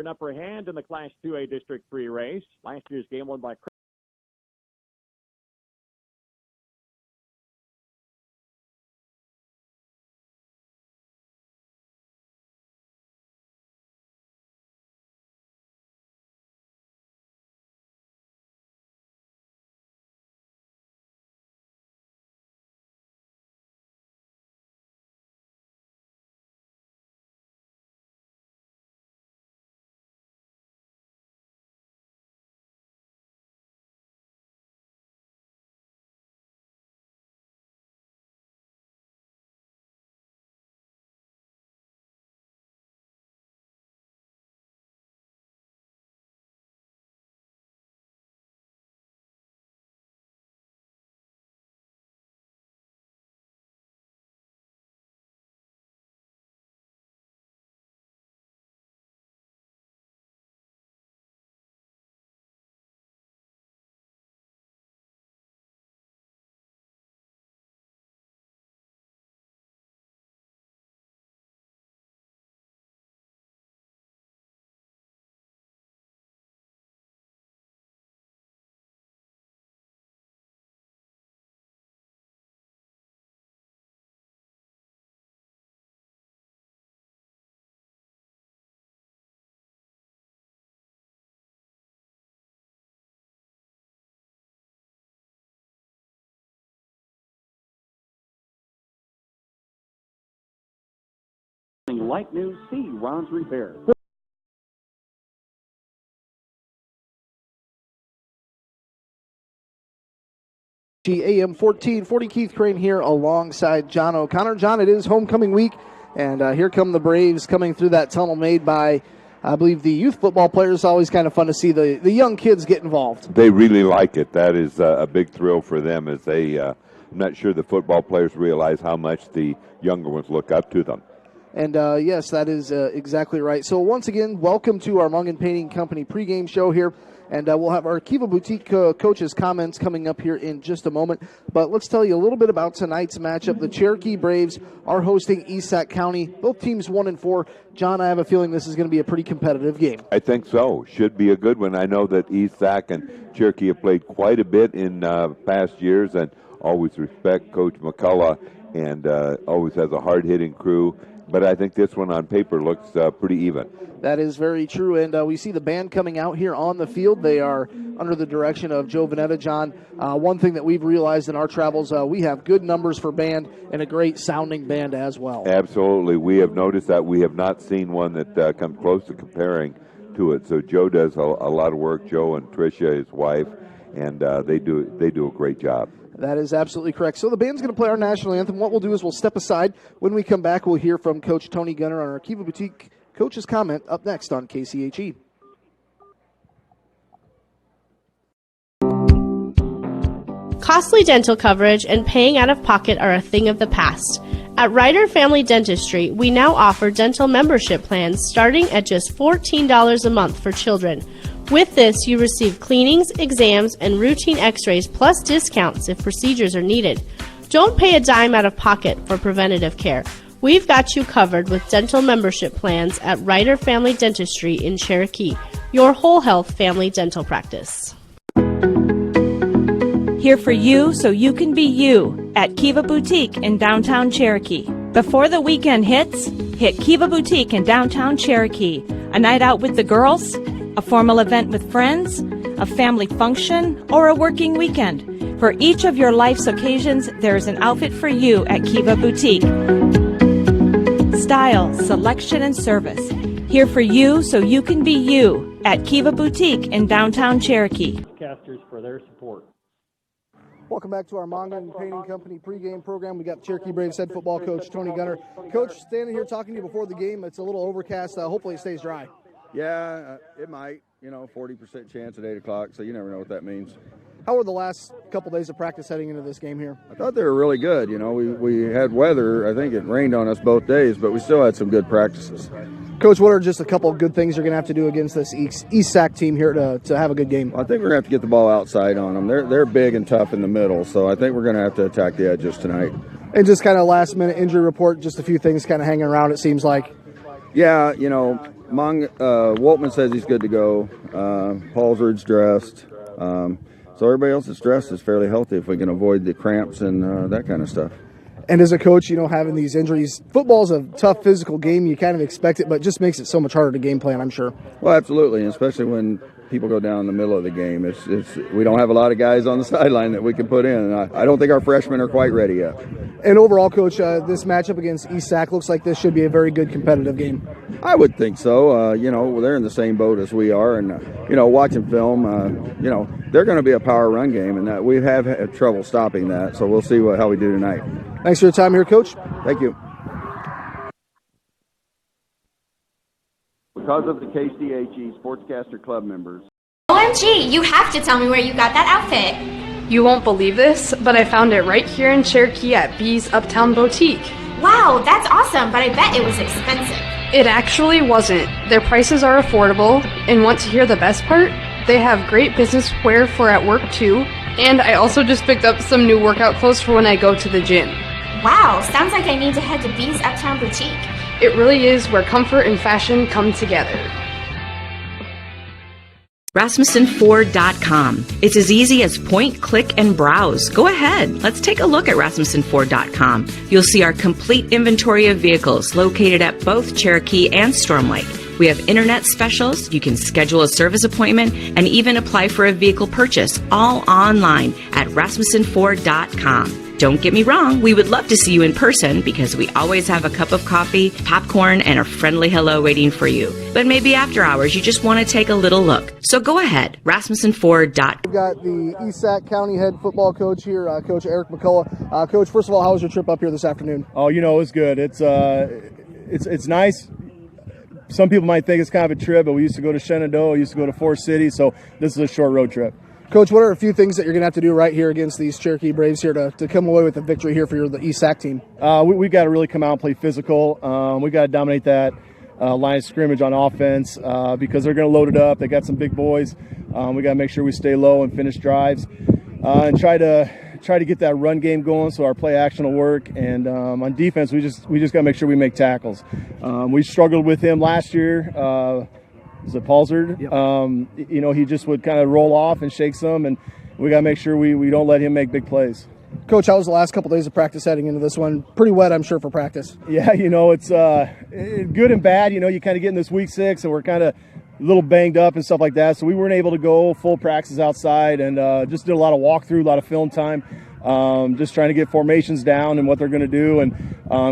an upper hand in the Class 2A District 3 race. Last year's game won by Light News C. Ron's Repair. AM 1440, Keith Crane here alongside John O'Connor. John, it is homecoming week, and here come the Braves coming through that tunnel made by, I believe, the youth football players. Always kind of fun to see the young kids get involved. They really like it. That is a big thrill for them as they, I'm not sure the football players realize how much the younger ones look up to them. And yes, that is exactly right. So once again, welcome to our Mungan Painting Company pregame show here. And we'll have our Kiva Boutique coaches' comments coming up here in just a moment. But let's tell you a little bit about tonight's matchup. The Cherokee Braves are hosting East Sac County. Both teams 1-4. John, I have a feeling this is going to be a pretty competitive game. I think so. Should be a good one. I know that East Sac and Cherokee have played quite a bit in past years, and always respect Coach McCullough, and always has a hard-hitting crew. But I think this one on paper looks pretty even. That is very true, and we see the band coming out here on the field. They are under the direction of Joe Vanetta. John, one thing that we've realized in our travels, we have good numbers for band and a great sounding band as well. Absolutely. We have noticed that. We have not seen one that comes close to comparing to it. So Joe does a lot of work, Joe and Tricia, his wife, and they do a great job. That is absolutely correct. So the band's going to play our national anthem. What we'll do is we'll step aside. When we come back, we'll hear from Coach Tony Gunner on our Kiva Boutique coach's comment up next on KCHE. Costly dental coverage and paying out of pocket are a thing of the past. At Ryder Family Dentistry, we now offer dental membership plans starting at just $14 a month for children. With this, you receive cleanings, exams, and routine x-rays plus discounts if procedures are needed. Don't pay a dime out of pocket for preventative care. We've got you covered with dental membership plans at Ryder Family Dentistry in Cherokee, your whole health family dental practice. Here for you so you can be you at Kiva Boutique in downtown Cherokee. Before the weekend hits, hit Kiva Boutique in downtown Cherokee. A night out with the girls, a formal event with friends, a family function, or a working weekend. For each of your life's occasions, there's an outfit for you at Kiva Boutique. Style, selection, and service. Here for you so you can be you at Kiva Boutique in downtown Cherokee. Casters for their support. Welcome back to our Mungan Painting Company pregame program. We got Cherokee Braves head football coach Tony Gunner. Coach, standing here talking to you before the game. It's a little overcast. Hopefully it stays dry. Yeah, it might. 40% chance at 8 o'clock, so you never know what that means. How were the last couple days of practice heading into this game here? I thought they were really good. We had weather. I think it rained on us both days, but we still had some good practices. Coach, what are just a couple of good things you're going to have to do against this East Sac team here to have a good game? I think we're going to have to get the ball outside on them. They're big and tough in the middle, so I think we're going to have to attack the edges tonight. And just kind of last-minute injury report, just a few things kind of hanging around, it seems like. Yeah, Waltman says he's good to go. Paulsard's dressed. So everybody else that's dressed is fairly healthy if we can avoid the cramps and that kind of stuff. And as a coach, having these injuries, football's a tough physical game. You kind of expect it, but it just makes it so much harder to game plan, I'm sure. Well, absolutely, and especially when people go down in the middle of the game. We don't have a lot of guys on the sideline that we can put in. And I don't think our freshmen are quite ready yet. And overall, Coach, this matchup against East Sac looks like this should be a very good competitive game. I would think so. They're in the same boat as we are, and watching film, they're going to be a power run game, and that we have had trouble stopping that. So we'll see how we do tonight. Thanks for your time here, Coach. Thank you. Because of the KCHE Sportscaster Club members. OMG, you have to tell me where you got that outfit. You won't believe this, but I found it right here in Cherokee at B's Uptown Boutique. Wow, that's awesome, but I bet it was expensive. It actually wasn't. Their prices are affordable, and want to hear the best part? They have great business wear for at work too, and I also just picked up some new workout clothes for when I go to the gym. Wow, sounds like I need to head to B's Uptown Boutique. It really is where comfort and fashion come together. RasmussenFord.com. It's as easy as point, click, and browse. Go ahead. Let's take a look at RasmussenFord.com. You'll see our complete inventory of vehicles located at both Cherokee and Storm Lake. We have internet specials. You can schedule a service appointment and even apply for a vehicle purchase, all online at RasmussenFord.com. Don't get me wrong, we would love to see you in person because we always have a cup of coffee, popcorn, and a friendly hello waiting for you. But maybe after hours, you just want to take a little look. So go ahead, RasmussenFord.com. We've got the East Sac County head football coach here, Coach Eric McCullough. Coach, first of all, how was your trip up here this afternoon? Oh, it was good. It's nice. Some people might think it's kind of a trip, but we used to go to Shenandoah, used to go to Forest City, so this is a short road trip. Coach, what are a few things that you're going to have to do right here against these Cherokee Braves here to come away with a victory here for the East Sac team? We've got to really come out and play physical. We've got to dominate that line of scrimmage on offense because they're going to load it up. They got some big boys. We got to make sure we stay low and finish drives and try to get that run game going so our play action will work. And on defense, we just got to make sure we make tackles. We struggled with him last year. Is it Paulsard? Yep. He just would kind of roll off and shake some, and we got to make sure we don't let him make big plays. Coach, how was the last couple days of practice heading into this one? Pretty wet, I'm sure, for practice. Yeah, it's good and bad. You kind of get in this week 6, and we're kind of a little banged up and stuff like that, so we weren't able to go full practice outside and just did a lot of walkthrough, a lot of film time, just trying to get formations down and what they're going to do and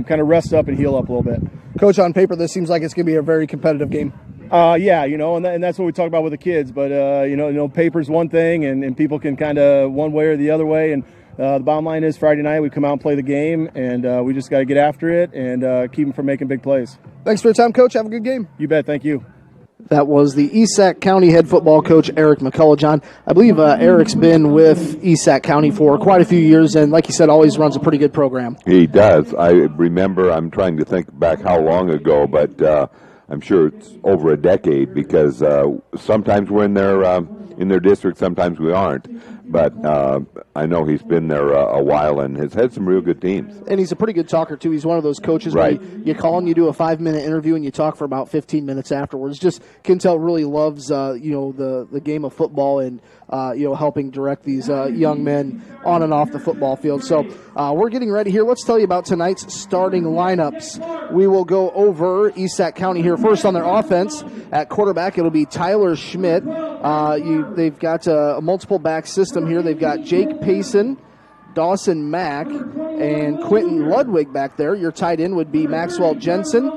kind of rest up and heal up a little bit. Coach, on paper, this seems like it's going to be a very competitive game. And that's what we talk about with the kids. But, paper's one thing, and people can kind of one way or the other way. And the bottom line is Friday night we come out and play the game, and we just got to get after it and keep them from making big plays. Thanks for your time, Coach. Have a good game. You bet. Thank you. That was the East Sac County head football coach, Eric McCullough. John, I believe Eric's been with East Sac County for quite a few years, and like you said, always runs a pretty good program. He does. I remember, I'm trying to think back how long ago, but I'm sure it's over a decade because sometimes we're in their district, sometimes we aren't. But I know he's been there a while and has had some real good teams. And he's a pretty good talker, too. He's one of those coaches right. where you call him, you do a 5-minute interview, and you talk for about 15 minutes afterwards. Just Kintel really loves, the game of football and, helping direct these young men on and off the football field. So we're getting ready here. Let's tell you about tonight's starting lineups. We will go over East Sac County here. First on their offense, at quarterback, it'll be Tyler Schmidt. They've got a multiple back system here. They've got Jake Payson, Dawson Mack, and Quentin Ludwig back there. Your tight end would be Maxwell Jensen.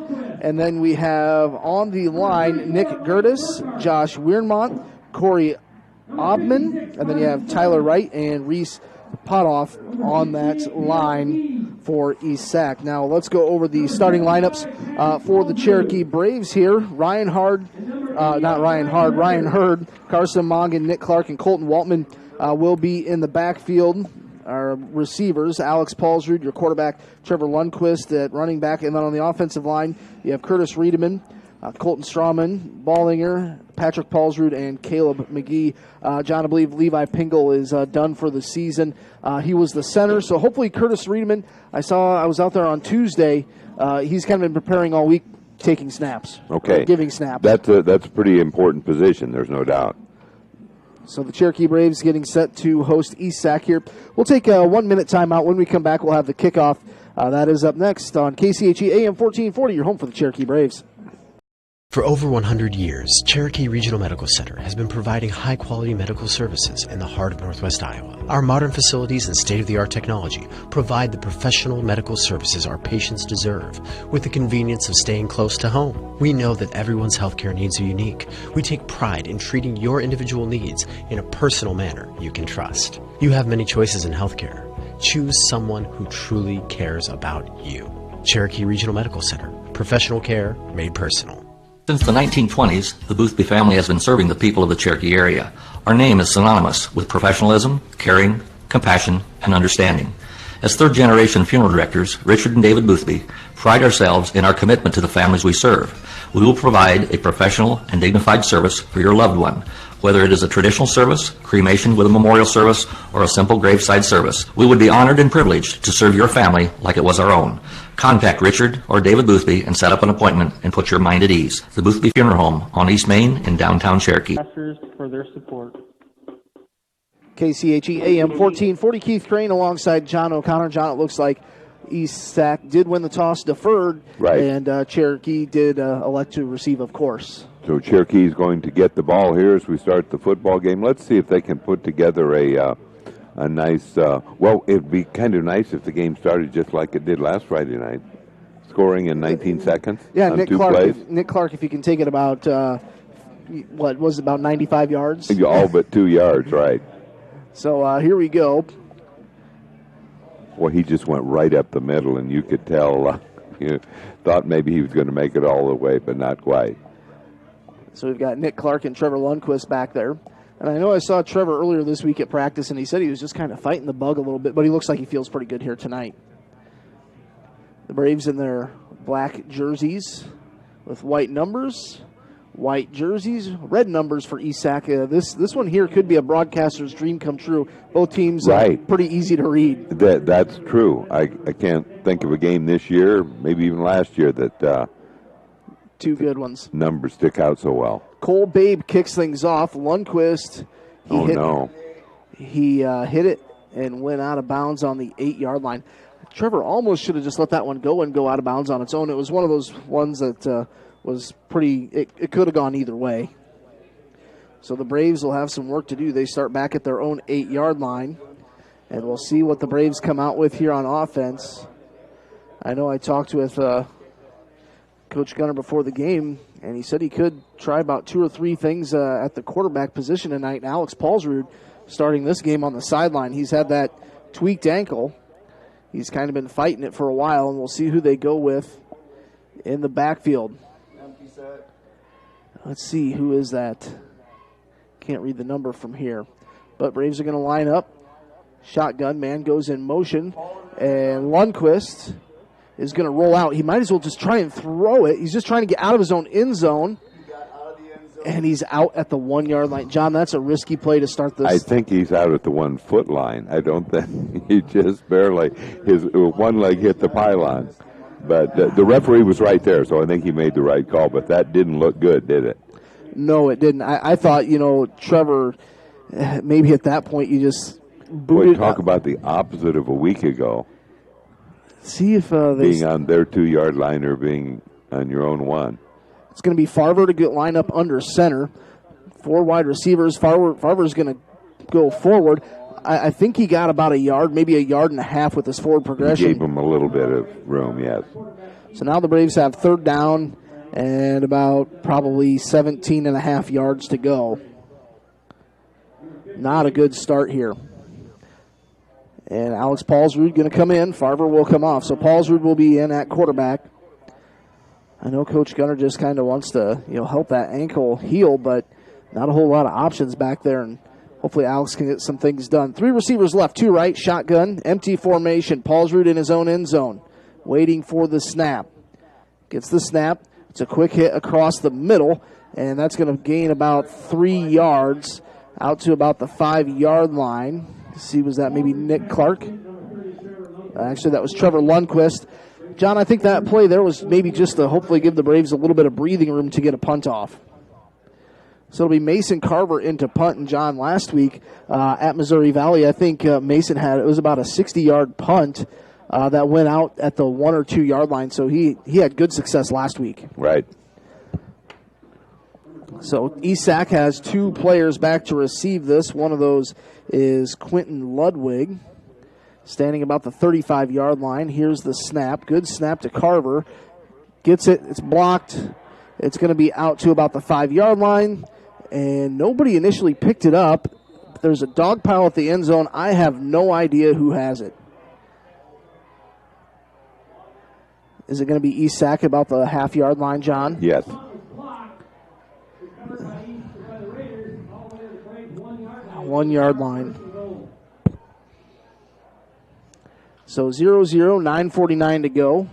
And then we have on the line Nick Gertis, Josh Weirmont, Corey Obman, and then you have Tyler Wright and Reese Potoff on that line for East Sac. Now let's go over the starting lineups for the Cherokee Braves here. Ryan Hurd, Carson Mongan, Nick Clark, and Colton Waltman will be in the backfield. Our receivers, Alex Paulsrud, your quarterback, Trevor Lundquist at running back, and then on the offensive line, you have Curtis Riedemann, Colton Strawman, Ballinger, Patrick Paulsrud, and Caleb McGee. John, I believe Levi Pingle is done for the season. He was the center, so hopefully Curtis Riedemann, I was out there on Tuesday. He's kind of been preparing all week taking snaps. Okay. Giving snaps. That's a pretty important position, there's no doubt. So the Cherokee Braves getting set to host East Sac here. We'll take a 1-minute timeout. When we come back, we'll have the kickoff. That is up next on KCHE AM 1440, your home for the Cherokee Braves. For over 100 years, Cherokee Regional Medical Center has been providing high-quality medical services in the heart of Northwest Iowa. Our modern facilities and state-of-the-art technology provide the professional medical services our patients deserve with the convenience of staying close to home. We know that everyone's healthcare needs are unique. We take pride in treating your individual needs in a personal manner you can trust. You have many choices in healthcare. Choose someone who truly cares about you. Cherokee Regional Medical Center. Professional care made personal. Since the 1920s, the Boothby family has been serving the people of the Cherokee area. Our name is synonymous with professionalism, caring, compassion, and understanding. As third-generation funeral directors, Richard and David Boothby pride ourselves in our commitment to the families we serve. We will provide a professional and dignified service for your loved one. Whether it is a traditional service, cremation with a memorial service, or a simple graveside service, we would be honored and privileged to serve your family like it was our own. Contact Richard or David Boothby and set up an appointment and put your mind at ease. The Boothby Funeral Home on East Main in downtown Cherokee. For their support. KCHE AM 1440, Keith Crane alongside John O'Connor. John, it looks like East Sac did win the toss, deferred, right, and Cherokee did elect to receive, of course. So Cherokee is going to get the ball here as we start the football game. Let's see if they can put together a nice, well, it'd be kind of nice if the game started just like it did last Friday night, scoring in 19 seconds on Nick two Clark, plays. Nick Clark, if he can take it about, what was it, about 95 yards? All but 2 yards, right. So here we go. Well, he just went right up the middle, and you could tell, you thought maybe he was going to make it all the way, but not quite. So we've got Nick Clark and Trevor Lundquist back there. And I know I saw Trevor earlier this week at practice, and he said he was just kind of fighting the bug a little bit, but he looks like he feels pretty good here tonight. The Braves in their black jerseys with white numbers, white jerseys, red numbers for East Sac. This one here could be a broadcaster's dream come true. Both teams right. Pretty easy to read. That's true. I can't think of a game this year, maybe even last year, that two good ones. Numbers stick out so well. Cole Babe kicks things off. Lundquist, he hit it and went out of bounds on the 8-yard line. Trevor almost should have just let that one go and go out of bounds on its own. It was one of those ones that was pretty, it could have gone either way. So the Braves will have some work to do. They start back at their own 8-yard line, and we'll see what the Braves come out with here on offense. I know I talked with Coach Gunner before the game, and he said he could try about 2 or 3 things at the quarterback position tonight. And Alex Paulsrud starting this game on the sideline. He's had that tweaked ankle. He's kind of been fighting it for a while, and we'll see who they go with in the backfield. Let's see, who is that? Can't read the number from here. But Braves are going to line up. Shotgun, man goes in motion, and Lundquist is going to roll out. He might as well just try and throw it. He's just trying to get out of his own end zone. And he's out at the 1-yard line. John, that's a risky play to start this. I think he's out at the 1-foot line. I don't think he just barely, his one leg hit the pylon. But the referee was right there, so I think he made the right call. But that didn't look good, did it? No, it didn't. I thought, Trevor, maybe at that point you just booted. Boy, talk about the opposite of a week ago. See if being on their 2-yard line or being on your own 1. It's going to be Farver to get lined up under center. 4 wide receivers. Farver's going to go forward. I think he got about a yard, maybe a yard and a half with his forward progression. He gave him a little bit of room, yes. So now the Braves have 3rd down and about probably 17 and a half yards to go. Not a good start here. And Alex Paulsrud going to come in. Farver will come off. So Paulsrud will be in at quarterback. I know Coach Gunner just kind of wants to, help that ankle heal, but not a whole lot of options back there, and hopefully Alex can get some things done. 3 receivers left, 2 right, shotgun, empty formation. Paulsrud in his own end zone, waiting for the snap. Gets the snap. It's a quick hit across the middle, and that's going to gain about 3 yards out to about the 5-yard line. See, was that maybe Nick Clark? Actually, that was Trevor Lundquist. John, I think that play there was maybe just to hopefully give the Braves a little bit of breathing room to get a punt off. So it'll be Mason Carver into punt. And John, last week at Missouri Valley, I think Mason it was about a 60-yard punt that went out at the 1 or 2 yard line. So he had good success last week. Right. So ESAC has 2 players back to receive this. One of those is Quentin Ludwig, standing about the 35-yard line. Here's the snap. Good snap to Carver. Gets it. It's blocked. It's going to be out to about the 5-yard line. And nobody initially picked it up. There's a dog pile at the end zone. I have no idea who has it. Is it going to be ESAC about the half-yard line, John? Yes. 1 yard line. So 0-0, 9:49 to go.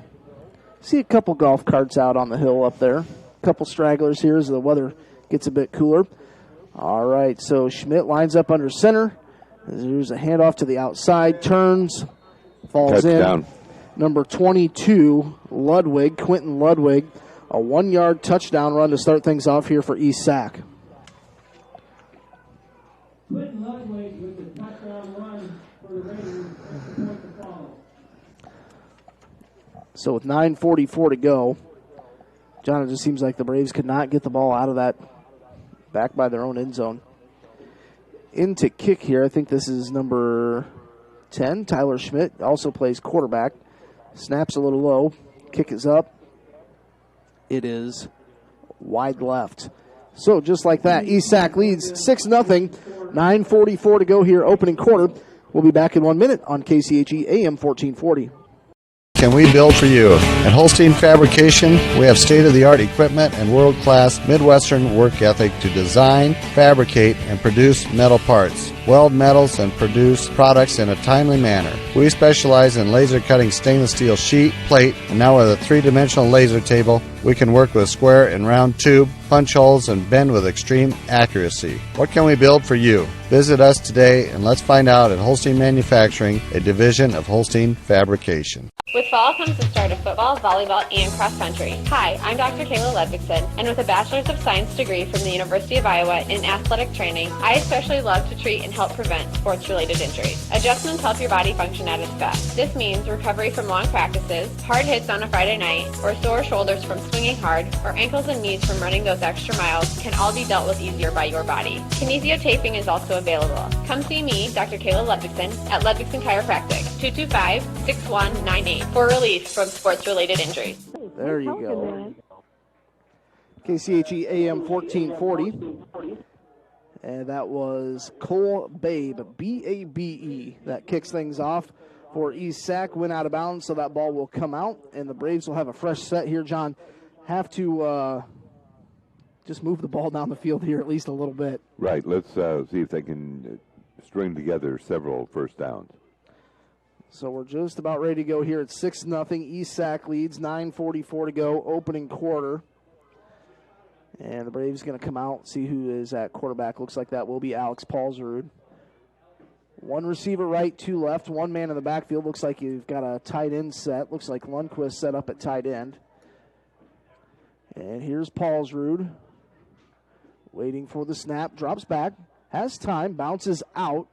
See a couple golf carts out on the hill up there. A couple stragglers here as the weather gets a bit cooler. All right, so Schmidt lines up under center. There's a handoff to the outside, turns, falls Touchdown. in. Number 22, Ludwig, Quentin Ludwig, a 1 yard touchdown run to start things off here for ESAC. Quentin Ludwig with the touchdown run for the Raiders. That's the point to follow. So with 9:44 to go, John, it just seems like the Braves could not get the ball out of that back by their own end zone. Into kick here, I think this is number 10, Tyler Schmidt, also plays quarterback. Snaps a little low, kick is up. It is wide left. So just like that, ESAC leads 6-0, 9:44 to go here, opening quarter. We'll be back in 1 minute on KCHE AM 1440. Can we build for you? At Holstein Fabrication, we have state-of-the-art equipment and world-class Midwestern work ethic to design, fabricate, and produce metal parts, weld metals, and produce products in a timely manner. We specialize in laser cutting stainless steel sheet, plate, and now with a 3-dimensional laser table, we can work with square and round tube, punch holes, and bend with extreme accuracy. What can we build for you? Visit us today and let's find out at Holstein Manufacturing, a division of Holstein Fabrication. With fall comes the start of football, volleyball, and cross country. Hi, I'm Dr. Kayla Ludvigsen, and with a Bachelor's of Science degree from the University of Iowa in athletic training, I especially love to treat and help prevent sports-related injuries. Adjustments help your body function at its best. This means recovery from long practices, hard hits on a Friday night, or sore shoulders from swinging hard, or ankles and knees from running those extra miles can all be dealt with easier by your body. Kinesiotaping is also available. Come see me, Dr. Kayla Ludvigsen, at Ludvigsen Chiropractic, 225-6198. For relief from sports-related injuries. There you go. KCHE AM 1440. And that was Cole Babe, B-A-B-E. That kicks things off for ESAC. Went out of bounds, so that ball will come out. And the Braves will have a fresh set here, John. Have to just move the ball down the field here at least a little bit. Right. Let's see if they can string together several first downs. So we're just about ready to go here at 6-0. ESAC leads, 9:44 to go, opening quarter. And the Braves going to come out, see who is at quarterback. Looks like that will be Alex Paulsrud. One receiver right, 2 left, 1 man in the backfield. Looks like you've got a tight end set. Looks like Lundquist set up at tight end. And here's Paulsrud. Waiting for the snap, drops back, has time, bounces out.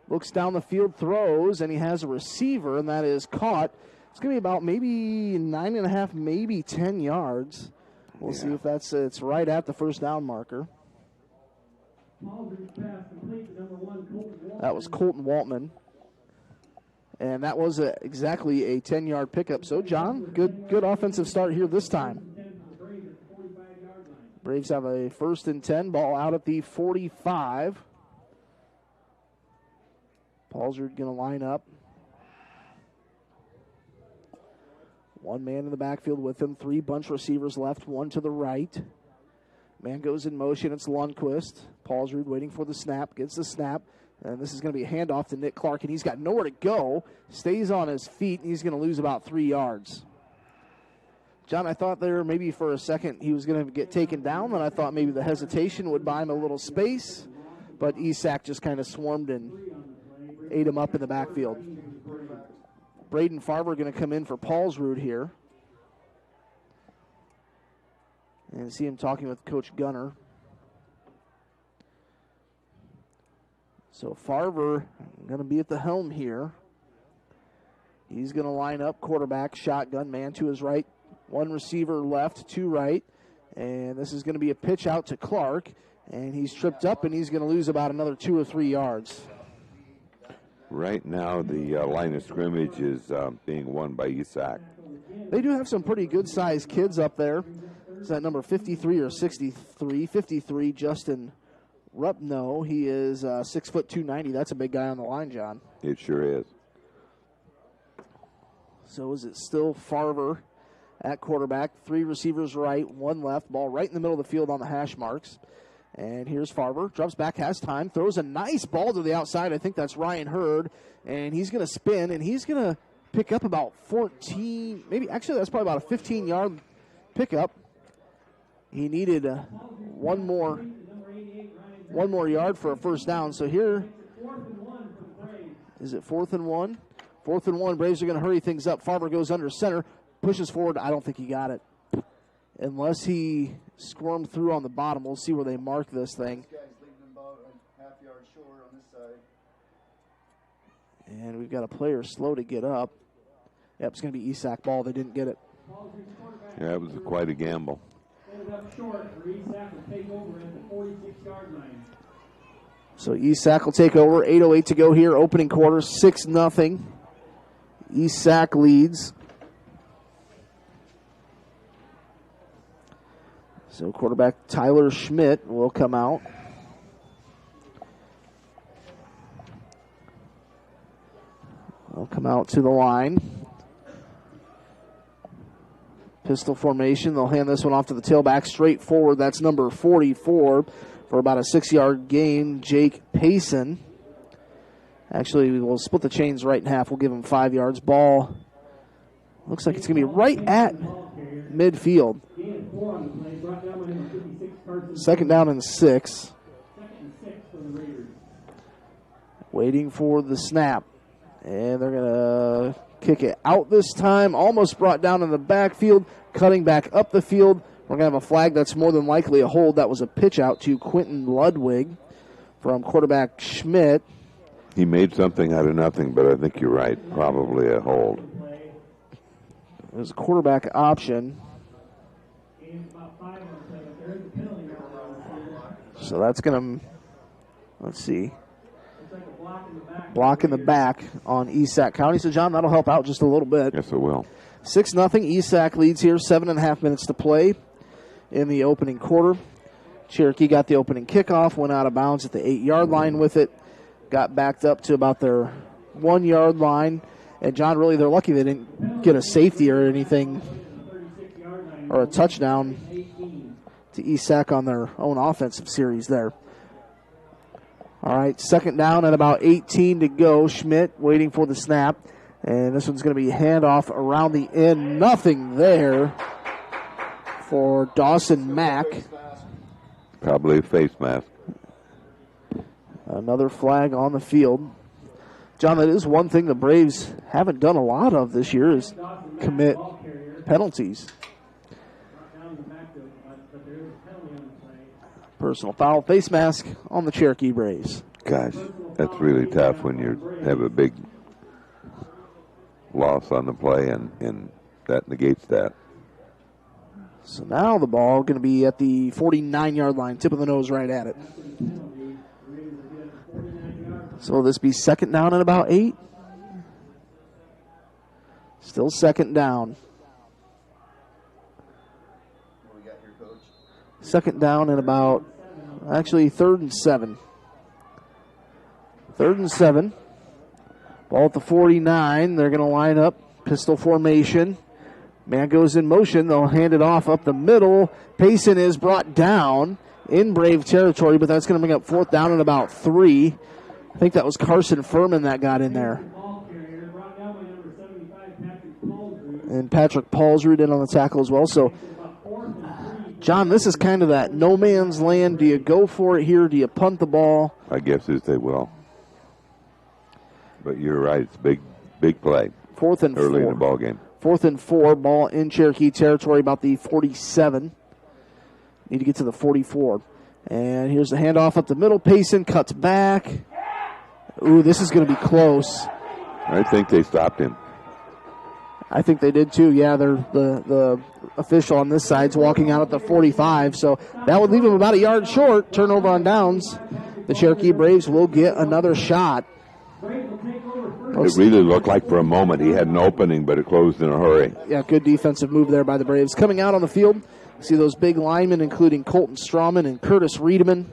Looks down the field, throws, and he has a receiver, and that is caught. It's going to be about maybe 9.5, maybe 10 yards. We'll see if it's right at the first down marker. That was Colton Waltman. And that was exactly a 10-yard pickup. So, John, good offensive start here this time. Braves have a 1st and 10, ball out at the 45. Paulsrud going to line up. 1 man in the backfield with him. 3 bunch receivers left, 1 to the right. Man goes in motion. It's Lundquist. Paulsrud waiting for the snap. Gets the snap. And this is going to be a handoff to Nick Clark. And he's got nowhere to go. Stays on his feet. And he's going to lose about 3 yards. John, I thought there maybe for a second he was going to get taken down. And I thought maybe the hesitation would buy him a little space. But ESAC just kind of swarmed and ate him up in the backfield. Braden Farber going to come in for Paulsrud here. And see him talking with Coach Gunner. So Farber going to be at the helm here. He's going to line up quarterback, shotgun, man to his right. One receiver left, two right. And this is going to be a pitch out to Clark. And he's tripped up, and he's going to lose about another 2 or 3 yards. Right now, the line of scrimmage is being won by Isak. They do have some pretty good-sized kids up there. Is that number 53 or 63? 53, Justin Rupno. He is 6 foot 290. That's a big guy on the line, John. It sure is. So is it still Farber at quarterback? 3 receivers right, 1 left. Ball right in the middle of the field on the hash marks. And here's Farber. Drops back, has time. Throws a nice ball to the outside. I think that's Ryan Hurd. And he's going to spin, and he's going to pick up about 14. Maybe, actually, that's probably about a 15-yard pickup. He needed one more yard for a first down. So here, is it 4th and 1? 4th and 1. Braves are going to hurry things up. Farber goes under center, pushes forward. I don't think he got it. Unless he squirmed through on the bottom. We'll see where they mark this thing. This guy's leaving him about a half yard short on this side. And we've got a player slow to get up. Yep, it's going to be Isak ball. They didn't get it. Yeah, it was quite a gamble. Ended up short for Isak will take over at the 46-yard line. So Isak will take over. 8:08 to go here. Opening quarter, 6-0. Isak leads. So quarterback Tyler Schmidt will come out. Will come out to the line. Pistol formation. They'll hand this one off to the tailback straight forward. That's number 44 for about a 6-yard gain, Jake Payson. Actually, we'll split the chains right in half. We'll give him 5 yards. Ball looks like it's going to be right at midfield. 2nd down and 6. Waiting for the snap. And they're going to kick it out this time. Almost brought down in the backfield. Cutting back up the field. We're going to have a flag that's more than likely a hold. That was a pitch out to Quentin Ludwig from quarterback Schmidt. He made something out of nothing, but I think you're right. Probably a hold. It was a quarterback option. So that's going to, let's see, block in the back on Isak County. So, John, that'll help out just a little bit. Yes, it will. 6-0. Isak leads here. 7.5 minutes to play in the opening quarter. Cherokee got the opening kickoff, went out of bounds at the 8-yard line with it, got backed up to about their 1-yard line. And, John, really, they're lucky they didn't get a safety or anything or a touchdown to Isak on their own offensive series there. All right, 2nd down and about 18 to go. Schmidt waiting for the snap. And this one's going to be handoff around the end. Nothing there for Dawson Mack. Probably a face mask. Another flag on the field. John, that is one thing the Braves haven't done a lot of this year is commit penalties. Personal foul, face mask on the Cherokee Braves. Gosh, that's really tough when you have a big loss on the play, and that negates that. So now the ball going to be at the 49-yard line, tip of the nose right at it. So will this be 2nd down and about 8? Still 2nd down. 2nd down and about, actually 3rd and 7. 3rd and 7. Ball at the 49. They're going to line up. Pistol formation. Man goes in motion. They'll hand it off up the middle. Payson is brought down in Brave territory, but that's going to bring up 4th down and about 3. I think that was Carson Furman that got in there. And Patrick Paulsrud in on the tackle as well. So, John, this is kind of that no man's land. Do you go for it here? Do you punt the ball? I guess they will. But you're right. It's big play. 4th and 4. Early in the ball game. 4th and 4, ball in Cherokee territory, about the 47. Need to get to the 44. And here's the handoff up the middle. Payson cuts back. Ooh, this is going to be close. I think they stopped him. I think they did too. Yeah, the official on this side's walking out at the 45, so that would leave him about a yard short. Turnover on downs. The Cherokee Braves will get another shot. It really looked like for a moment he had an opening, but it closed in a hurry. Yeah, good defensive move there by the Braves. Coming out on the field, see those big linemen, including Colton Strawman and Curtis Riedemann.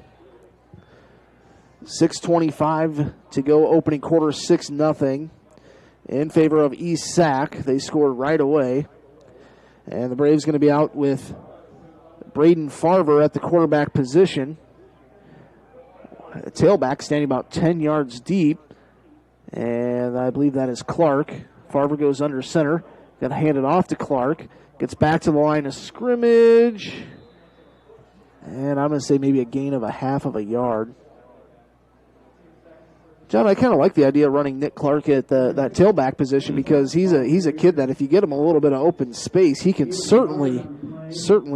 6:25 to go, opening quarter, 6-0 in favor of East Sac. They scored right away. And the Braves going to be out with Braden Farver at the quarterback position. A tailback standing about 10 yards deep. And I believe that is Clark. Farver goes under center. Got to hand it off to Clark. Gets back to the line of scrimmage. And I'm going to say maybe a gain of a half of a yard. John, I kind of like the idea of running Nick Clark at that tailback position because he's a kid that if you get him a little bit of open space, he can certainly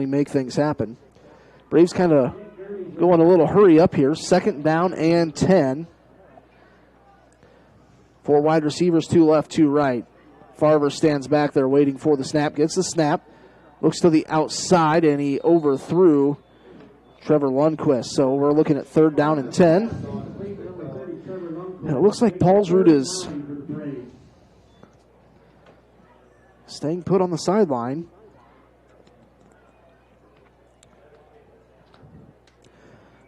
make things happen. Braves kind of going a little hurry up here. 2nd down and 10. 4 wide receivers, 2 left, 2 right. Farver stands back there waiting for the snap. Gets the snap. Looks to the outside, and he overthrew Trevor Lundquist. So we're looking at 3rd down and 10. And it looks like Paulsrud is staying put on the sideline.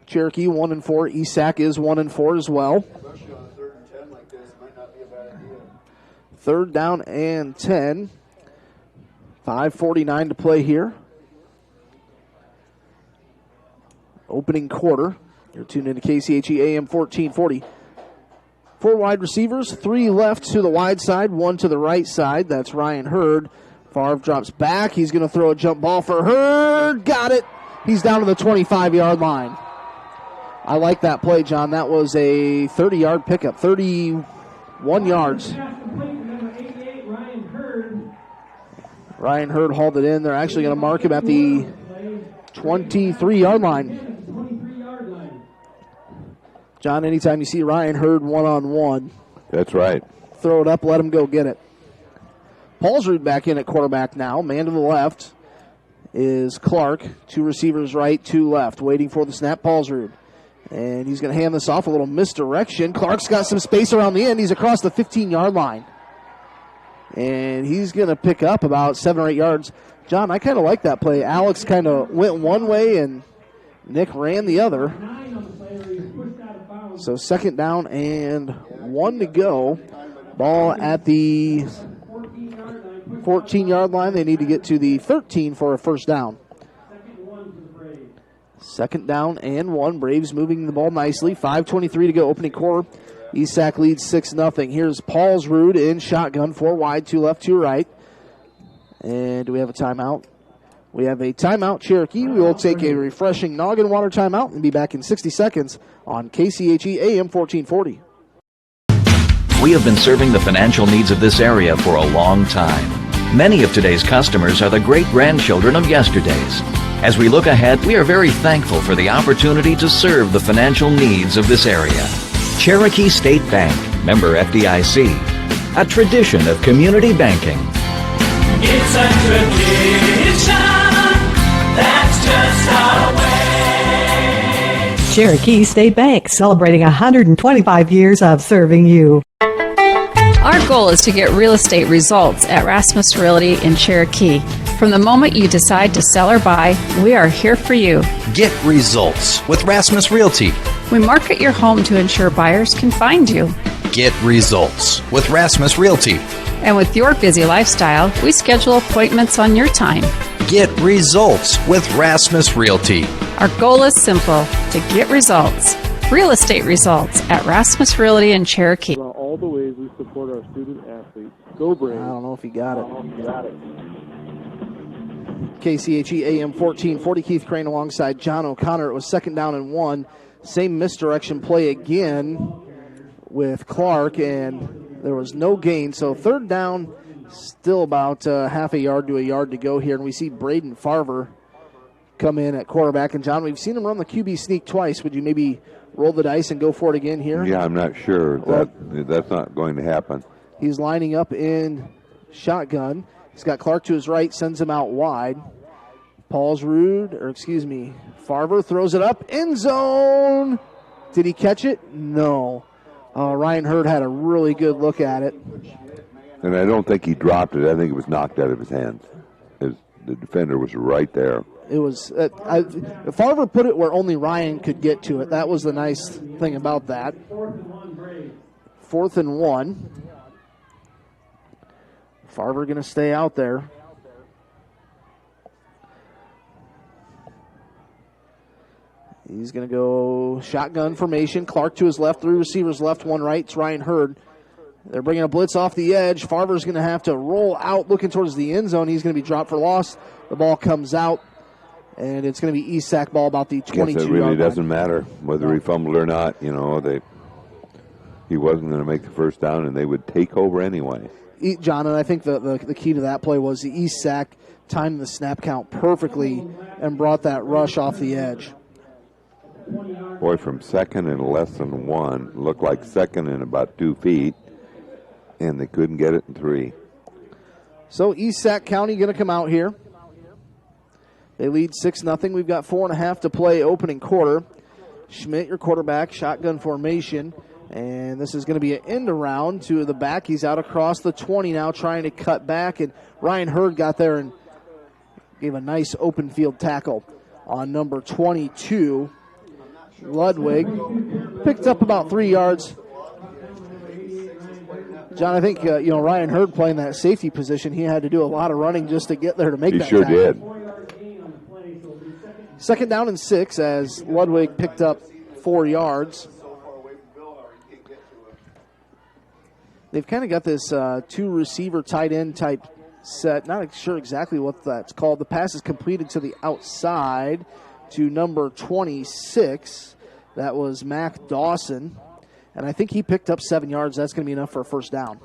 Cherokee 1-4. ESAC is 1-4 as well. 3rd down and 10. 5:49 to play here. Opening quarter. You're tuned into KCHE AM 1440. 4 wide receivers, 3 left to the wide side, 1 to the right side. That's Ryan Hurd. Favre drops back. He's going to throw a jump ball for Hurd. Got it. He's down to the 25-yard line. I like that play, John. That was a 30-yard pickup, 31 yards. Ryan Hurd hauled it in. They're actually going to mark him at the 23-yard line. John, anytime you see Ryan Hurd one-on-one. That's right. Throw it up, let him go get it. Paulsrud back in at quarterback now. Man to the left is Clark. 2 receivers right, 2 left. Waiting for the snap, Paulsrud. And he's going to hand this off, a little misdirection. Clark's got some space around the end. He's across the 15-yard line. And he's going to pick up about 7 or 8 yards. John, I kind of like that play. Alex kind of went one way and Nick ran the other. So 2nd down and 1 to go. Ball at the 14-yard line. They need to get to the 13 for a 1st down. 2nd down and 1. Braves moving the ball nicely. 5:23 to go, opening quarter. ESAC leads 6-0. Here's Paulsrud in shotgun. 4 wide, 2 left, 2 right. And do we have a timeout? We have a timeout, Cherokee. We will take a refreshing noggin water timeout and be back in 60 seconds on KCHE AM 1440. We have been serving the financial needs of this area for a long time. Many of today's customers are the great-grandchildren of yesterday's. As we look ahead, we are very thankful for the opportunity to serve the financial needs of this area. Cherokee State Bank, member FDIC, a tradition of community banking. It's a tradition, that's just our way. Cherokee State Bank, celebrating 125 years of serving you. Our goal is to get real estate results at Rasmus Realty in Cherokee. From the moment you decide to sell or buy, we are here for you. Get results with Rasmus Realty. We market your home to ensure buyers can find you. Get results with Rasmus Realty. And with your busy lifestyle, we schedule appointments on your time. Get results with Rasmus Realty. Our goal is simple, to get results. Real estate results at Rasmus Realty in Cherokee. All the ways we support our student athletes. Go Braves. I don't know if he got it. KCHE AM 1440, Keith Crane alongside John O'Connor. It was 2nd down and 1. Same misdirection play again with Clark, and There was no gain, so third down, still about half a yard to a yard to go here, and we see Braden Farver come in at quarterback. And, John, we've seen him run the QB sneak twice. Would you maybe roll the dice and go for it again here? Yeah, I'm not sure. That's not going to happen. He's lining up in shotgun. He's got Clark to his right, sends him out wide. Farver throws it up, end zone. Did he catch it? No. Ryan Hurd had a really good look at it. And I don't think he dropped it. I think it was knocked out of his hands. The defender was right there. It was. Farver put it where only Ryan could get to it. That was the nice thing about that. 4th and 1. Farver going to stay out there. He's going to go shotgun formation. Clark to his left, 3 receivers left, 1 right. It's Ryan Hurd. They're bringing a blitz off the edge. Farver's going to have to roll out looking towards the end zone. He's going to be dropped for loss. The ball comes out, and it's going to be East-Sac ball about the 22-yard line. It really doesn't matter whether he fumbled or not. He wasn't going to make the first down, and they would take over anyway. John, and I think the key to that play was the East-Sac timed the snap count perfectly and brought that rush off the edge. Boy, from second and less than 1, looked like second and about 2 feet, and they couldn't get it in 3. So East-Sac County going to come out here. They lead 6-0. We've got 4.5 to play opening quarter. Schmidt, your quarterback, shotgun formation. And this is going to be an end around to the back. He's out across the 20 now trying to cut back. And Ryan Hurd got there and gave a nice open field tackle on number 22. Ludwig picked up about 3 yards. John, I think, Ryan Hurd playing that safety position, he had to do a lot of running just to get there to make that tackle. He sure did. 2nd down and 6 as Ludwig picked up 4 yards. They've kind of got this 2-receiver tight end type set. Not sure exactly what that's called. The pass is completed to the outside to number 26. That was Mac Dawson. And I think he picked up 7 yards. That's going to be enough for a first down.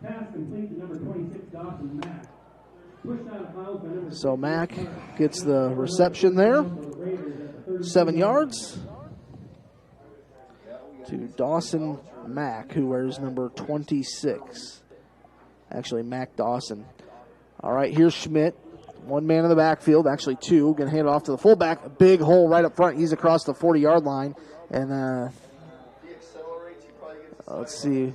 Pass complete to number 26, Dawson Mack. So Mack gets the reception there. 7 yards to Dawson Mack, who wears number 26. Actually, Mac Dawson. All right, here's Schmidt. 1 man in the backfield, actually 2. Going to hand it off to the fullback. A big hole right up front. He's across the 40-yard line. And let's see.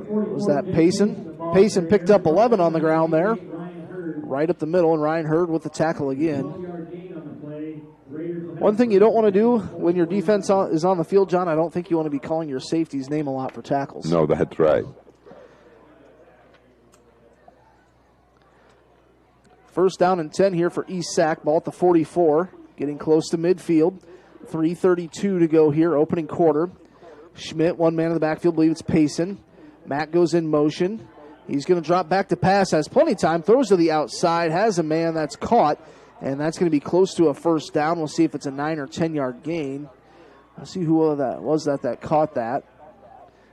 Was that Payson? Payson picked up 11 on the ground there. Right up the middle, and Ryan Hurd with the tackle again. One thing you don't want to do when your defense is on the field, John, I don't think you want to be calling your safety's name a lot for tackles. No, that's right. First down and 10 here for East-Sac. Ball at the 44, getting close to midfield. 3:32 to go here, opening quarter. Schmidt, 1 man in the backfield, believe it's Payson. Matt goes in motion. He's going to drop back to pass, has plenty of time, throws to the outside, has a man that's caught, and that's going to be close to a first down. We'll see if it's a 9 or 10-yard gain. Let's see who that was that caught that.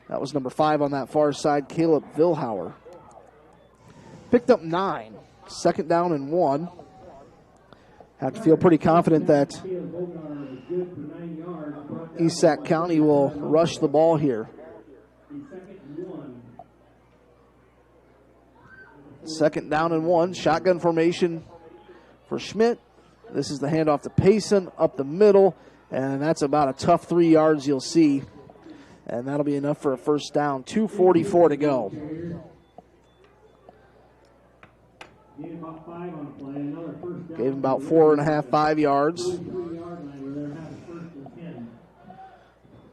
That was number 5 on that far side, Caleb Vilhauer. Picked up 9. 2nd down and 1. Have to feel pretty confident that East-Sac County will rush the ball here. 2nd down and 1. Shotgun formation for Schmidt. This is the handoff to Payson up the middle, and that's about a tough 3 yards you'll see. And that'll be enough for a first down. 2:44 to go. Gave him about 4.5, 5 yards.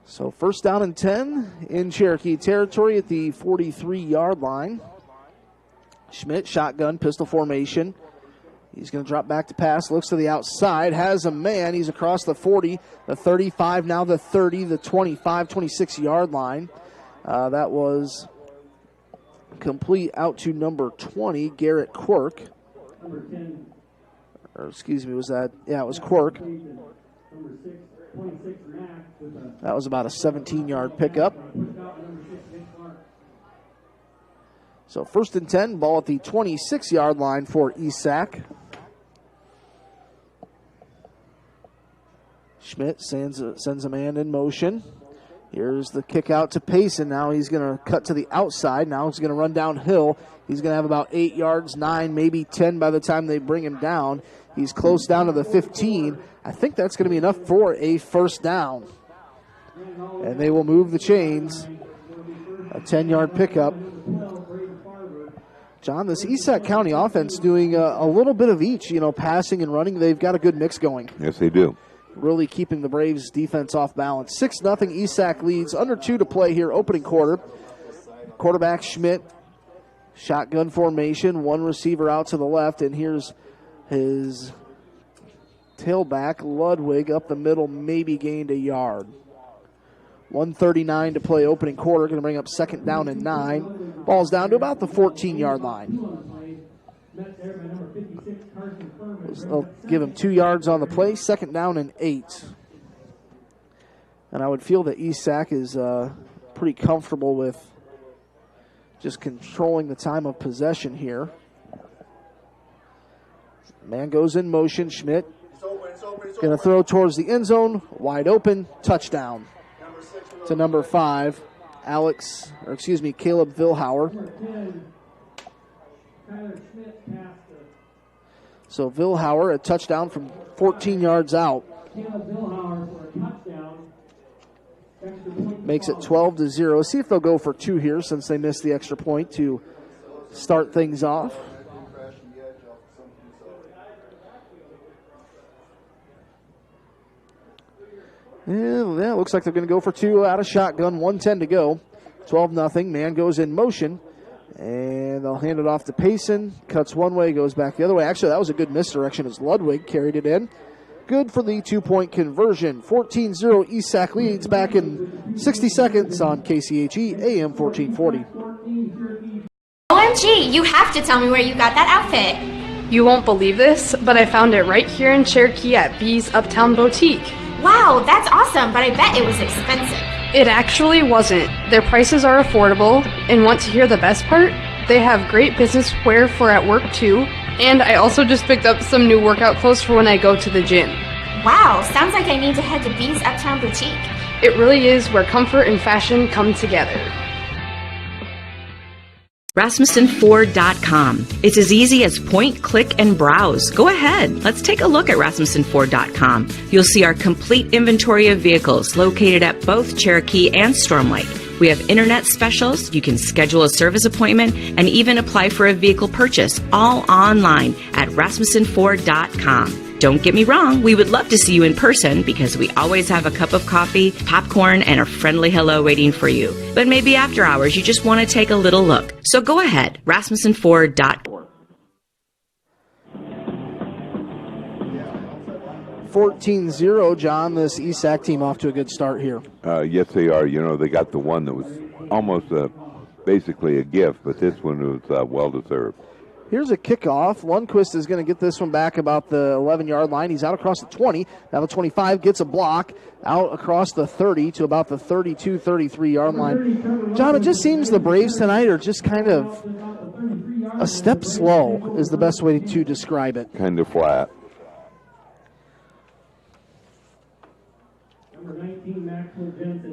So first down and 10 in Cherokee territory at the 43-yard line. Schmidt, shotgun, pistol formation. He's going to drop back to pass, looks to the outside, has a man. He's across the 40, the 35, now the 30, the 25, 26-yard line. That was complete out to number 20, Garrett Quirk. Or excuse me, was that? Yeah, it was Quirk. That was about a 17-yard pickup. So 1st and 10, ball at the 26-yard line for Esac. Schmidt sends a man in motion. Here's the kick out to Payson. Now he's going to cut to the outside. Now he's going to run downhill. He's going to have about 8 yards, 9, maybe 10 by the time they bring him down. He's close down to the 15. I think that's going to be enough for a first down. And they will move the chains. A 10-yard pickup. John, this Esac County offense doing a little bit of each, passing and running. They've got a good mix going. Yes, they do. Really keeping the Braves' defense off balance. 6-0 Esac leads. Under 2 to play here, opening quarter. Quarterback Schmidt, shotgun formation, one receiver out to the left, and here's his tailback, Ludwig, up the middle, maybe gained a yard. 1:39 to play, opening quarter. Going to bring up 2nd down and 9. Ball's down to about the 14-yard line. They'll give him 2 yards on the play, 2nd down and 8. And I would feel that Esac is pretty comfortable with just controlling the time of possession here. Man goes in motion. Schmidt going to throw towards the end zone. Wide open. Touchdown to number 5, Caleb Vilhauer. So Vilhauer, a touchdown from 14 yards out. Makes it 12-0. See if they'll go for 2 here since they missed the extra point to start things off. Yeah, looks like they're going to go for 2 out of shotgun. 1:10 to go. 12-0. Man goes in motion. And they'll hand it off to Payson. Cuts one way, goes back the other way. Actually, that was a good misdirection as Ludwig carried it in. Good for the 2-point conversion. 14-0 Esac leads back in 60 seconds on KCHE AM 1440. OMG, you have to tell me where you got that outfit. You won't believe this, but I found it right here in Cherokee at B's Uptown Boutique. Wow, that's awesome, but I bet it was expensive. It actually wasn't. Their prices are affordable, and want to hear the best part? They have great business wear for at work too, and I also just picked up some new workout clothes for when I go to the gym. Wow, sounds like I need to head to B's Uptown Boutique. It really is where comfort and fashion come together. RasmussenFord.com. It's as easy as point, click, and browse. Go ahead. Let's take a look at RasmussenFord.com. You'll see our complete inventory of vehicles located at both Cherokee and Storm Lake. We have internet specials. You can schedule a service appointment and even apply for a vehicle purchase, all online at RasmussenFord.com. Don't get me wrong, we would love to see you in person because we always have a cup of coffee, popcorn, and a friendly hello waiting for you. But maybe after hours, you just want to take a little look. So go ahead, RasmussenFord.com. 14-0, John. This Esac team off to a good start here. Yes, they are. They got the one that was almost basically a gift, but this one was well-deserved. Here's a kickoff. Lundquist is going to get this one back about the 11-yard line. He's out across the 20. Now the 25 gets a block out across the 30 to about the 32, 33-yard line. John, it just seems the Braves tonight are just kind of a step slow is the best way to describe it. Kind of flat.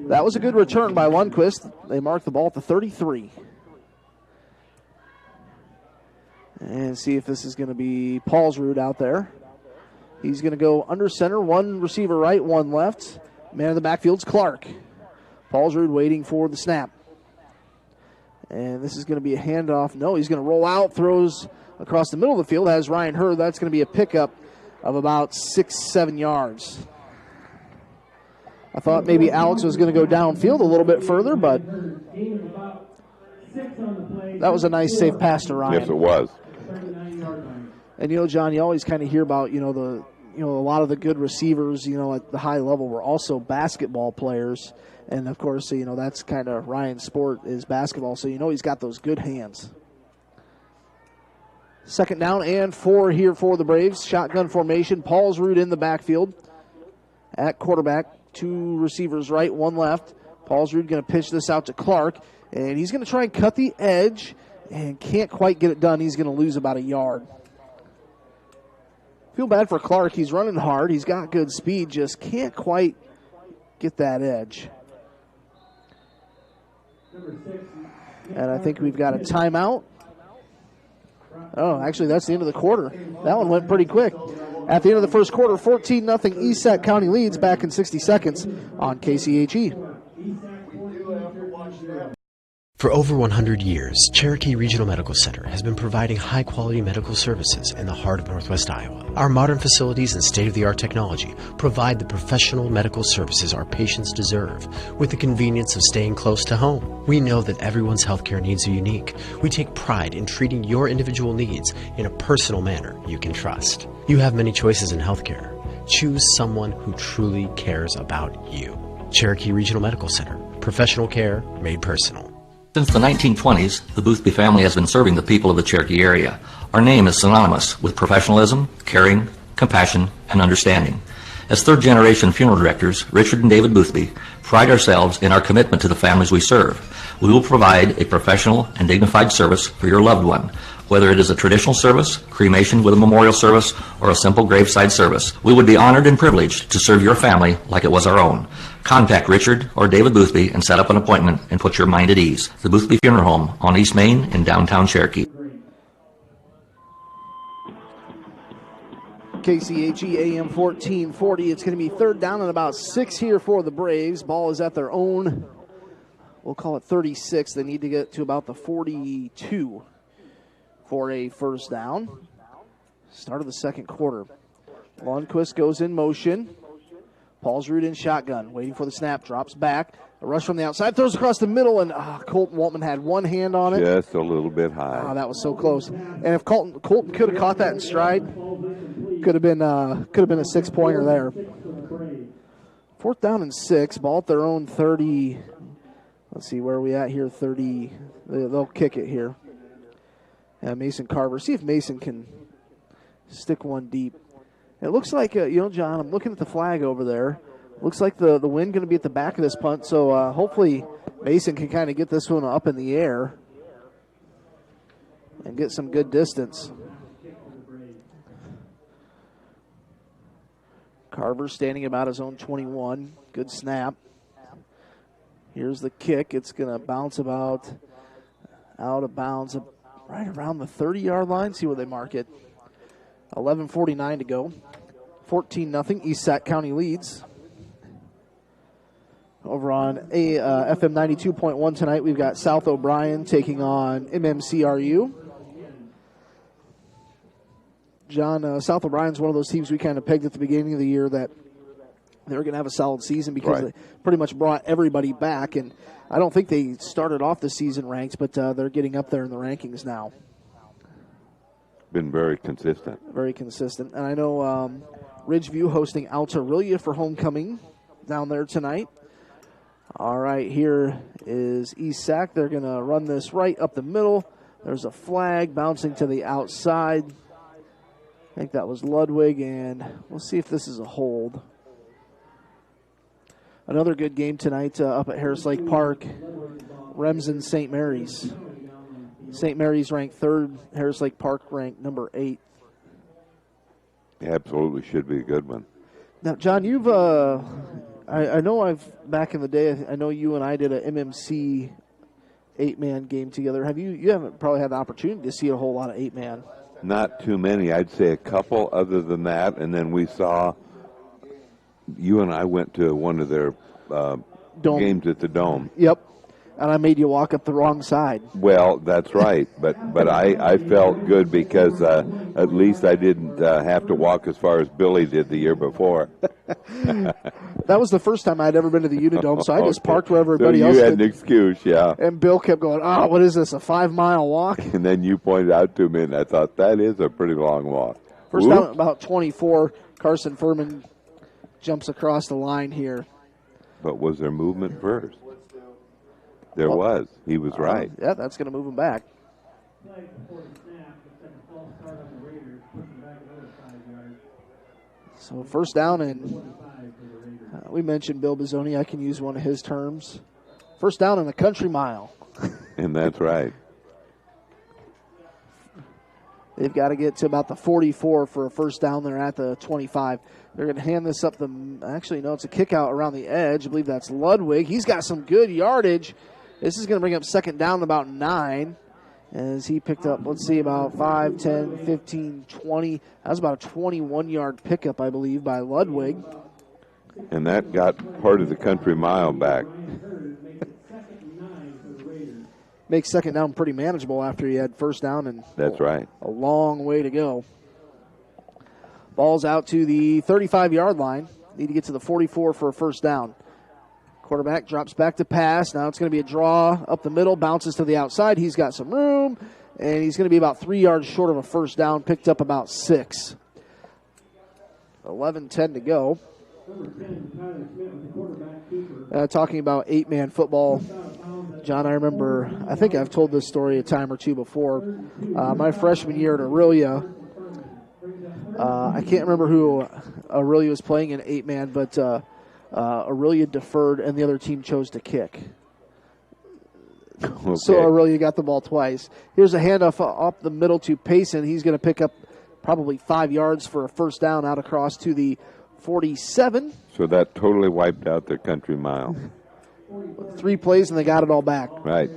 That was a good return by Lundquist. They marked the ball at the 33. And see if this is going to be Paulsrud out there. He's going to go under center. One receiver right, one left. Man in the backfield's Clark. Paulsrud waiting for the snap. And this is going to be a handoff. No, he's going to roll out, throws across the middle of the field. Has Ryan Hurd. That's going to be a pickup of about 6-7 yards. I thought maybe Alex was going to go downfield a little bit further, but that was a nice, safe pass to Ryan. Yes, it was. And, John, you always kind of hear about, a lot of the good receivers, at the high level were also basketball players. And, of course, that's kind of Ryan's sport is basketball. So, he's got those good hands. 2nd down and 4 here for the Braves. Shotgun formation. Paulsrud in the backfield at quarterback. 2 receivers right, 1 left. Paulsrud going to pitch this out to Clark, and he's going to try and cut the edge and can't quite get it done. He's going to lose about a yard. Feel bad for Clark. He's running hard. He's got good speed, just can't quite get that edge. And I think we've got a timeout. Oh, actually, that's the end of the quarter. That one went pretty quick. At the end of the first quarter, 14-0 East Sac County leads. Back in 60 seconds on KCHE. For over 100 years, Cherokee Regional Medical Center has been providing high-quality medical services in the heart of Northwest Iowa. Our modern facilities and state-of-the-art technology provide the professional medical services our patients deserve with the convenience of staying close to home. We know that everyone's healthcare needs are unique. We take pride in treating your individual needs in a personal manner you can trust. You have many choices in healthcare. Choose someone who truly cares about you. Cherokee Regional Medical Center. Professional care made personal. Since the 1920s, the Boothby family has been serving the people of the Cherokee area. Our name is synonymous with professionalism, caring, compassion, and understanding. As third-generation funeral directors, Richard and David Boothby pride ourselves in our commitment to the families we serve. We will provide a professional and dignified service for your loved one. Whether it is a traditional service, cremation with a memorial service, or a simple graveside service, we would be honored and privileged to serve your family like it was our own. Contact Richard or David Boothby and set up an appointment and put your mind at ease. The Boothby Funeral Home on East Main in downtown Cherokee. KCHE AM 1440. It's going to be third down and about 6 here for the Braves. Ball is at their own, we'll call it 36. They need to get to about the 42 for a first down. Start of the second quarter. Lundquist goes in motion. Paulsrud in shotgun, waiting for the snap, drops back. A rush from the outside, throws across the middle, and Colton Waltman had one hand on it. Just a little bit high. Oh, that was so close. And if Colton could have caught that in stride, could have been a 6-pointer there. Fourth down and 6, ball at their own 30. Let's see, where are we at here? 30. They'll kick it here. Mason Carver. See if Mason can stick one deep. It looks like, John, I'm looking at the flag over there. Looks like the wind going to be at the back of this punt, so hopefully Mason can kind of get this one up in the air and get some good distance. Carver standing about his own 21. Good snap. Here's the kick. It's going to bounce about out of bounds right around the 30-yard line. See where they mark it. 11:49 to go. 14-0. East Sac County leads. Over on FM 92.1 tonight, we've got South O'Brien taking on MMCRU. John, South O'Brien's one of those teams we kind of pegged at the beginning of the year that they're going to have a solid season because they pretty much brought everybody back. And I don't think they started off the season ranked, but they're getting up there in the rankings now. Been very consistent. Very consistent. And I know Ridgeview hosting Altarillo for homecoming down there tonight. All right, here is East Sac. They're going to run this right up the middle. There's a flag bouncing to the outside. I think that was Ludwig, and we'll see if this is a hold. Another good game tonight up at Harris Lake Park. Remsen St. Mary's. St. Mary's ranked third. Harris Lake Park ranked number 8. Absolutely should be a good one. Now, John, you've I know back in the day, I know you and I did a MMC 8-man game together. You haven't probably had the opportunity to see a whole lot of 8-man. Not too many. I'd say a couple other than that. And then we saw, you and I went to one of their games at the Dome. Yep. And I made you walk up the wrong side. Well, that's right. But I felt good because at least I didn't have to walk as far as Billy did the year before. That was the first time I'd ever been to the Unidome, so I just parked where everybody else did. You had did. an excuse, yeah. And Bill kept going, what is this, a 5-mile walk? And then you pointed out to me, and I thought, that is a pretty long walk. First down about 24, Carson Furman jumps across the line here. But was there movement first? There was. He was right. Yeah, that's going to move him back. So first down and We mentioned Bill Bizzoni. I can use one of his terms. First down in the country mile. And that's right. They've got to get to about the 44 for a first down. They're at the 25. They're going to hand this up actually, no, it's a kick out around the edge. I believe that's Ludwig. He's got some good yardage. This is going to bring up second down about 9 as he picked up, let's see, about 5, 10, 15, 20. That was about a 21-yard pickup, I believe, by Ludwig. And that got part of the country mile back. Makes second down pretty manageable after he had first down and that's right. A long way to go. Ball's out to the 35-yard line. Need to get to the 44 for a first down. Quarterback drops back to pass. Now it's going to be a draw up the middle, bounces to the outside. He's got some room, and he's going to be about 3 yards short of a first down, picked up about 6. 11-10 to go. Talking about 8-man football, John, I think I've told this story a time or two before. My freshman year at Aurelia, I can't remember who Aurelia was playing in 8-man, but Aurelia deferred and the other team chose to kick. Okay. So Aurelia got the ball twice. Here's a handoff up the middle to Payson. He's going to pick up probably 5 yards for a first down out across to the 47. So that totally wiped out their country mile. 3 plays and they got it all back. Right.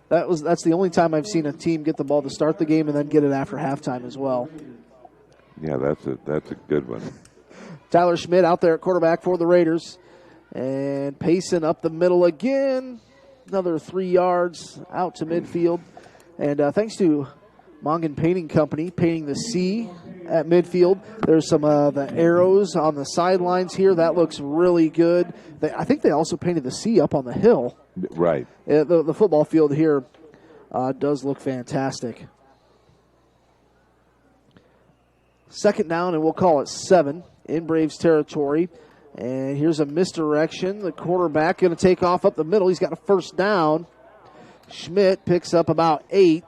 That's the only time I've seen a team get the ball to start the game and then get it after halftime as well. Yeah, that's a good one. Tyler Schmidt out there at quarterback for the Raiders. And Payson up the middle again. Another 3 yards out to midfield. And thanks to Mongan Painting Company, painting the C at midfield. There's some the arrows on the sidelines here. That looks really good. I think they also painted the C up on the hill. Right. The football field here does look fantastic. Second down, and we'll call it 7 in Braves territory. And here's a misdirection. The quarterback going to take off up the middle. He's got a first down. Schmidt picks up about 8.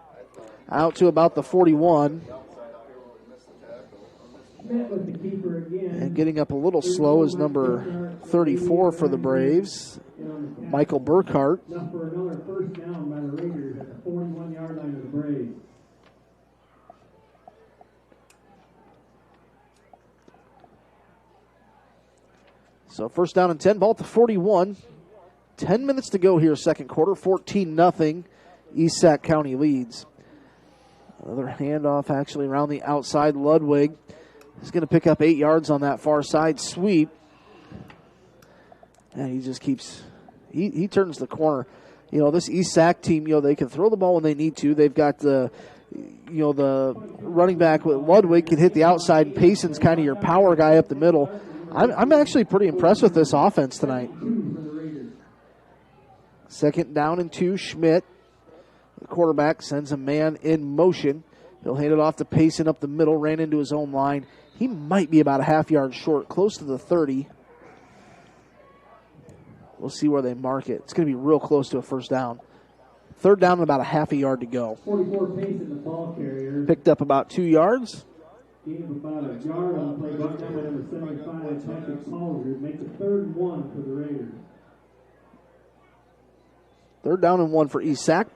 Out to about the 41. And getting up a little slow is number 34 for the Braves, Michael Burkhart. For another first down by the Raiders at the 41-yard line of the Braves. So first down and 10, ball at the 41. 10 minutes to go here, second quarter. 14-0. East Sac County leads. Another handoff actually around the outside. Ludwig is going to pick up 8 yards on that far side sweep. And he just keeps, he turns the corner. You know, this East Sac team, you know, they can throw the ball when they need to. They've got the running back with Ludwig can hit the outside, and Payson's kind of your power guy up the middle. I'm actually pretty impressed with this offense tonight. Second down and 2, Schmidt. The quarterback sends a man in motion. He'll hand it off to Payson up the middle, ran into his own line. He might be about a half yard short, close to the 30. We'll see where they mark it. It's going to be real close to a first down. Third down and about a half a yard to go. 44 Payson, the ball carrier. Picked up about 2 yards. Gave about a yard on the play. Brought down by number 75, Patrick Palmer. Makes it 3rd and 1 for the Raiders. Third down and 1 for East Sac.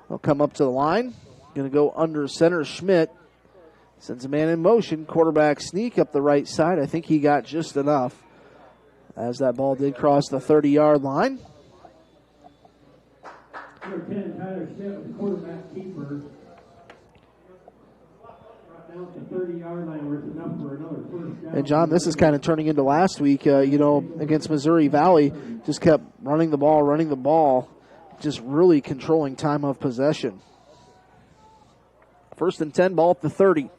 They'll come up to the line. Going to go under center. Schmidt sends a man in motion. Quarterback sneak up the right side. I think he got just enough as that ball did cross the 30-yard line. Number 10, Tyler Schmidt with the quarterback keeper. Brought down to the 30-yard line where it's enough for another first down. And, John, this is kind of turning into last week, against Missouri Valley. Just kept running the ball. Just really controlling time of possession. First and 10, ball up the 30.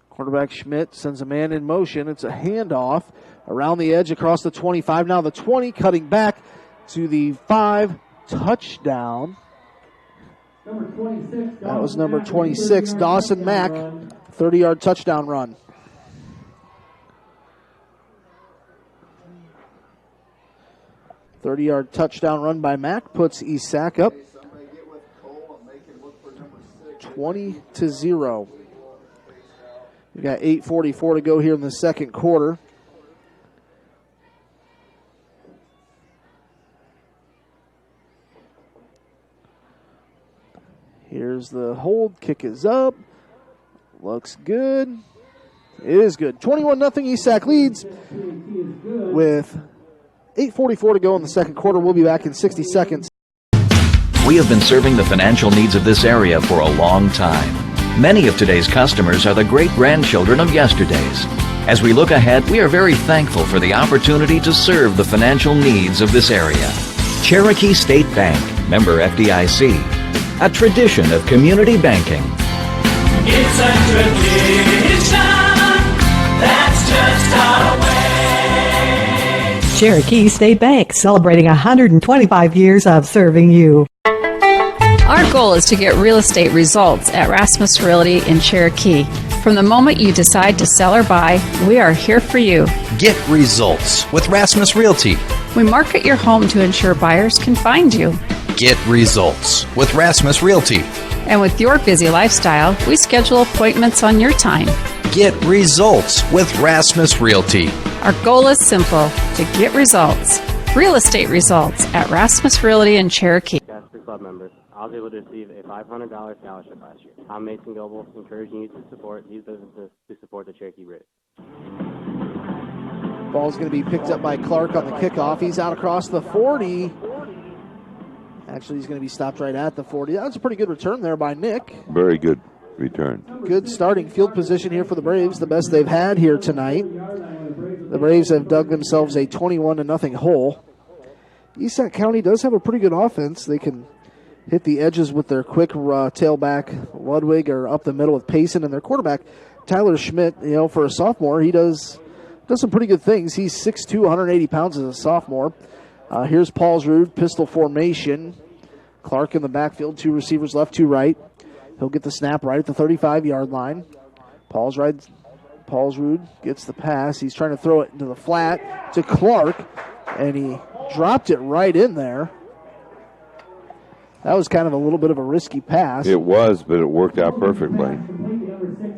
Quarterback Schmidt sends a man in motion. It's a handoff around the edge across the 25. Now the 20, cutting back to the 5, touchdown. Number 26, that was number 26, Dawson Mack, 30-yard touchdown run. .30-yard touchdown run by Mack puts East Sac up 20-0. We got 8:44 to go here in the second quarter. Here's the hold. Kick is up. Looks good. It is good. 21-0 ESAC leads with 8:44 to go in the second quarter. We'll be back in 60 seconds. We have been serving the financial needs of this area for a long time. Many of today's customers are the great-grandchildren of yesterday's. As we look ahead, we are very thankful for the opportunity to serve the financial needs of this area. Cherokee State Bank, member FDIC, a tradition of community banking. It's a tradition that's just our way. Cherokee State Bank, celebrating 125 years of serving you. Our goal is to get real estate results at Rasmus Realty in Cherokee. From the moment you decide to sell or buy, we are here for you. Get results with Rasmus Realty. We market your home to ensure buyers can find you. Get results with Rasmus Realty. And with your busy lifestyle, we schedule appointments on your time. Get results with Rasmus Realty. Our goal is simple, to get results. Real estate results at Rasmus Realty in Cherokee. Club members, I was able to receive a $500 scholarship last year. I'm Mason Goebel, encouraging you to support these businesses to support the Cherokee Bridge. Ball's going to be picked up by Clark on the kickoff. He's out across the 40. Actually, he's going to be stopped right at the 40. That was a pretty good return there by Nick. Very good return. Good starting field position here for the Braves, the best they've had here tonight. The Braves have dug themselves a 21-0 hole. ESAC County does have a pretty good offense. They can hit the edges with their quick tailback, Ludwig, or up the middle with Payson, and their quarterback, Tyler Schmidt, for a sophomore, he does some pretty good things. He's 6'2", 180 pounds as a sophomore. Here's Paulsrud, pistol formation. Clark in the backfield, two receivers left, two right. He'll get the snap right at the 35-yard line. Paulsrud gets the pass. He's trying to throw it into the flat to Clark, and he dropped it right in there. That was kind of a little bit of a risky pass. It was, but it worked out perfectly.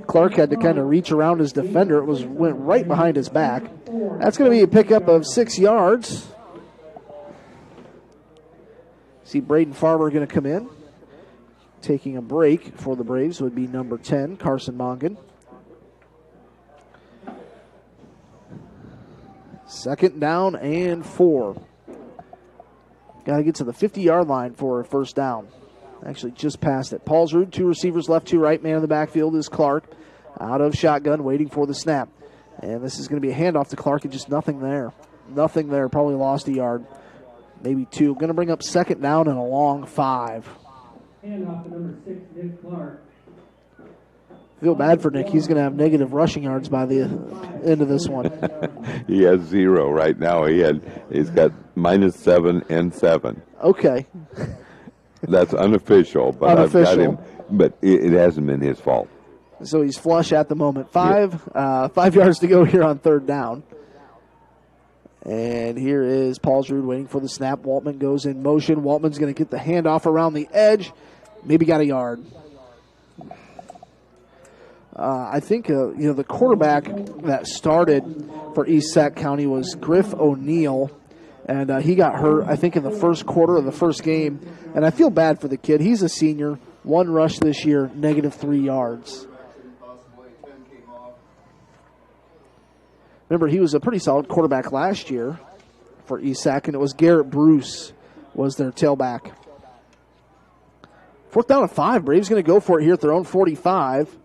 Clark had to kind of reach around his defender. It went right behind his back. That's going to be a pickup of 6 yards. See Braden Farmer going to come in. Taking a break for the Braves would be number 10, Carson Mongan. Second down and 4. Got to get to the 50-yard line for a first down. Actually, just past it. Paulsrud, two receivers left, two right. Man in the backfield is Clark. Out of shotgun, waiting for the snap. And this is going to be a handoff to Clark, and just nothing there. Nothing there. Probably lost a yard. Maybe 2. Going to bring up second down and a long 5. Handoff to number 6, Nick Clark. Feel bad for Nick. He's going to have negative rushing yards by the end of this one. He has 0 right now. He's got -7 and 7. Okay. That's unofficial, but I've got him. But it hasn't been his fault. So he's flush at the moment. 5 yards to go here on third down. And here is Paulsrud waiting for the snap. Waltman goes in motion. Waltman's going to get the handoff around the edge. Maybe got a yard. I think the quarterback that started for ESAC County was Griff O'Neill, and he got hurt, I think, in the first quarter of the first game. And I feel bad for the kid. He's a senior, 1 rush this year, -3 yards. Remember, he was a pretty solid quarterback last year for ESAC, and it was Garrett Bruce was their tailback. 4th down and 5. Braves going to go for it here at their own 45.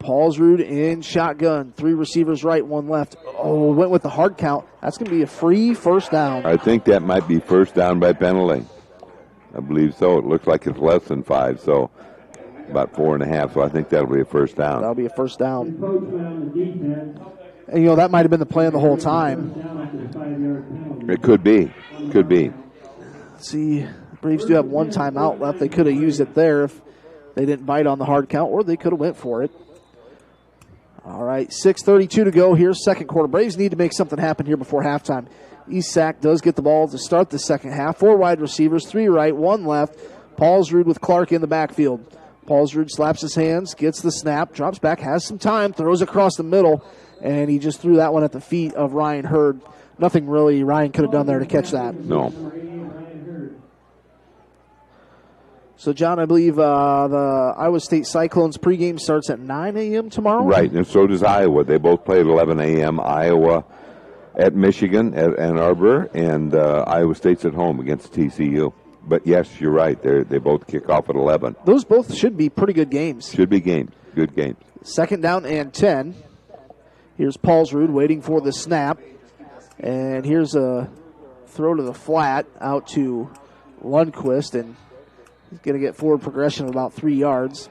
Paulsrud in shotgun. 3 receivers right, 1 left. Oh, went with the hard count. That's going to be a free first down. I think that might be first down by penalty. I believe so. It looks like it's less than 5, so about 4.5. So I think that'll be a first down. That'll be a first down. And, that might have been the plan the whole time. It could be. Could be. Let's see. Braves do have 1 timeout left. They could have used it there if they didn't bite on the hard count, or they could have went for it. All right, 6:32 to go here, second quarter. Braves need to make something happen here before halftime. ESAC does get the ball to start the second half. 4 wide receivers, 3 right, 1 left. Paulsrud with Clark in the backfield. Paulsrud slaps his hands, gets the snap, drops back, has some time, throws across the middle, and he just threw that one at the feet of Ryan Hurd. Nothing really Ryan could have done there to catch that. No. So, John, I believe the Iowa State Cyclones pregame starts at 9 a.m. tomorrow? Right, and so does Iowa. They both play at 11 a.m. Iowa at Michigan at Ann Arbor, and Iowa State's at home against TCU. But, yes, you're right. They both kick off at 11. Those both should be pretty good games. Should be games. Good games. 2nd down and 10. Here's Paulsrud waiting for the snap. And here's a throw to the flat out to Lundquist, and he's going to get forward progression of about 3 yards.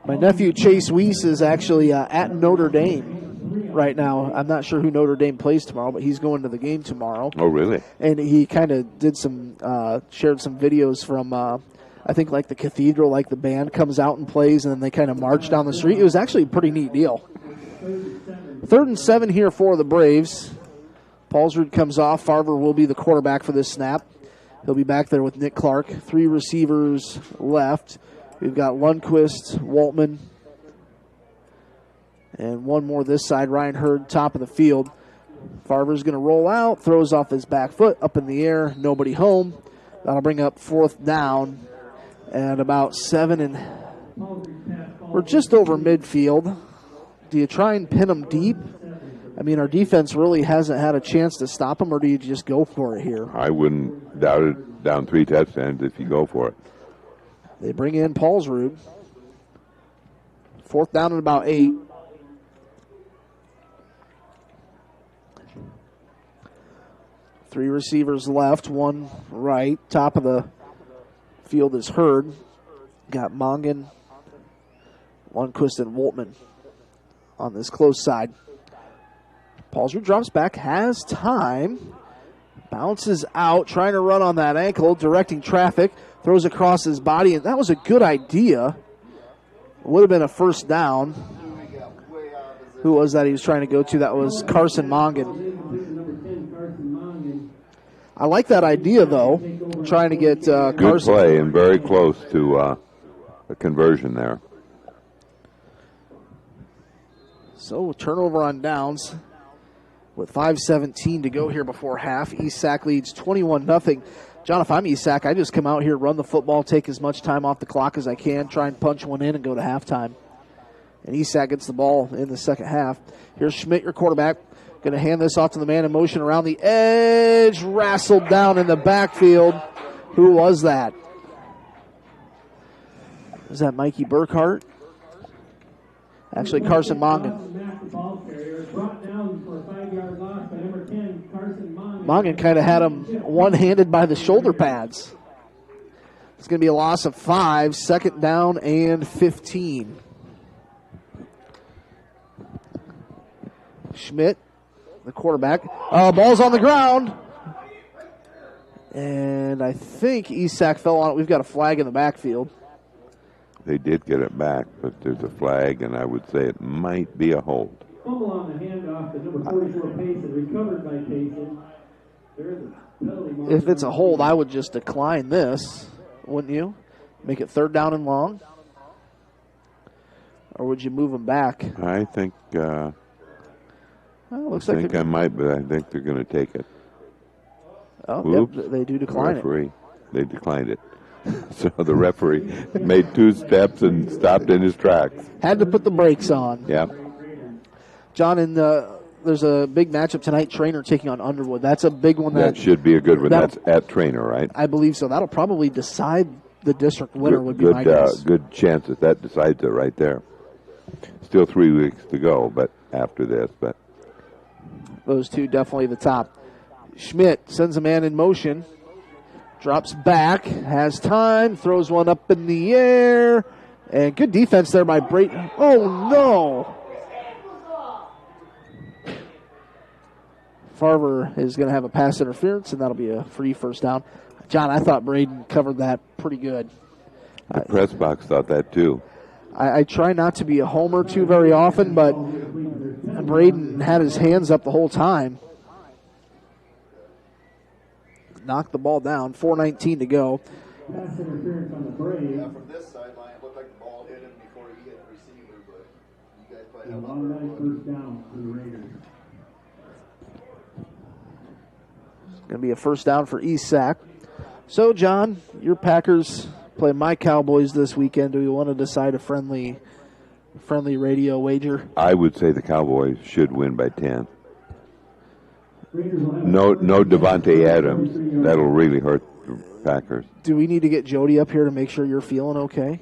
My nephew Chase Weiss is actually at Notre Dame right now. I'm not sure who Notre Dame plays tomorrow, but he's going to the game tomorrow. Oh, really? And he kind of did shared some videos from, I think, like the cathedral, like the band comes out and plays, and then they kind of march down the street. It was actually a pretty neat deal. 3rd and 7 here for the Braves. Paulsrud comes off. Farver will be the quarterback for this snap. He'll be back there with Nick Clark. 3 receivers left. We've got Lundquist, Waltman, and one more this side. Ryan Hurd, top of the field. Farver's going to roll out, throws off his back foot, up in the air, nobody home. That'll bring up 4th down and about 7, and we're just over midfield. Do you try and pin them deep? I mean, our defense really hasn't had a chance to stop them, or do you just go for it here? I wouldn't doubt it. Down 3 touchdowns if you go for it. They bring in Paulsrud. 4th down and about 8. Three receivers left, one right. Top of the field is Hurd. Got Mongan, Lundquist, and Waltman on this close side. Paulsrud drops back, has time, bounces out, trying to run on that ankle, directing traffic, throws across his body, and that was a good idea. Would have been a 1st down. Who was that he was trying to go to? That was Carson Mongan. I like that idea, though, trying to get Carson. Good play and very close to a conversion there. So, turnover on downs with 5:17 to go here before half. East Sac leads 21-0. John, if I'm East Sac, I just come out here, run the football, take as much time off the clock as I can, try and punch one in and go to halftime. And East Sac gets the ball in the second half. Here's Schmidt, your quarterback. Going to hand this off to the man in motion around the edge. Wrestled down in the backfield. Who was that? Was that Mikey Burkhart? Actually, Carson Mongan. Mongan kind of had him one-handed by the shoulder pads. It's going to be a loss of 5, 2nd down and 15. Schmidt, the quarterback. Ball's on the ground. And I think East Sac fell on it. We've got a flag in the backfield. They did get it back, but there's a flag, and I would say it might be a hold. Fumble on the handoff to number 44, Payson, recovered by Payson. There is a penalty mark. If it's a hold, I would just decline this, wouldn't you? Make it 3rd down and long? Or would you move them back? I think looks I like think I might, but I think they're going to take it. Oh, yep, they do decline it. They declined it. So the referee made 2 steps and stopped in his tracks. Had to put the brakes on. Yeah. John, there's a big matchup tonight, Trainer taking on Underwood. That's a big one. That should be a good one. That's at Trainer, right? I believe so. That'll probably decide the district winner, would be my guess. Good chance that decides it right there. Still 3 weeks to go, but after this. But those two definitely the top. Schmidt sends a man in motion. Drops back, has time, throws one up in the air, and good defense there by Brayton. Oh, no! Farver is going to have a pass interference, and that'll be a free 1st down. John, I thought Braden covered that pretty good. The press box thought that, too. I try not to be a homer too very often, but Braden had his hands up the whole time. Knocked the ball down. 4:19 to go. pass interference on the Braves. Yeah, from this sideline, it looked like the ball hit him before he hit the receiver, but you guys probably have Automatic first down for the Raiders. It's going to be a first down for Esac. So, John, your Packers play my Cowboys this weekend. Do we want to decide a friendly radio wager? I would say the Cowboys should win by 10. No Devontae Adams. That'll really hurt the Packers. Do we need to get Jody up here to make sure you're feeling okay?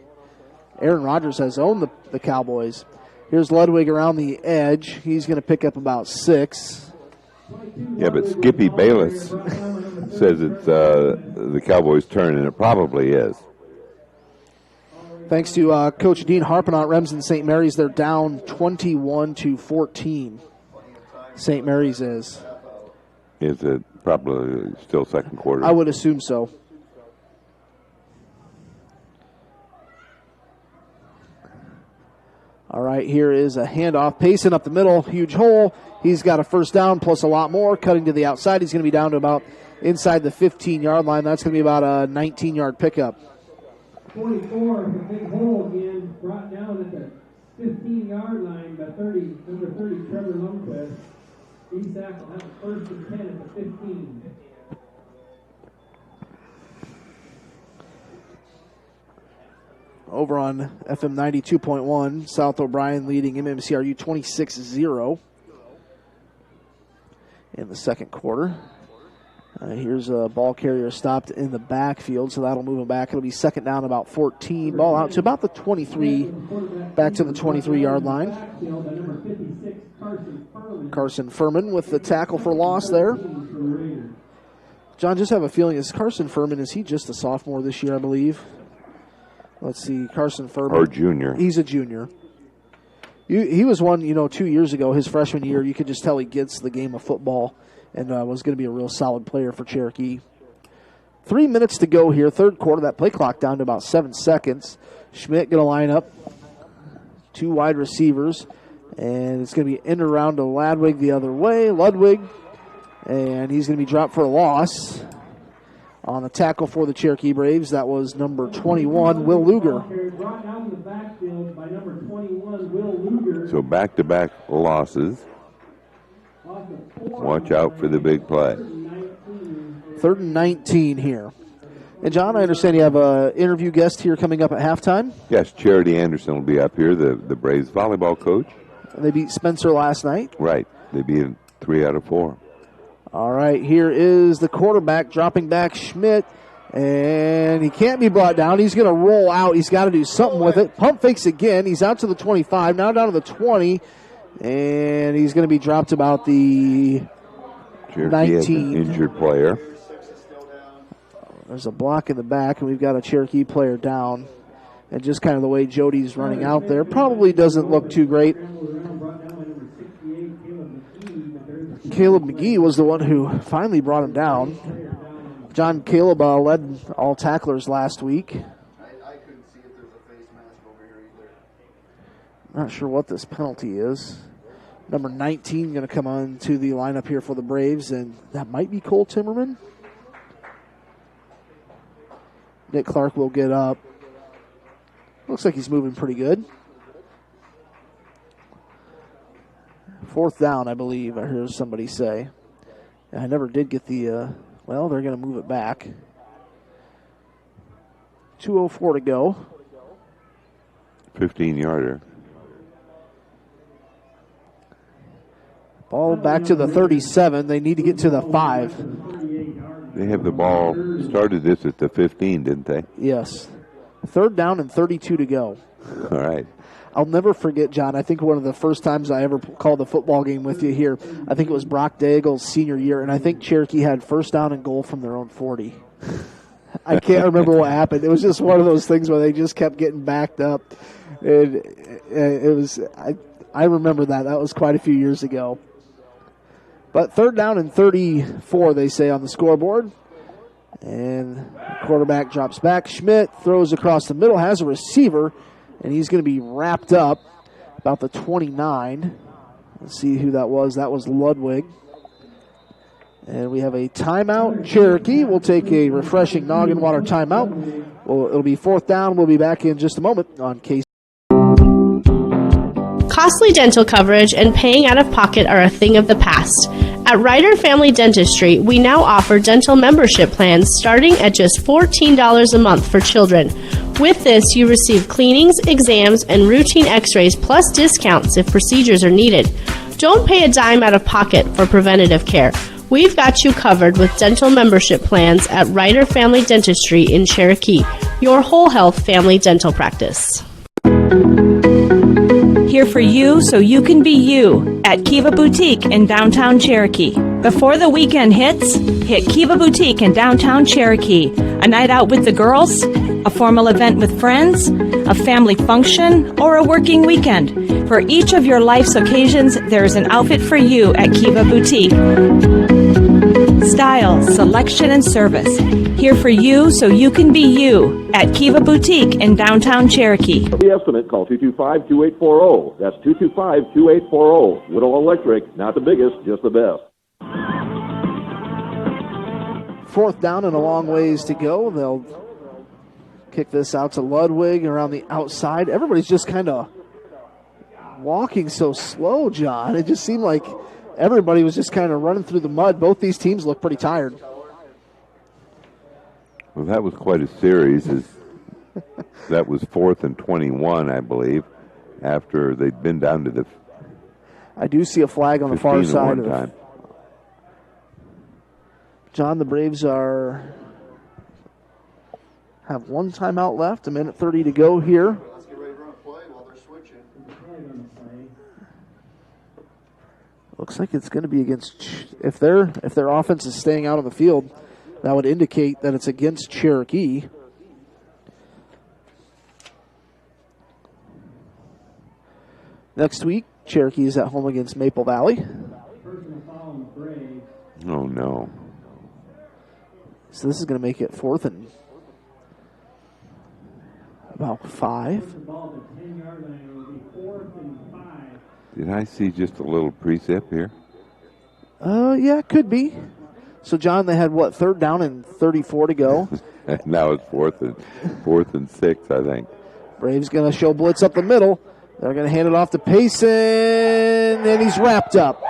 Aaron Rodgers has owned the Cowboys. Here's Ludwig around the edge. He's going to pick up about 6. Yeah, but Skippy Bayless says it's the Cowboys' turn, and it probably is. Thanks to Coach Dean Harpin at Remsen St. Mary's, they're down 21-14. St. Mary's is. Is it probably still second quarter? I would assume so. All right, here is a handoff. Payson up the middle, huge hole. He's got a first down plus a lot more. Cutting to the outside, he's going to be down to about inside the 15-yard line. That's going to be about a 19-yard pickup. 44, the big hole again, brought down at the 15-yard line by number 30, Trevor Lundquist. Esac will have a first and 10 at the 15. Over on FM 92.1, South O'Brien leading MMCRU 26-0 in the second quarter. Here's a ball carrier stopped in the backfield, so that'll move him back. It'll be second down about 14. Ball out to about the 23, back to the 23-yard line. Carson Furman with the tackle for loss there. John, just have a feeling, is Carson Furman, is he just a sophomore this year, I believe? Let's see, Carson Furman. Or junior. He's a junior. He was one, 2 years ago, his freshman year. You could just tell he gets the game of football and was going to be a real solid player for Cherokee. 3 minutes to go here, third quarter. That play clock down to about 7 seconds. Schmidt going to line up 2 wide receivers, and it's going to be in around to Ludwig the other way. Ludwig, and he's going to be dropped for a loss. On the tackle for the Cherokee Braves, that was number 21, Will Luger. So back-to-back losses. Watch out for the big play. 3rd and 19 here. And, John, I understand you have an interview guest here coming up at halftime. Yes, Charity Anderson will be up here, the Braves volleyball coach. They beat Spencer last night. Right. They beat 3 out of 4. All right, here is the quarterback dropping back, Schmidt, and he can't be brought down. He's going to roll out. He's got to do something with it. Pump fakes again. He's out to the 25, now down to the 20, and he's going to be dropped about the Cherokee 19. Has an injured player. There's a block in the back, and we've got a Cherokee player down. And just kind of the way Jody's running out there probably doesn't look too great. Caleb McGee was the one who finally brought him down. John Caleb led all tacklers last week. Not sure what this penalty is. Number 19 going to come on to the lineup here for the Braves, and that might be Cole Timmerman. Nick Clark will get up. Looks like he's moving pretty good. 4th down, I believe. I heard somebody say. I never did get the, well, they're going to move it back. 2:04 to go. 15-yarder. Ball back to the 37. They need to get to the 5. They have the ball, started this at the 15, didn't they? Yes. 3rd down and 32 to go. All right. I'll never forget, John, I think one of the first times I ever called a football game with you here, I think it was Brock Daigle's senior year, and I think Cherokee had 1st down and goal from their own 40. I can't remember what happened. It was just one of those things where they just kept getting backed up. And it was, I remember that. That was quite a few years ago. But 3rd down and 34, they say on the scoreboard. And the quarterback drops back. Schmidt throws across the middle, has a receiver, and he's going to be wrapped up about the 29. Let's see who that was. That was Ludwig. And we have a timeout. Cherokee will take a refreshing noggin water timeout. Well, it'll be 4th down. We'll be back in just a moment on KC. Costly dental coverage and paying out of pocket are a thing of the past. At Ryder Family Dentistry, we now offer dental membership plans starting at just $14 a month for children. With this, you receive cleanings, exams, and routine x-rays plus discounts if procedures are needed. Don't pay a dime out of pocket for preventative care. We've got you covered with dental membership plans at Ryder Family Dentistry in Cherokee, your whole health family dental practice. Here for you so you can be you at Kiva Boutique in downtown Cherokee. Before the weekend hits, hit Kiva Boutique in downtown Cherokee. A night out with the girls, a formal event with friends, a family function, or a working weekend. For each of your life's occasions, there's an outfit for you at Kiva Boutique. Style, selection, and service. Here for you so you can be you at Kiva Boutique in downtown Cherokee. For the estimate, call 225-2840. That's 225-2840. Whittle Electric, not the biggest, just the best. 4th down and a long ways to go. They'll kick this out to Ludwig around the outside. Everybody's just kind of walking so slow, John. It just seemed like everybody was just kind of running through the mud. Both these teams look pretty tired. Well, that was quite a series. That was 4th and 21, I believe, after they'd been down to the. I do see a flag on the far side of time. John, the Braves have one timeout left, 1:30 to go here. Let's get ready to run a play while they're switching. Looks like it's going to be against, if their offense is staying out on the field, that would indicate that it's against Cherokee. Next week, Cherokee is at home against Maple Valley. Oh, no. So this is going to make it 4th and about 5. Did I see just a little precip here? Yeah, it could be. So, John, they had, 3rd down and 34 to go. Now it's 4th and 6, I think. Braves going to show blitz up the middle. They're going to hand it off to Payson, and he's wrapped up.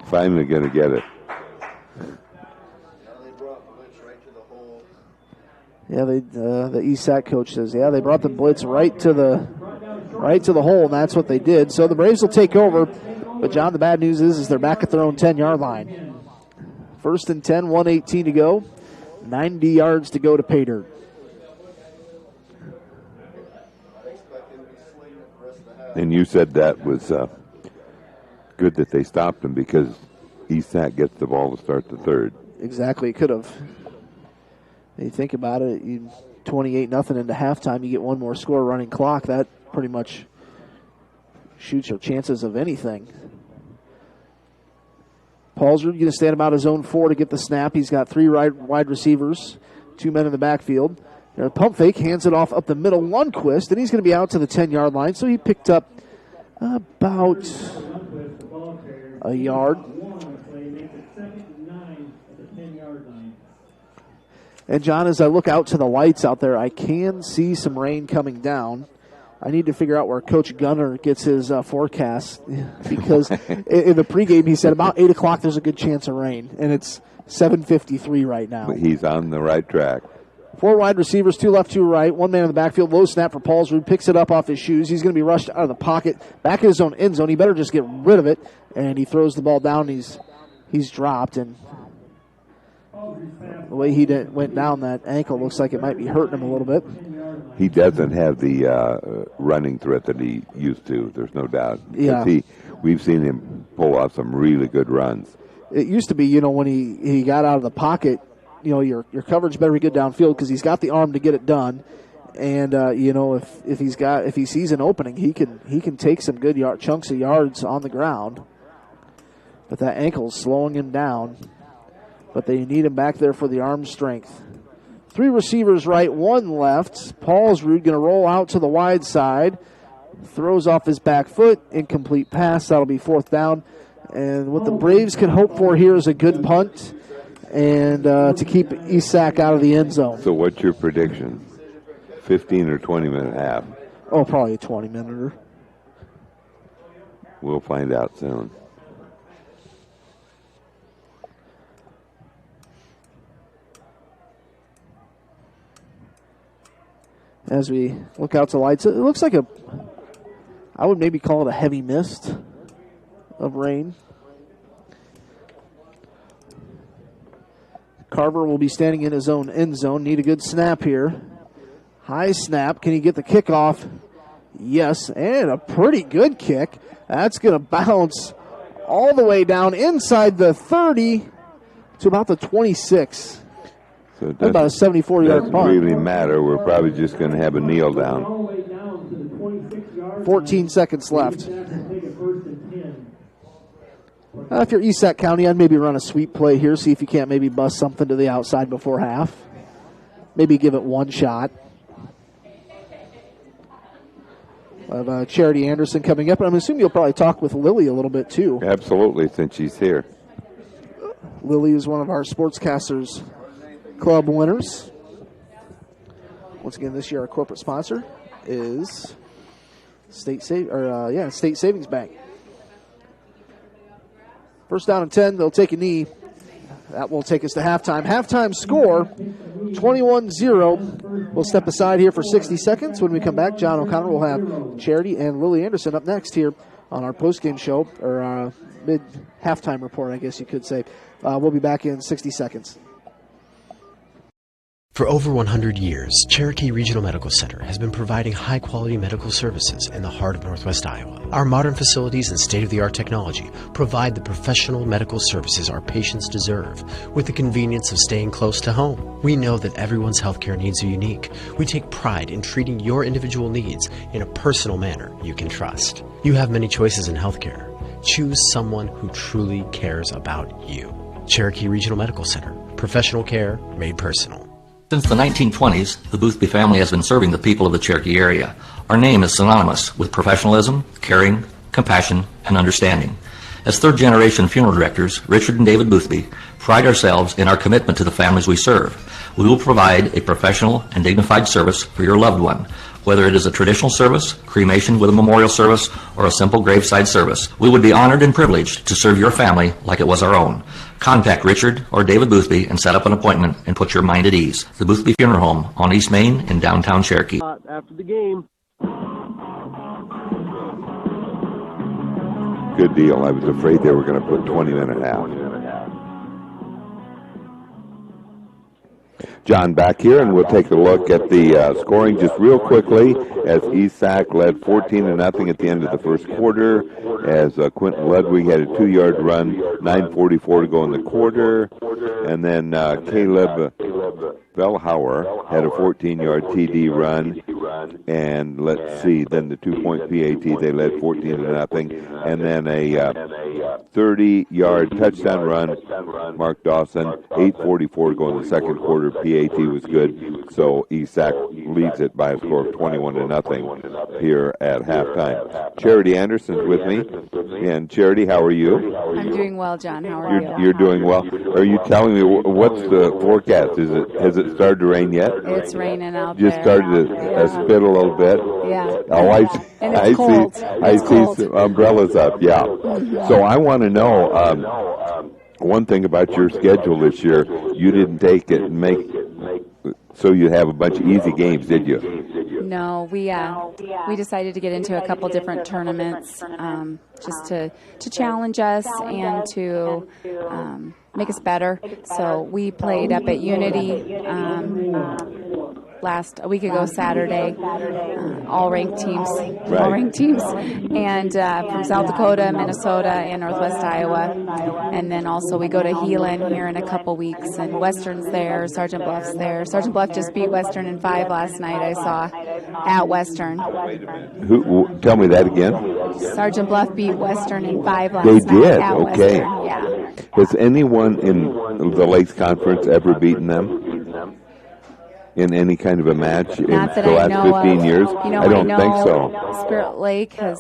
Finally going to get it. Yeah, the ESAC coach says, yeah, they brought the blitz right to the hole, and that's what they did. So the Braves will take over. But, John, the bad news is they're back at their own 10-yard line. 1st and 10, 1:18 to go. 90 yards to go to pay dirt. And you said that was good that they stopped him because ESAC gets the ball to start the 3rd. Exactly, it could have. You think about it, 28-0 into halftime, you get one more score running clock. That pretty much shoots your chances of anything. Paulsrud going to stand about his own 4 to get the snap. He's got 3 wide receivers, 2 men in the backfield. Pump fake, hands it off up the middle, Lundquist, and he's going to be out to the 10-yard line. So he picked up about a yard. And, John, as I look out to the lights out there, I can see some rain coming down. I need to figure out where Coach Gunner gets his forecast because in the pregame he said about 8 o'clock there's a good chance of rain, and it's 7:53 right now. But he's on the right track. 4 wide receivers, 2 left, 2 right. 1 man in the backfield. Low snap for Paulsrud. Picks it up off his shoes. He's going to be rushed out of the pocket. Back in his own end zone. He better just get rid of it. And he throws the ball down. He's dropped. And the way he went down, that ankle looks like it might be hurting him a little bit. He doesn't have the running threat that he used to. There's no doubt. Yeah. We've seen him pull off some really good runs. It used to be, when he got out of the pocket, your coverage better be good downfield because he's got the arm to get it done, and if he sees an opening, he can take some good chunks of yards on the ground. But that ankle's slowing him down. But they need him back there for the arm strength. 3 receivers right, 1 left. Paulsrud going to roll out to the wide side, throws off his back foot, incomplete pass. That'll be 4th down. And what the Braves can hope for here is a good punt and to keep Esac out of the end zone. So what's your prediction? 15 or 20-minute half? Oh, probably a 20-minute. We'll find out soon. As we look out to lights, it looks like I would maybe call it a heavy mist of rain. Carver will be standing in his own end zone. Need a good snap here. High snap. Can he get the kickoff? Yes, and a pretty good kick. That's going to bounce all the way down inside the 30 to about the 26. So it about a 74-yard punt. Doesn't really matter. We're probably just going to have a kneel down. 14 seconds left. If you're Esac County, I'd maybe run a sweep play here, see if you can't maybe bust something to the outside before half. Maybe give it one shot. Of Charity Anderson coming up. I'm assuming you'll probably talk with Lily a little bit, too. Absolutely, since she's here. Lily is one of our Sportscasters Club winners. Once again, this year our corporate sponsor is State Savings Bank. First down and 10, they'll take a knee. That will take us to halftime. Halftime score, 21-0. We'll step aside here for 60 seconds. When we come back, John O'Connor will have Charity and Lily Anderson up next here on our postgame show, or mid-halftime report, I guess you could say. We'll be back in 60 seconds. For over 100 years, Cherokee Regional Medical Center has been providing high-quality medical services in the heart of Northwest Iowa. Our modern facilities and state-of-the-art technology provide the professional medical services our patients deserve with the convenience of staying close to home. We know that everyone's healthcare needs are unique. We take pride in treating your individual needs in a personal manner you can trust. You have many choices in healthcare. Choose someone who truly cares about you. Cherokee Regional Medical Center. Professional care made personal. Since the 1920s, the Boothby family has been serving the people of the Cherokee area. Our name is synonymous with professionalism, caring, compassion, and understanding. As third-generation funeral directors, Richard and David Boothby pride ourselves in our commitment to the families we serve. We will provide a professional and dignified service for your loved one, whether it is a traditional service, cremation with a memorial service, or a simple graveside service. We would be honored and privileged to serve your family like it was our own. Contact Richard or David Boothby and set up an appointment and put your mind at ease. The Boothby Funeral Home on East Main in downtown Cherokee. After the game. Good deal. I was afraid they were going to put 20-minute half. John back here, and we'll take a look at the scoring just real quickly as Esac led 14-0 at the end of the first quarter, as Quentin Ludwig had a 2-yard run, 9:44 to go in the quarter, and then Caleb Bellhauer had a 14-yard TD run, and let's see, then the 2-point PAT, they led 14-0, and then a 30-yard touchdown run, Mark Dawson, 8:44 to go in the second quarter. PAT was good, so Esac leads it by a score of 21-0 here at halftime. Charity Anderson's with me, and Charity, how are you? I'm doing well, John. How are you? You're doing well. Are you telling me what's the forecast? Has it started to rain yet? It's raining out Just there. started to spit a little bit. Yeah. Oh, I see some umbrellas up. Yeah. Mm-hmm. So I want to know one thing about your schedule this year. You didn't take it and make so you have a bunch of easy games, did you? No, we decided to get into a couple different tournaments just to challenge us and to make us better. So we played up at Unity a week ago Saturday, all ranked teams, and from South Dakota, Minnesota, and Northwest Iowa, and then also we go to Heelan here in a couple weeks, and Western's there, Sergeant Bluff's there. Sergeant Bluff just beat Western in 5 last night, I saw, at Western. Tell me that again. Sergeant Bluff beat Western in 5 last They night did, at okay. Western. Yeah. Has anyone in the Lakes Conference ever beaten them? in any kind of a match in Not that the I last know 15 of. years? You know, I don't think so. Spirit Lake has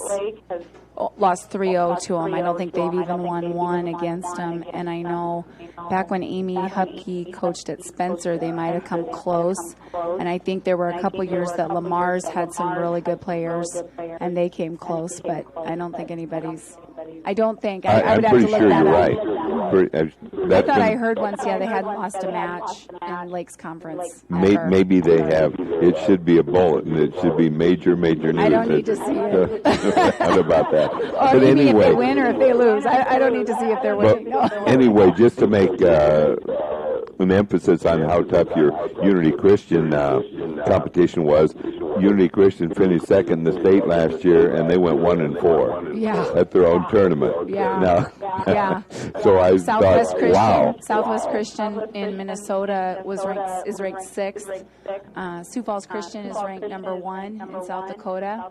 lost 3-0 to them. I don't think they've even won one against them. And I know back when Amy Hupke coached at Spencer, they might have come close. And I think there were a couple years that Lamar's had some really good players, and they came close. But I don't think anybody's. I don't think. I would have to look I'm pretty sure that you're up. right. I thought I heard once, yeah, they hadn't lost a match in Lakes Conference. Ever. Maybe they have. It should be a bulletin. It should be major news. I don't need to see it. What about that? Or But maybe anyway, if they win or if they lose. I don't need to see if they're winning. No. Anyway, just to make an emphasis on how tough your Unity Christian competition was, Unity Christian finished second in the state last year, and they went 1-4 at their own tournament. Yeah. Now, yeah. So I Southwest thought, Christian, wow. Southwest Christian in Minnesota is ranked 6th. Sioux Falls Christian is ranked number 1 in South Dakota.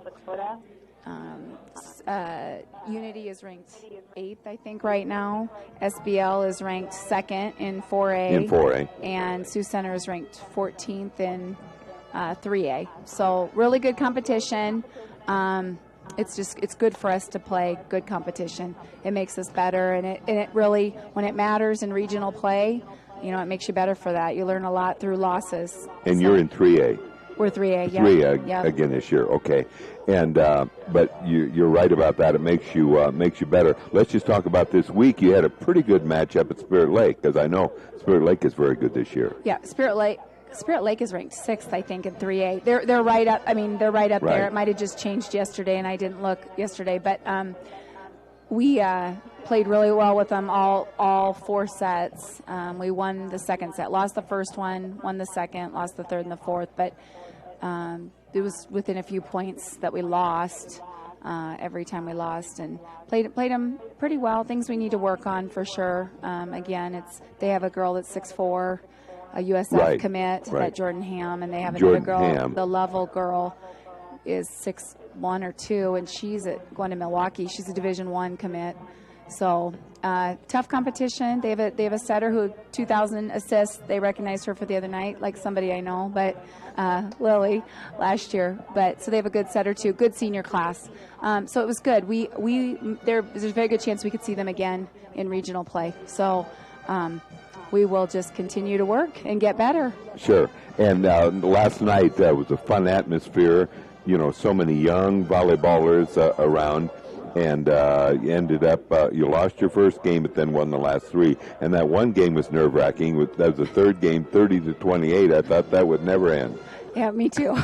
Unity is ranked 8th, I think, right now. SBL is ranked 2nd in 4A. And Sioux Center is ranked 14th in 3A. So really good competition. It's good for us to play good competition. It makes us better, and it really, when it matters in regional play, it makes you better for that. You learn a lot through losses. And you're in 3A. We're 3A, yeah. 3A again this year, okay. And but you're right about that. It makes you better. Let's just talk about this week. You had a pretty good matchup at Spirit Lake, because I know Spirit Lake is very good this year. Yeah, Spirit Lake is ranked 6th, I think, in 3A. They're right up. I mean, they're right up there. It might have just changed yesterday, and I didn't look yesterday. But we played really well with them all 4 sets. We won the second set, lost the first one, won the second, lost the third and the fourth. But it was within a few points that we lost every time we lost, and played them pretty well. Things we need to work on for sure. Again, they have a girl that's 6'4". A USF commit, that Jordan Ham, and they have another girl, the Lovell girl, is 6'1" or 2", and she's going to Milwaukee. She's a Division I commit. So tough competition. They have a setter who 2,000 assists. They recognized her for the other night, like somebody I know, but Lily last year. But so they have a good setter too. Good senior class. So it was good. There's a very good chance we could see them again in regional play. So. We will just continue to work and get better. Sure. And last night was a fun atmosphere. So many young volleyballers around, and you ended up you lost your first game, but then won the last 3. And that one game was nerve-wracking. That was the third game, 30-28. I thought that would never end. Yeah, me too.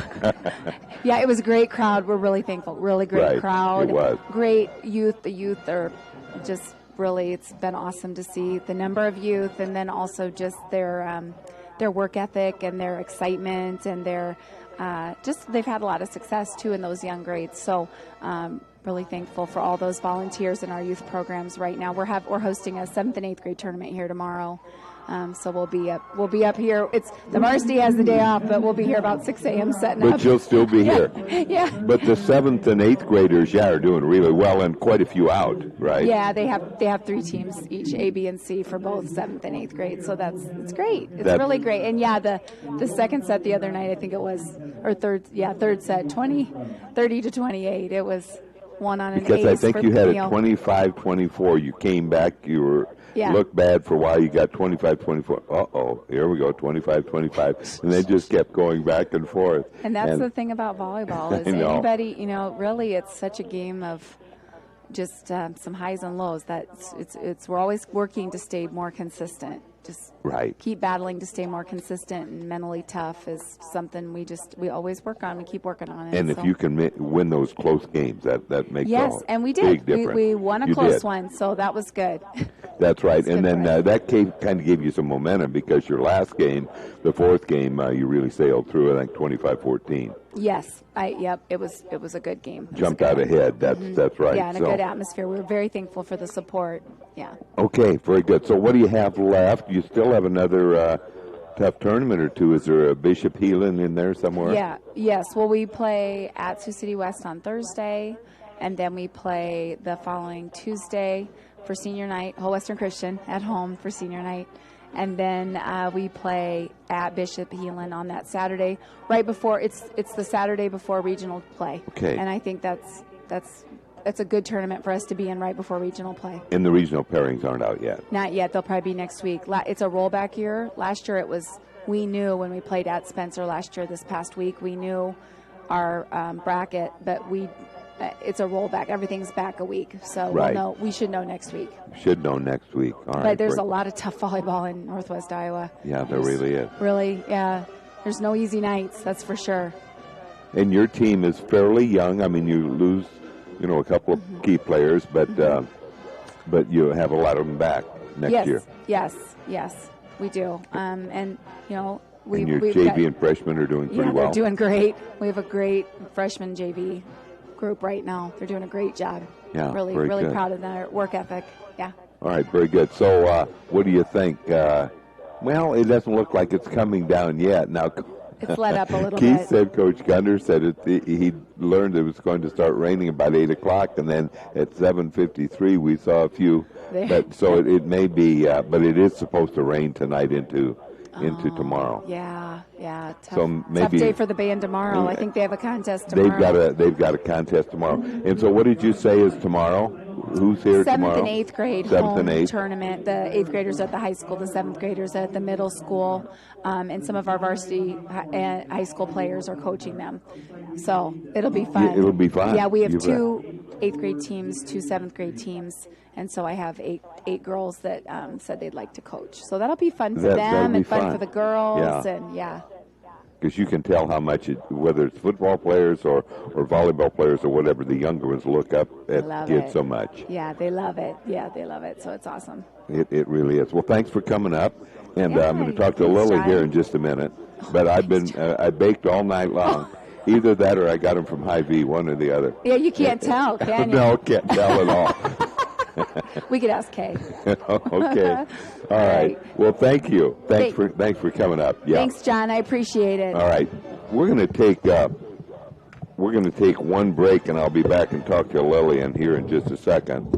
Yeah, it was a great crowd. We're really thankful. Really great crowd. It was. Great youth. The youth are just. Really, it's been awesome to see the number of youth, and then also just their work ethic and their excitement, and they've had a lot of success too in those young grades. So really thankful for all those volunteers in our youth programs right now. We're hosting a 7th and 8th grade tournament here tomorrow. So we'll be up here. The varsity has the day off, but we'll be here about 6 a.m. setting up. But you'll still be here. Yeah. But the 7th and 8th graders, are doing really well, and quite a few out, right? Yeah, they have 3 teams each, A, B, and C for both 7th and 8th grade. So it's great. It's really great. And the second set the other night, I think it was, or third set, 30-28. It was one on an ace. Because I think you had a 25-24. You came back. You were. Yeah. Looked bad for a while. You got 25-24. Uh-oh, here we go, 25-25. And they just kept going back and forth. And that's the thing about volleyball is anybody, really it's such a game of just some highs and lows. We're always working to stay more consistent. Just keep battling to stay more consistent, and mentally tough is something we always work on. We keep working on it. And if you can win those close games, that makes and we did. Big difference. We won a close one, so that was good. That's right. And then that kind of gave you some momentum, because your last game, the 4th game, you really sailed through. I think 25-14. Yes, it was a good game. Jumped out ahead. That's right. Yeah, and a good atmosphere. We were very thankful for the support. Yeah. Okay, very good. So what do you have left? You still have another tough tournament or two. Is there a Bishop Heelan in there somewhere? Yeah. Yes. Well, we play at Sioux City West on Thursday, and then we play the following Tuesday for senior night. Whole Western Christian at home for senior night. And then we play at Bishop Heelan on that Saturday, right before it's the Saturday before regional play. Okay. And I think that's a good tournament for us to be in right before regional play. And the regional pairings aren't out yet. Not yet. They'll probably be next week. It's a rollback year. Last year we knew when we played at Spencer last year, this past week, we knew our bracket, but it's a rollback. Everything's back a week. So Right. we should know next week. Should know next week. All right. But there's a lot of tough volleyball in Northwest Iowa. Yeah, there really is. Really, yeah. There's no easy nights, that's for sure. And your team is fairly young. I mean, you lose, a couple of key players, but you have a lot of them back next year. Yes, we do. And your we've JV got, and freshmen are doing pretty well. they're doing great. We have a great freshman JV group right now. They're doing a great job. Yeah, really very good. proud of their work ethic. Yeah. All right, very good. So what do you think? Well, it doesn't look like it's coming down yet. Now, it's let up a little Keith bit. said, Coach Gunter said he learned it was going to start raining about 8 o'clock, and then at 7:53 we saw a few. So it may be, but it is supposed to rain tonight into tomorrow. Yeah. So maybe tough day for the band tomorrow. I think they have a contest tomorrow. They've got a contest tomorrow. And so what did you say is tomorrow? Who's here tomorrow? 7th and 8th grade 7th home and 8th. tournament. The 8th graders at the high school, the 7th graders at the middle school, and some of our varsity high school players are coaching them. So it'll be fun. Yeah, it'll be fun. Yeah, we have 2 8th grade teams, 2 7th grade teams, and so I have eight girls that said they'd like to coach. So that'll be fun for them and fun for the girls. And because you can tell how much, whether it's football players or volleyball players or whatever, the younger ones look up at kids so much. Yeah, they love it. So it's awesome. It really is. Well, thanks for coming up. And I'm going to talk to Lily here in just a minute. But I baked all night long. Either that or I got them from Hy-Vee, one or the other. Yeah, you can't tell, can you? No, can't tell at all. We could ask Kay. Okay. All right. Well, thank you. Thanks for coming up. Yeah. Thanks, John. I appreciate it. All right. We're going to take one break, and I'll be back and talk to Lillian here in just a second.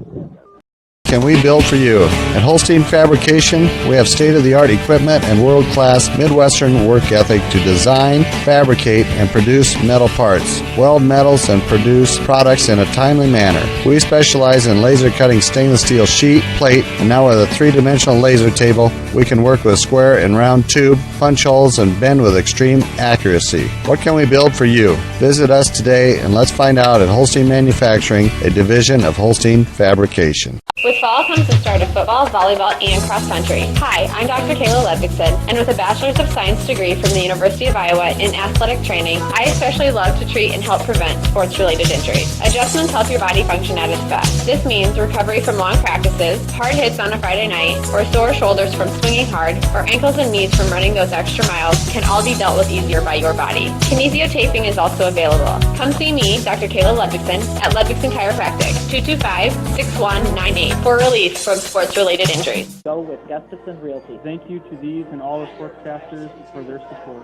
Can we build for you? At Holstein Fabrication, we have state-of-the-art equipment and world-class Midwestern work ethic to design, fabricate, and produce metal parts, weld metals, and produce products in a timely manner. We specialize in laser cutting stainless steel sheet, plate, and now with a 3-dimensional laser table, we can work with square and round tube, punch holes, and bend with extreme accuracy. What can we build for you? Visit us today and let's find out at Holstein Manufacturing, a division of Holstein Fabrication. With fall comes the start of football, volleyball, and cross country. Hi, I'm Dr. Kayla Ludvigson, and with a Bachelor's of Science degree from the University of Iowa in athletic training, I especially love to treat and help prevent sports-related injuries. Adjustments help your body function at its best. This means recovery from long practices, hard hits on a Friday night, or sore shoulders from swinging hard, or ankles and knees from running those extra miles can all be dealt with easier by your body. Kinesiotaping is also available. Come see me, Dr. Kayla Ludvigson, at Ludvigson Chiropractic, 225-6198. For relief from sports-related injuries. Go with Gustafson Realty. Thank you to these and all the sportscasters for their support.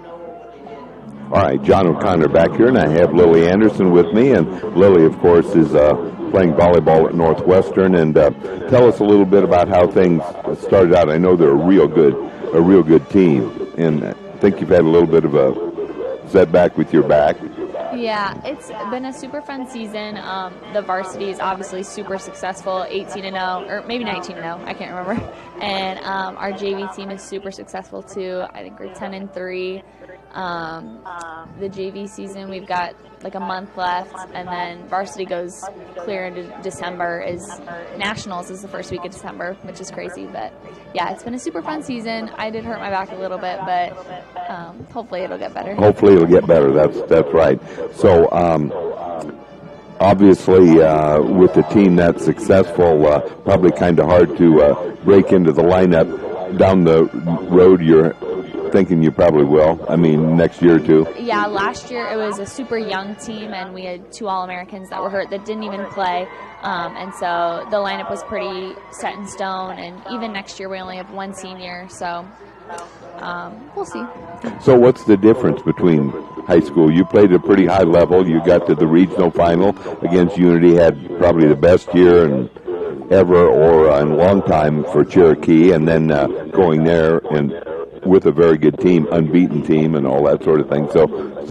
All right, John O'Connor back here, and I have Lily Anderson with me. And Lily, of course, is playing volleyball at Northwestern. And tell us a little bit about how things started out. I know they're a real good team, and I think you've had a little bit of a setback with your back. Yeah, it's been a super fun season. The varsity is obviously super successful, 18-0, or maybe 19-0, I can't remember. And our JV team is super successful too. I think we're 10-3. The JV season, we've got like a month left, and then varsity goes clear into December. Nationals is the first week of December, which is crazy. But yeah, it's been a super fun season. I did hurt my back a little bit, but hopefully it'll get better. Hopefully it'll get better. That's right. So obviously with the team that's successful, probably kind of hard to break into the lineup down the road. You're thinking you probably will. I mean, next year or two. Yeah, last year it was a super young team, and we had 2 All-Americans that were hurt that didn't even play. And so the lineup was pretty set in stone. And even next year we only have 1 senior, so we'll see. So what's the difference between high school? You played at a pretty high level. You got to the regional final against Unity, had probably the best year, and ever or in a long time for Cherokee, and then going there and with a very good team, unbeaten team, and all that sort of thing. So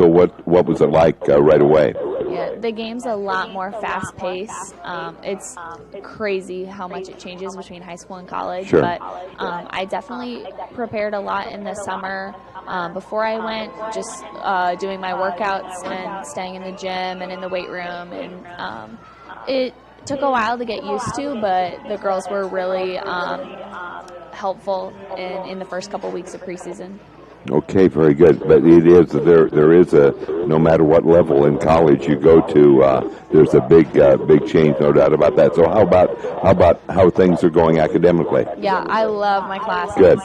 what was it like right away? Yeah, the game's a lot more fast-paced. It's crazy how much it changes between high school and college. Sure. But I definitely prepared a lot in the summer before I went, just doing my workouts and staying in the gym and in the weight room. And it took a while to get used to, but the girls were really helpful in the first couple weeks of preseason. Okay, very good. But it is there is a, no matter what level in college you go to, there's a big change, no doubt about that. So how about how things are going academically? Yeah, I love my classes. Good.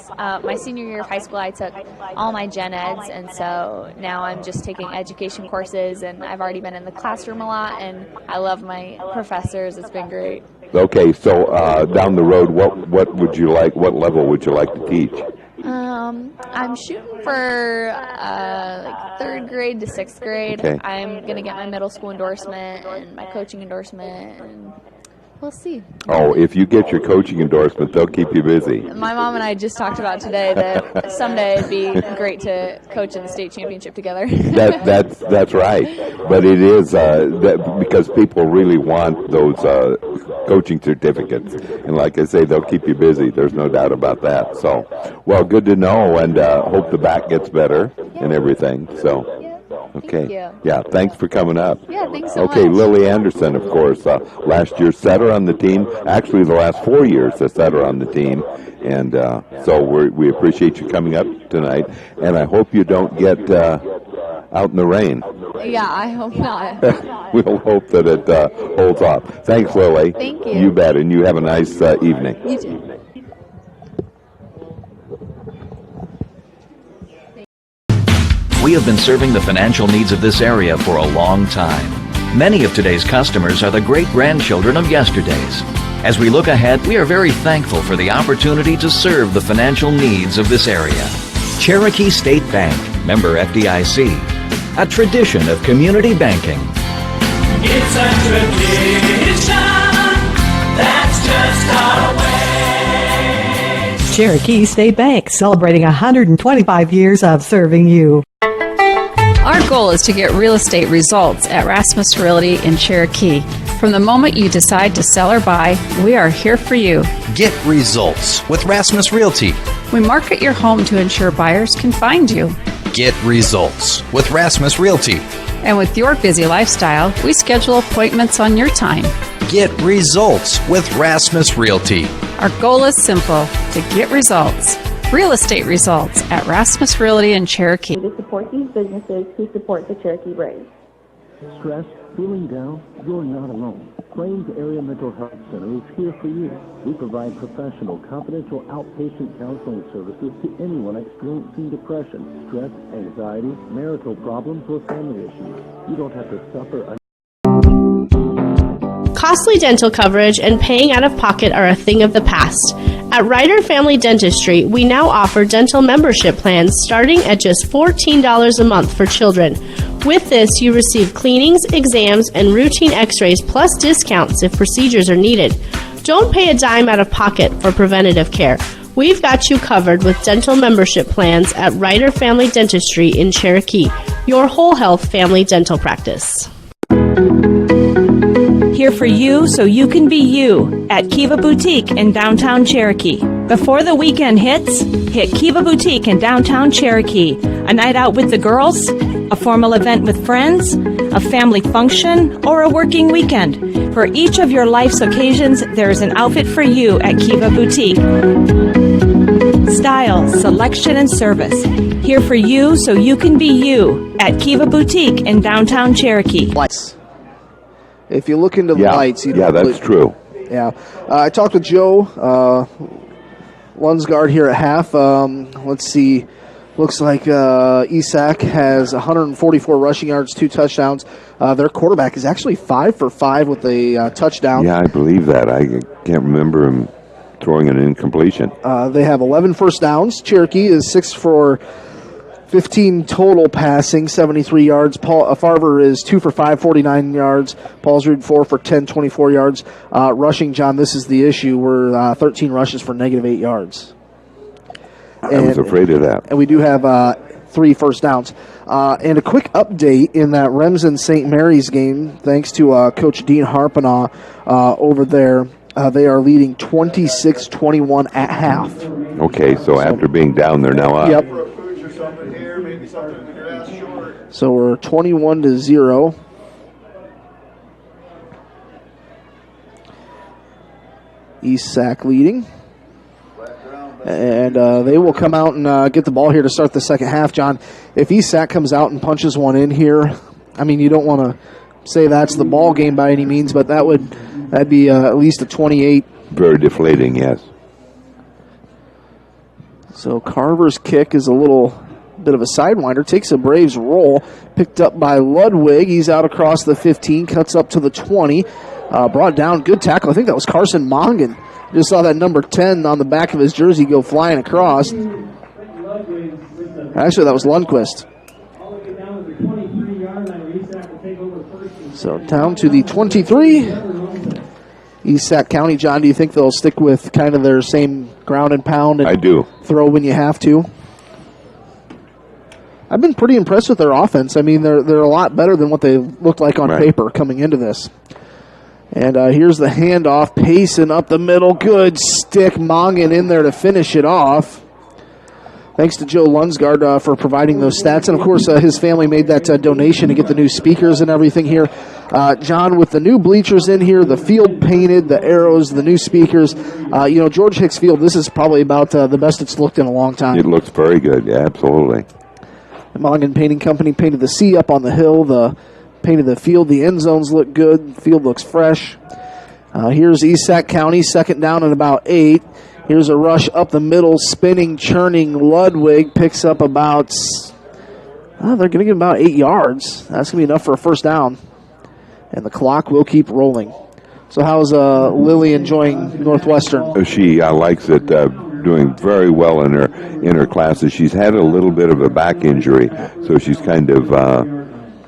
My senior year of high school, I took all my gen eds, and so now I'm just taking education courses, and I've already been in the classroom a lot, and I love my professors. It's been great. Okay, so down the road, what would you like? What level would you like to teach? I'm shooting for like 3rd grade to 6th grade. Okay. I'm going to get my middle school endorsement and my coaching endorsement, and we'll see. Oh, if you get your coaching endorsement, they'll keep you busy. My mom and I just talked about today that someday it'd be great to coach in the state championship together. That's right. But it is because people really want those coaching certificates. And like I say, they'll keep you busy. There's no doubt about that. So, well, good to know, and hope the back gets better and everything. So, okay. Thank you. Yeah, thanks for coming up. Yeah, thanks so Okay, much. Lily Anderson, of course, last year's setter on the team. Actually, the last 4 years, the setter on the team. And so we appreciate you coming up tonight. And I hope you don't get out in the rain. Yeah, I hope not. We'll hope that it holds off. Thanks, Lily. Thank you. You bet, and you have a nice evening. You too. We have been serving the financial needs of this area for a long time. Many of today's customers are the great-grandchildren of yesterday's. As we look ahead, we are very thankful for the opportunity to serve the financial needs of this area. Cherokee State Bank, member FDIC, a tradition of community banking. It's a tradition that's just our way. Cherokee State Bank, celebrating 125 years of serving you. Our goal is to get real estate results at Rasmus Realty in Cherokee. From the moment you decide to sell or buy, we are here for you. Get results with Rasmus Realty. We market your home to ensure buyers can find you. Get results with Rasmus Realty. And with your busy lifestyle, we schedule appointments on your time. Get results with Rasmus Realty. Our goal is simple, to get results. Real estate results at Rasmus Realty in Cherokee. To support these businesses who support the Cherokee brand. Stress, feeling down? You're not alone. Plains Area Mental Health Center is here for you. We provide professional, confidential outpatient counseling services to anyone experiencing depression, stress, anxiety, marital problems, or family issues. You don't have to suffer. Costly dental coverage and paying out of pocket are a thing of the past. At Ryder Family Dentistry, we now offer dental membership plans starting at just $14 a month for children. With this, you receive cleanings, exams, and routine x-rays plus discounts if procedures are needed. Don't pay a dime out of pocket for preventative care. We've got you covered with dental membership plans at Ryder Family Dentistry in Cherokee, your whole health family dental practice. Here for you so you can be you at Kiva Boutique in downtown Cherokee. Before the weekend hits, hit Kiva Boutique in downtown Cherokee. A night out with the girls, a formal event with friends, a family function, or a working weekend. For each of your life's occasions, there is an outfit for you at Kiva Boutique. Style, selection, and service. Here for you so you can be you at Kiva Boutique in downtown Cherokee. If you look into the lights, that's true. Yeah, I talked with Joe Lunsgaard here at half. Let's see. Looks like Isak has 144 rushing yards, 2 touchdowns. Their quarterback is actually 5 for 5 with a touchdown. Yeah, I believe that. I can't remember him throwing an incompletion. They have 11 first downs. Cherokee is 6 for 15 total passing, 73 yards. Paul Farver is 2 for 5, 49 yards. Paulsrud 4 for 10, 24 yards. Rushing, John, this is the issue. We're 13 rushes for negative 8 yards. I was afraid of that. And we do have 3 first downs. And a quick update in that Remsen-St. Mary's game, thanks to Coach Dean Harpenaugh over there. They are leading 26-21 at half. Okay, so after being down, they're now up. Yep. So we're 21-0. East Sac leading. And they will come out and get the ball here to start the second half, John. If East Sac comes out and punches one in here, I mean, you don't want to say that's the ball game by any means, but that'd be at least a 28. Very deflating, yes. So Carver's kick is a little bit of a sidewinder. Takes a Braves roll. Picked up by Ludwig. He's out across the 15. Cuts up to the 20. Brought down. Good tackle. I think that was Carson Mongan. Just saw that number 10 on the back of his jersey go flying across. Actually, that was Lundquist. So down to the 23. East Sac County, John, do you think they'll stick with kind of their same ground and pound? And I do. Throw when you have to? I've been pretty impressed with their offense. I mean, they're a lot better than what they looked like on paper coming into this. And here's the handoff. Payson up the middle. Good stick. Mongan in there to finish it off. Thanks to Joe Lunsgaard for providing those stats. And, of course, his family made that donation to get the new speakers and everything here. John, with the new bleachers in here, the field painted, the arrows, the new speakers, George Hicks Field, this is probably about the best it's looked in a long time. It looks very good, yeah, absolutely. The Mongan Painting Company painted the C up on the hill, painted the field. The end zones look good. The field looks fresh. Here's East Sac County, second down and about 8. Here's a rush up the middle, spinning, churning. Ludwig picks up about, they're going to get about 8 yards. That's going to be enough for a first down. And the clock will keep rolling. So how's Lily enjoying Northwestern? She likes it, doing very well in her classes. She's had a little bit of a back injury, so she's kind of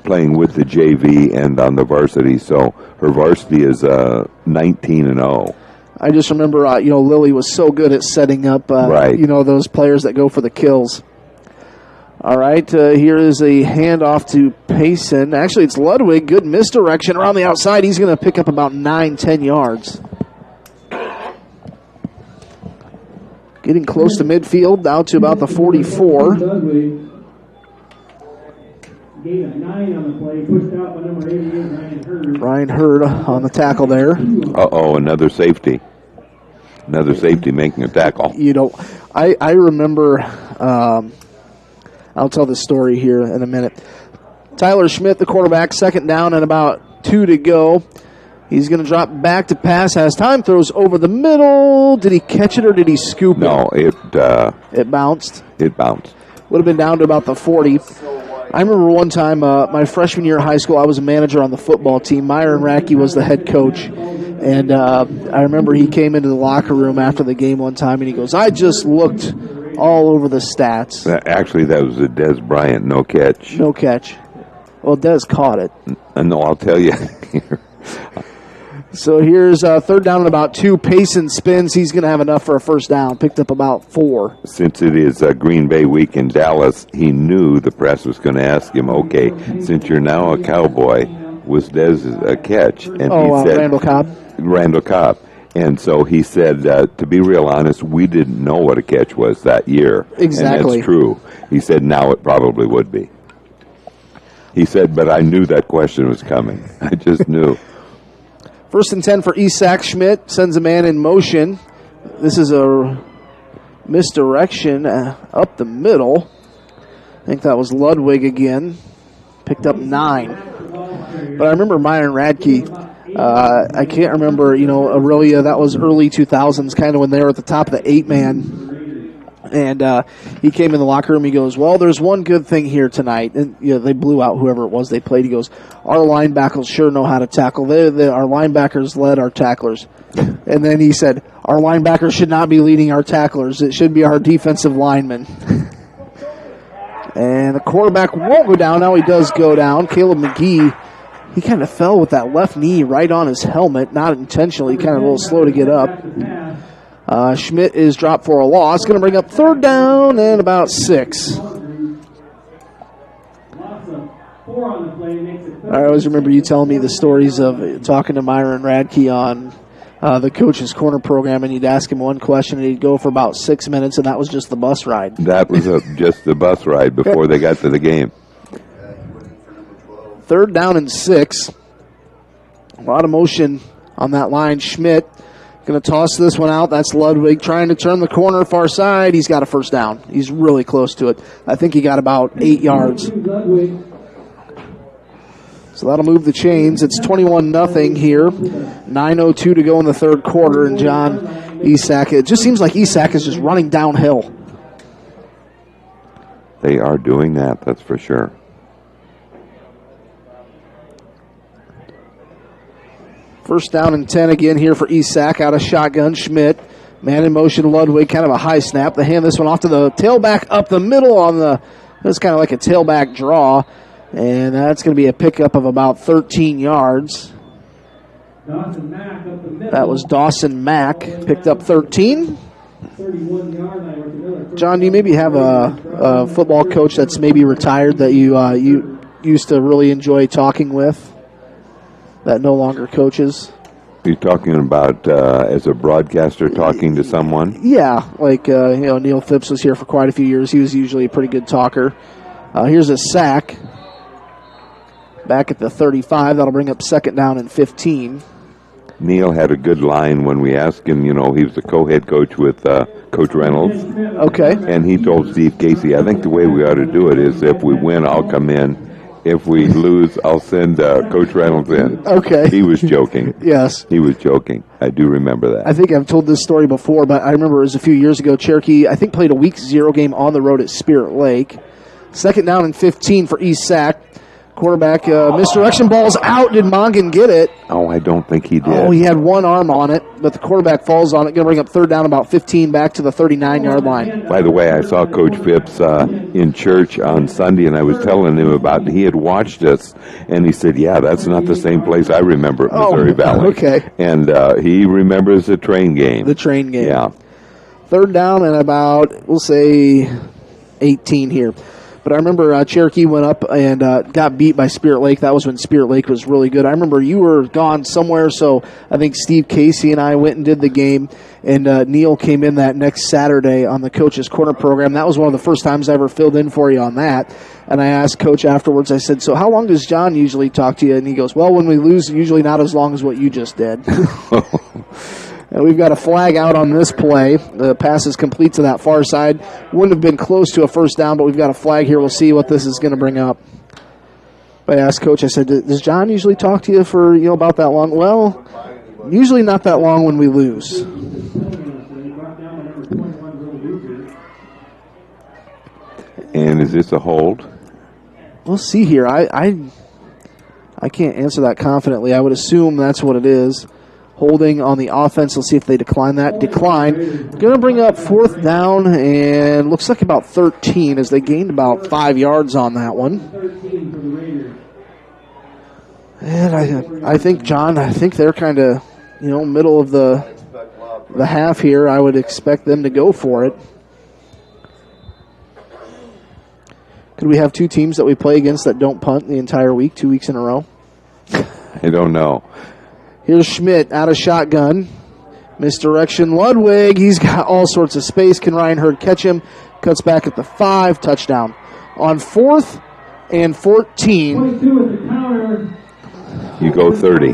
playing with the JV and on the varsity. So her varsity is 19-0. I just remember, Lily was so good at setting up, those players that go for the kills. All right, here is a handoff to Payson. Actually, it's Ludwig. Good misdirection around the outside. He's going to pick up about 9-10 yards. Getting close to midfield, down to about the 44. Ryan Hurd on the tackle there. Another safety. Another safety making a tackle. I remember, I'll tell this story here in a minute. Tyler Schmidt, the quarterback, second down and about 2 to go. He's going to drop back to pass, has time, throws over the middle. Did he catch it or did he scoop it? No, it bounced. It bounced. Would have been down to about the 40. I remember one time, my freshman year of high school, I was a manager on the football team. Myron Radke was the head coach. And I remember he came into the locker room after the game one time, and he goes, I just looked all over the stats. Actually, that was a Des Bryant, no catch. No catch. Well, Des caught it. No, I'll tell you. So here's third down and about 2. Payson spins. He's going to have enough for a first down. Picked up about 4. Since it is Green Bay week in Dallas, he knew the press was going to ask him, okay, since you're now a Cowboy, was Des a catch? And he said, Randall Cobb. Randall Cobb. And so he said, to be real honest, we didn't know what a catch was that year. Exactly. And that's true. He said, now it probably would be. He said, but I knew that question was coming. I just knew. First and 10 for East Sac. Schmidt sends a man in motion. This is a misdirection up the middle. I think that was Ludwig again. Picked up 9. But I remember Myron Radke. I can't remember, Aurelia. That was early 2000s, kind of when they were at the top of the 8-man. And he came in the locker room. He goes, well, there's one good thing here tonight. And they blew out whoever it was they played. He goes, our linebackers sure know how to tackle. Our linebackers led our tacklers. And then he said, our linebackers should not be leading our tacklers. It should be our defensive linemen. And the quarterback won't go down. Now he does go down. Caleb McGee, he kind of fell with that left knee right on his helmet, not intentionally, kind of a little slow to get up. Schmidt is dropped for a loss. Going to bring up third down and about 6. I always remember you telling me the stories of talking to Myron Radke on the Coach's Corner program, and you'd ask him one question, and he'd go for about 6 minutes, and that was just the bus ride. That was just the bus ride before they got to the game. Third down and 6. A lot of motion on that line. Schmidt going to toss this one out. That's Ludwig trying to turn the corner far side. He's got a first down. He's really close to it. I think he got about 8 yards. So that'll move the chains. It's 21-0 here. 9:02 to go in the third quarter, and John Esack, it just seems like Esack is just running downhill. They are doing that, that's for sure. First down and 10 again here for Esack. Out of shotgun, Schmidt. Man in motion, Ludwig, kind of a high snap. They hand this one off to the tailback up the middle on the, that's kind of like a tailback draw. And that's going to be a pickup of about 13 yards. That was Dawson Mack, picked up 13. John, do you maybe have a football coach that's maybe retired that you used to really enjoy talking with that no longer coaches? You're talking about as a broadcaster talking to someone? Yeah, like Neil Phipps was here for quite a few years. He was usually a pretty good talker. Here's a sack. Back at the 35, that'll bring up second down and 15. Neil had a good line when we asked him, he was the co-head coach with Coach Reynolds. Okay. And he told Steve Casey, I think the way we ought to do it is if we win, I'll come in. If we lose, I'll send Coach Reynolds in. Okay. He was joking. Yes. He was joking. I do remember that. I think I've told this story before, but I remember it was a few years ago. Cherokee, I think, played a week 0 game on the road at Spirit Lake. Second down and 15 for East Sac. Quarterback, misdirection, ball's out. Did Mongan get it? Oh, I don't think he did. Oh, he had one arm on it, but the quarterback falls on it. Going to bring up third down about 15 back to the 39-yard line. By the way, I saw Coach Phipps in church on Sunday, and I was telling him about it. He had watched us, and he said, yeah, that's not the same place I remember at Missouri Valley. Okay. And he remembers the train game. The train game. Yeah. Third down and about, we'll say, 18 here. But I remember Cherokee went up and got beat by Spirit Lake. That was when Spirit Lake was really good. I remember you were gone somewhere, so I think Steve Casey and I went and did the game, and Neil came in that next Saturday on the Coach's Corner program. That was one of the first times I ever filled in for you on that. And I asked Coach afterwards, I said, so how long does John usually talk to you? And he goes, well, when we lose, usually not as long as what you just did. And we've got a flag out on this play. The pass is complete to that far side. Wouldn't have been close to a first down, but we've got a flag here. We'll see what this is going to bring up. I asked Coach, I said, does John usually talk to you for about that long? Well, usually not that long when we lose. And is this a hold? We'll see here. I can't answer that confidently. I would assume that's what it is. Holding on the offense. Let's see if they decline that. Decline. Going to bring up fourth down, and looks like about 13 as they gained about 5 yards on that one. And I think, John, I think they're kind of, middle of the half here. I would expect them to go for it. Could we have two teams that we play against that don't punt the entire week, 2 weeks in a row? I don't know. Here's Schmidt out of shotgun. Misdirection, Ludwig. He's got all sorts of space. Can Ryan Hurd catch him? Cuts back at the 5. Touchdown. On 4th and 14. You go 30.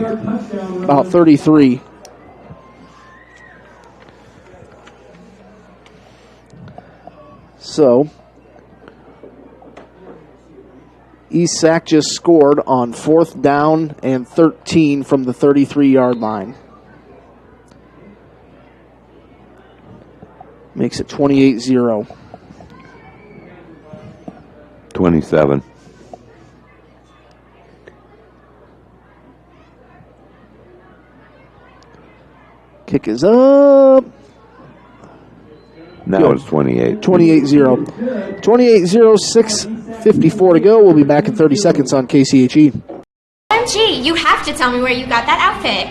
About 33. So, East Sac just scored on 4th down and 13 from the 33-yard line. Makes it 28-0. 27. Kick is up. Now it's 28. 28-0. 28-0, 6:54 to go. We'll be back in 30 seconds on KCHE. OMG, you have to tell me where you got that outfit.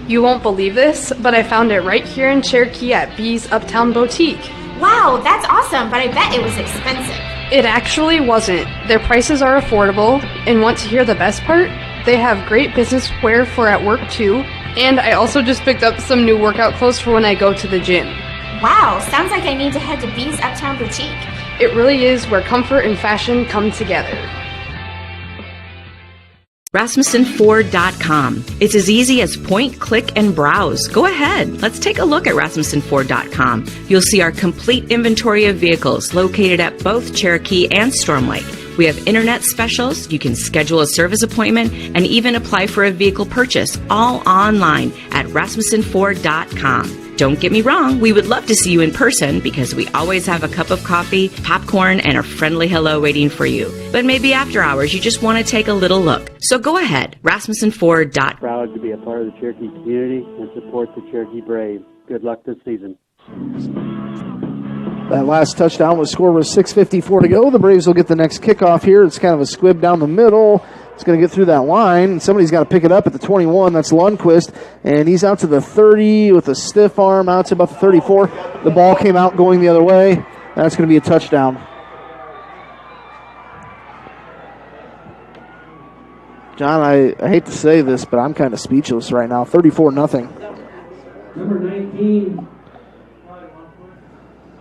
You won't believe this, but I found it right here in Cherokee at B's Uptown Boutique. Wow, that's awesome, but I bet it was expensive. It actually wasn't. Their prices are affordable, and want to hear the best part? They have great business wear for at work too, and I also just picked up some new workout clothes for when I go to the gym. Wow, sounds like I need to head to B's Uptown Boutique. It really is where comfort and fashion come together. RasmussenFord.com. It's as easy as point, click, and browse. Go ahead. Let's take a look at RasmussenFord.com. You'll see our complete inventory of vehicles located at both Cherokee and Storm Lake. We have internet specials. You can schedule a service appointment and even apply for a vehicle purchase, all online at RasmussenFord.com. Don't get me wrong, we would love to see you in person because we always have a cup of coffee, popcorn, and a friendly hello waiting for you. But maybe after hours, you just want to take a little look. So go ahead, RasmussenFord.com. Proud to be a part of the Cherokee community and support the Cherokee Braves. Good luck this season. That last touchdown was scored with 6:54 to go. The Braves will get the next kickoff here. It's kind of a squib down the middle. It's going to get through that line. Somebody's got to pick it up at the 21. That's Lundquist. And he's out to the 30 with a stiff arm out to about the 34. The ball came out going the other way. That's going to be a touchdown. John, I hate to say this, but I'm kind of speechless right now. 34-0. Number 19.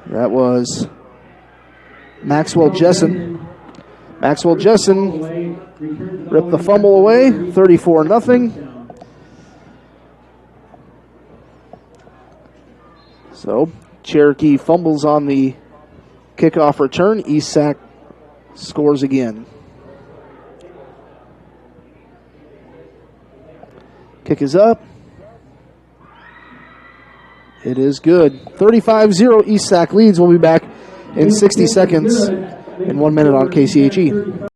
That was Maxwell Jessen. Maxwell Jessen ripped the fumble away, 34-0. So Cherokee fumbles on the kickoff return. Esac scores again. Kick is up. It is good. 35-0 Esac leads. We'll be back in 60 seconds in 1 minute on KCHE.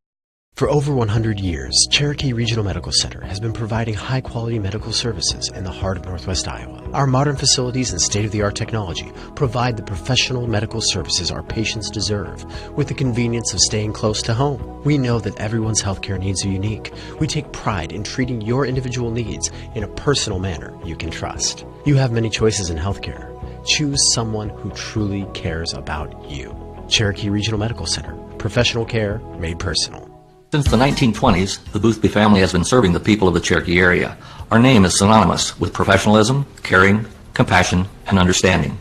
For over 100 years, Cherokee Regional Medical Center has been providing high-quality medical services in the heart of Northwest Iowa. Our modern facilities and state-of-the-art technology provide the professional medical services our patients deserve with the convenience of staying close to home. We know that everyone's healthcare needs are unique. We take pride in treating your individual needs in a personal manner you can trust. You have many choices in healthcare. Choose someone who truly cares about you. Cherokee Regional Medical Center. Professional care made personal. Since the 1920s, the Boothby family has been serving the people of the Cherokee area. Our name is synonymous with professionalism, caring, compassion, and understanding.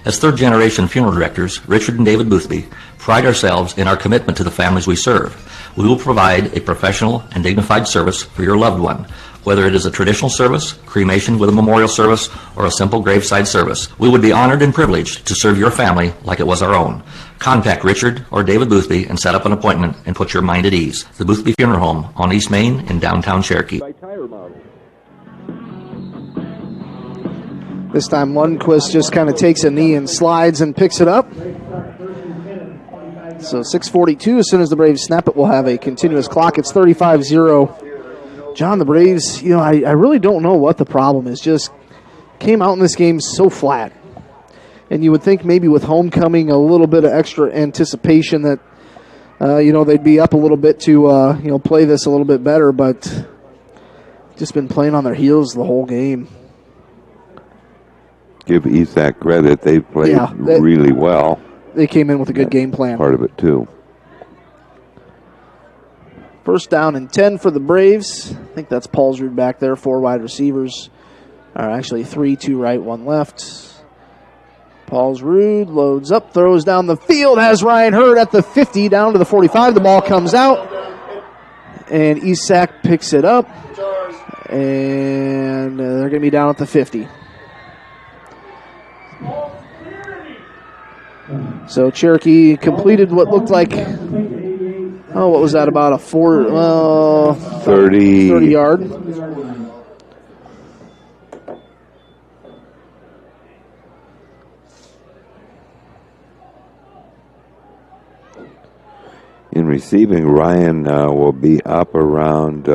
As third-generation funeral directors, Richard and David Boothby pride ourselves in our commitment to the families we serve. We will provide a professional and dignified service for your loved one, whether it is a traditional service, cremation with a memorial service, or a simple graveside service. We would be honored and privileged to serve your family like it was our own. Contact Richard or David Boothby and set up an appointment and put your mind at ease. The Boothby Funeral Home on East Main in downtown Cherokee. This time Lundquist just kind of takes a knee and slides and picks it up. So 6:42, as soon as the Braves snap it, we'll have a continuous clock. It's 35-0. John, the Braves, I really don't know what the problem is. Just came out in this game so flat. And you would think maybe with homecoming, a little bit of extra anticipation that, they'd be up a little bit to, play this a little bit better. But just been playing on their heels the whole game. Give Esac credit. They played really well. They came in with a good game plan. Part of it, too. First down and 10 for the Braves. I think that's Paulsrud back there, 4 wide receivers. Actually 3, 2 right, 1 left. Paulsrud loads up, throws down the field, has Ryan Hurd at the 50, down to the 45. The ball comes out, and Esac picks it up, and they're going to be down at the 50. So Cherokee completed what looked like, what was that, about a 30 yard. In receiving, Ryan will be up around,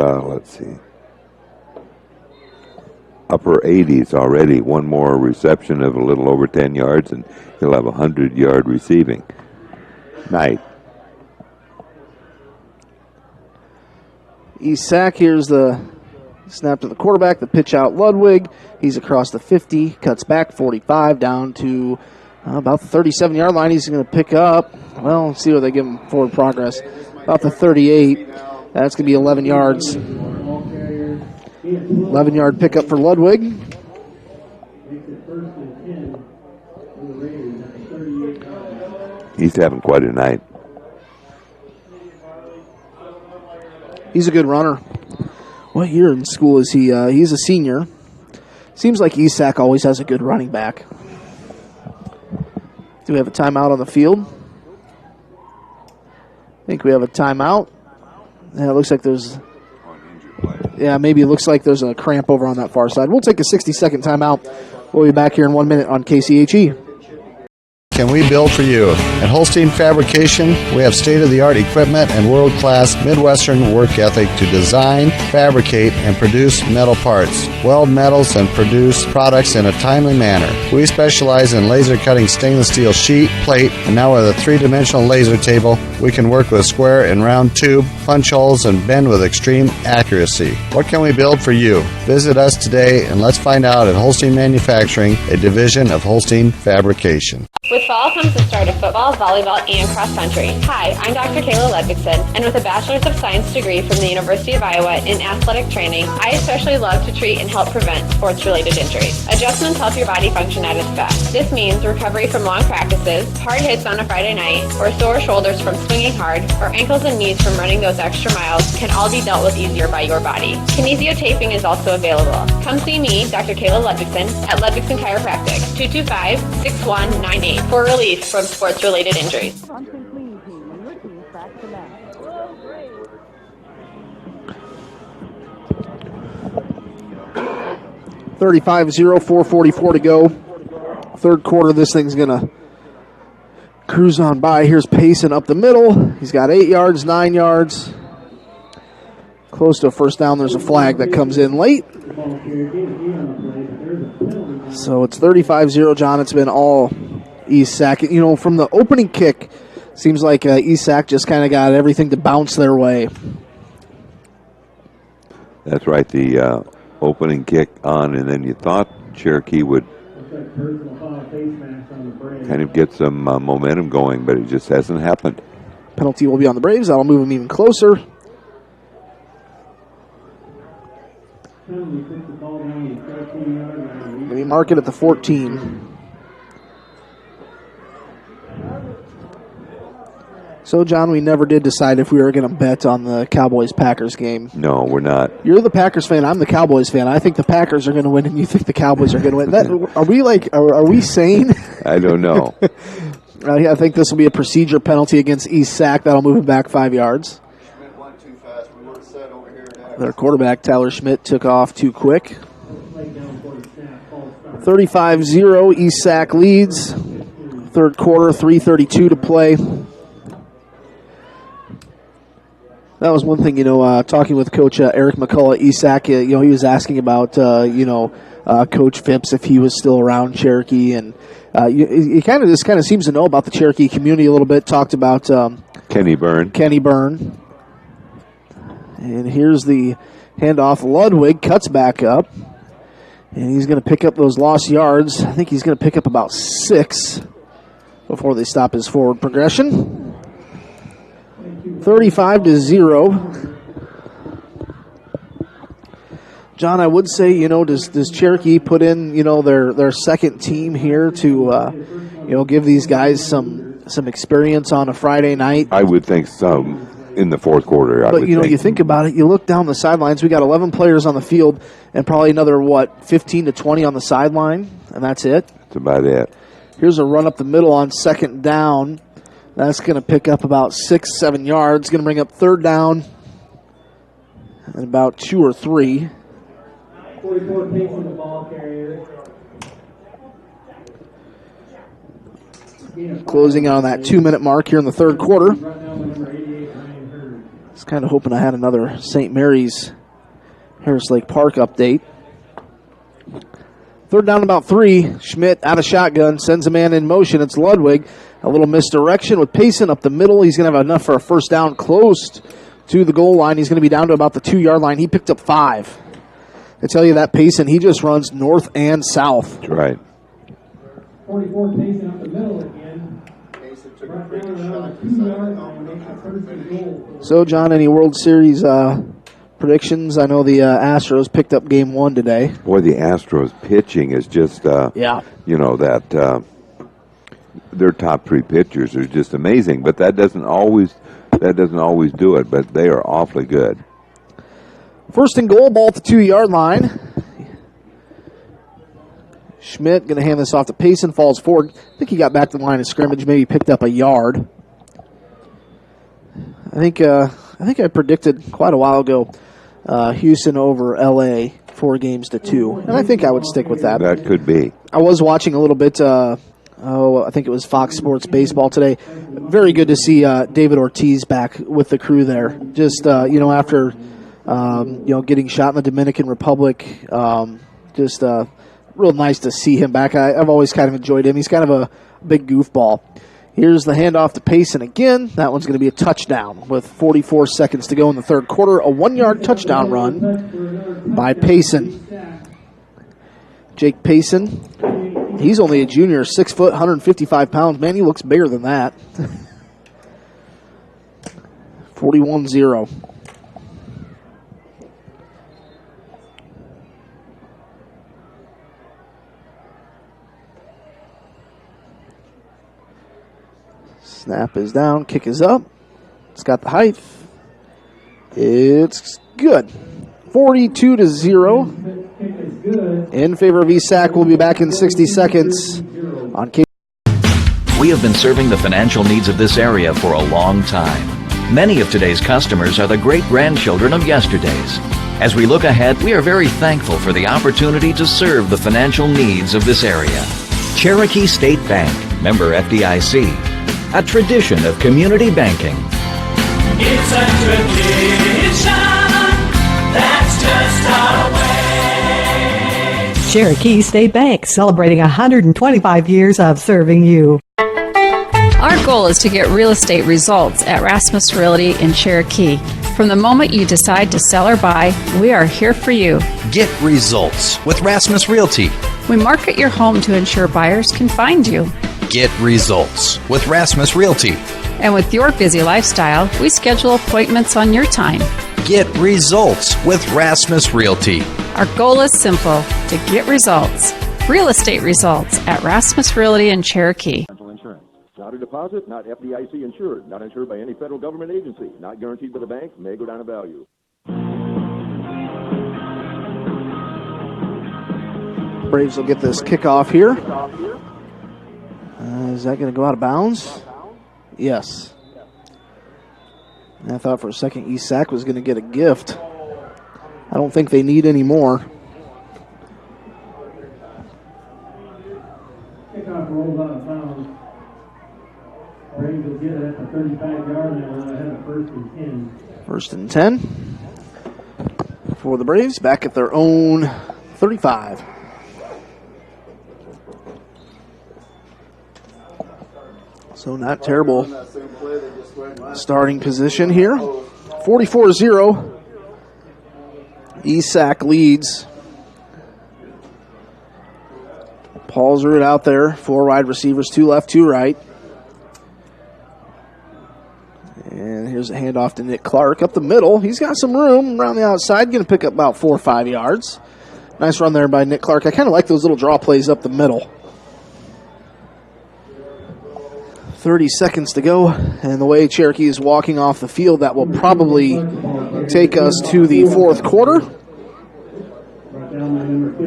upper 80s already. One more reception of a little over 10 yards, and he'll have a 100-yard receiving night. Esac, here's the snap to the quarterback, the pitch out Ludwig. He's across the 50, cuts back 45 down to about the 37-yard line. He's going to pick up, well, let's see where they give him forward progress. About the 38. That's going to be 11 yards. 11-yard pickup for Ludwig. He's having quite a night. He's a good runner. What year in school is he? He's a senior. Seems like Esac always has a good running back. Do we have a timeout on the field? I think we have a timeout. Yeah, it looks like there's... Yeah, maybe it looks like there's a cramp over on that far side. We'll take a 60-second timeout. We'll be back here in 1 minute on KCHE. Can we build for you? At Holstein Fabrication, we have state-of-the-art equipment and world-class Midwestern work ethic to design, fabricate, and produce metal parts, weld metals, and produce products in a timely manner. We specialize in laser cutting stainless steel sheet, plate, and now with a three-dimensional laser table, we can work with square and round tube, punch holes, and bend with extreme accuracy. What can we build for you? Visit us today and let's find out at Holstein Manufacturing, a division of Holstein Fabrication. With fall comes the start of football, volleyball, and cross country. Hi, I'm Dr. Kayla Ludvigson, and with a Bachelor's of Science degree from the University of Iowa in athletic training, I especially love to treat and help prevent sports-related injuries. Adjustments help your body function at its best. This means recovery from long practices, hard hits on a Friday night, or sore shoulders from swinging hard, or ankles and knees from running those extra miles can all be dealt with easier by your body. Kinesiotaping is also available. Come see me, Dr. Kayla Ludvigson, at Ludvigson Chiropractic, 225-6198. For relief from sports-related injuries. 35-0, 4:44 to go. Third quarter, this thing's going to cruise on by. Here's Payson up the middle. He's got 8 yards, 9 yards. Close to a first down. There's a flag that comes in late. So it's 35-0, John. It's been all Esac. You know, from the opening kick, seems like Esac just kind of got everything to bounce their way. That's right, the opening kick on, and then you thought Cherokee would kind of get some momentum going, but it just hasn't happened. Penalty will be on the Braves. That'll move them even closer. Maybe mark it at the 14. So, John, we never did decide if we were going to bet on the Cowboys-Packers game. No, we're not. You're the Packers fan. I'm the Cowboys fan. I think the Packers are going to win, and you think the Cowboys are going to win. Are we sane? I don't know. I think this will be a procedure penalty against Esac. That'll move him back 5 yards. Their quarterback, Tyler Schmidt, took off too quick. 35-0, Esac leads. Third quarter, 3:32 to play. That was one thing, talking with Coach Eric McCullough, Esac, he was asking about, Coach Phipps, if he was still around Cherokee. And he kind of seems to know about the Cherokee community a little bit. Talked about Kenny Byrne. And here's the handoff. Ludwig cuts back up. And he's going to pick up those lost yards. I think he's going to pick up about 6 before they stop his forward progression. 35-0. John, I would say, does Cherokee put in, their second team here to, give these guys some experience on a Friday night? I would think so in the fourth quarter. But, you think about it, you look down the sidelines, we got 11 players on the field and probably another, 15 to 20 on the sideline, and that's it? That's about it. Here's a run up the middle on second down. That's going to pick up about 6-7 yards. Going to bring up third down and about 2 or 3. 44 takes on the ball carrier. Closing on that 2-minute mark here in the third quarter. Just kind of hoping I had another St. Mary's Harris Lake Park update. Third down, about 3. Schmidt out of shotgun, sends a man in motion. It's Ludwig. A little misdirection with Payson up the middle. He's going to have enough for a first down close to the goal line. He's going to be down to about the 2-yard line. He picked up 5. I tell you that Payson, he just runs north and south. That's right. 44 Payson up the middle again. So, John, any World Series predictions? I know the Astros picked up game 1 today. Boy, the Astros pitching is just, you know, that their top 3 pitchers are just amazing. But that doesn't always do it. But they are awfully good. First and goal, ball at the 2-yard line. Schmidt going to hand this off to Payson, falls forward. I think he got back to the line of scrimmage, maybe picked up a yard. I think I predicted quite a while ago Houston over L.A. 4-2, and I think I would stick with that. That could be. I was watching a little bit, I think it was Fox Sports Baseball today. Very good to see David Ortiz back with the crew there. Just, after, getting shot in the Dominican Republic, real nice to see him back. I've always kind of enjoyed him. He's kind of a big goofball. Here's the handoff to Payson again. That one's going to be a touchdown with 44 seconds to go in the third quarter. A 1-yard touchdown run by Payson. Jake Payson, he's only a junior, 6 foot, 155 pounds. Man, he looks bigger than that. 41-0. Snap is down, kick is up. It's got the height. It's good. 42-0 in favor of ESAC. We'll be back in 60 seconds on K. We have been serving the financial needs of this area for a long time. Many of today's customers are the great-grandchildren of yesterday's. As we look ahead, we are very thankful for the opportunity to serve the financial needs of this area. Cherokee State Bank, member FDIC. A tradition of community banking. It's a tradition that's just our way. Cherokee State Bank, celebrating 125 years of serving you. Our goal is to get real estate results at Rasmus Realty in Cherokee. From the moment you decide to sell or buy, we are here for you. Get results with Rasmus Realty. We market your home to ensure buyers can find you. Get results with Rasmus Realty. And with your busy lifestyle, we schedule appointments on your time. Get results with Rasmus Realty. Our goal is simple, to get results. Real estate results at Rasmus Realty in Cherokee. Not a deposit, not FDIC insured, not insured by any federal government agency, not guaranteed by the bank, may go down in value. Braves will get this kickoff here. Is that going to go out of bounds? Yes. And I thought for a second ESAC was going to get a gift. I don't think they need any more. Kickoff rolls out of bounds. Braves will get it at the 35-yard line ahead of 1st and 10. 1st and 10 for the Braves, back at their own 35. So not terrible starting position here. 44-0. ESAC leads. Paul's route out there. 4 wide receivers, 2 left, 2 right. And here's a handoff to Nick Clark up the middle. He's got some room around the outside. Going to pick up about 4 or 5 yards. Nice run there by Nick Clark. I kind of like those little draw plays up the middle. 30 seconds to go, and the way Cherokee is walking off the field, that will probably take us to the fourth quarter.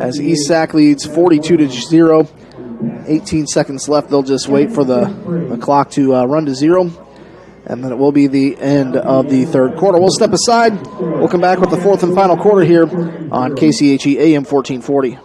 As ESAC leads 42-0, 18 seconds left. They'll just wait for the clock to run to 0, and then it will be the end of the third quarter. We'll step aside. We'll come back with the fourth and final quarter here on KCHE AM 1440.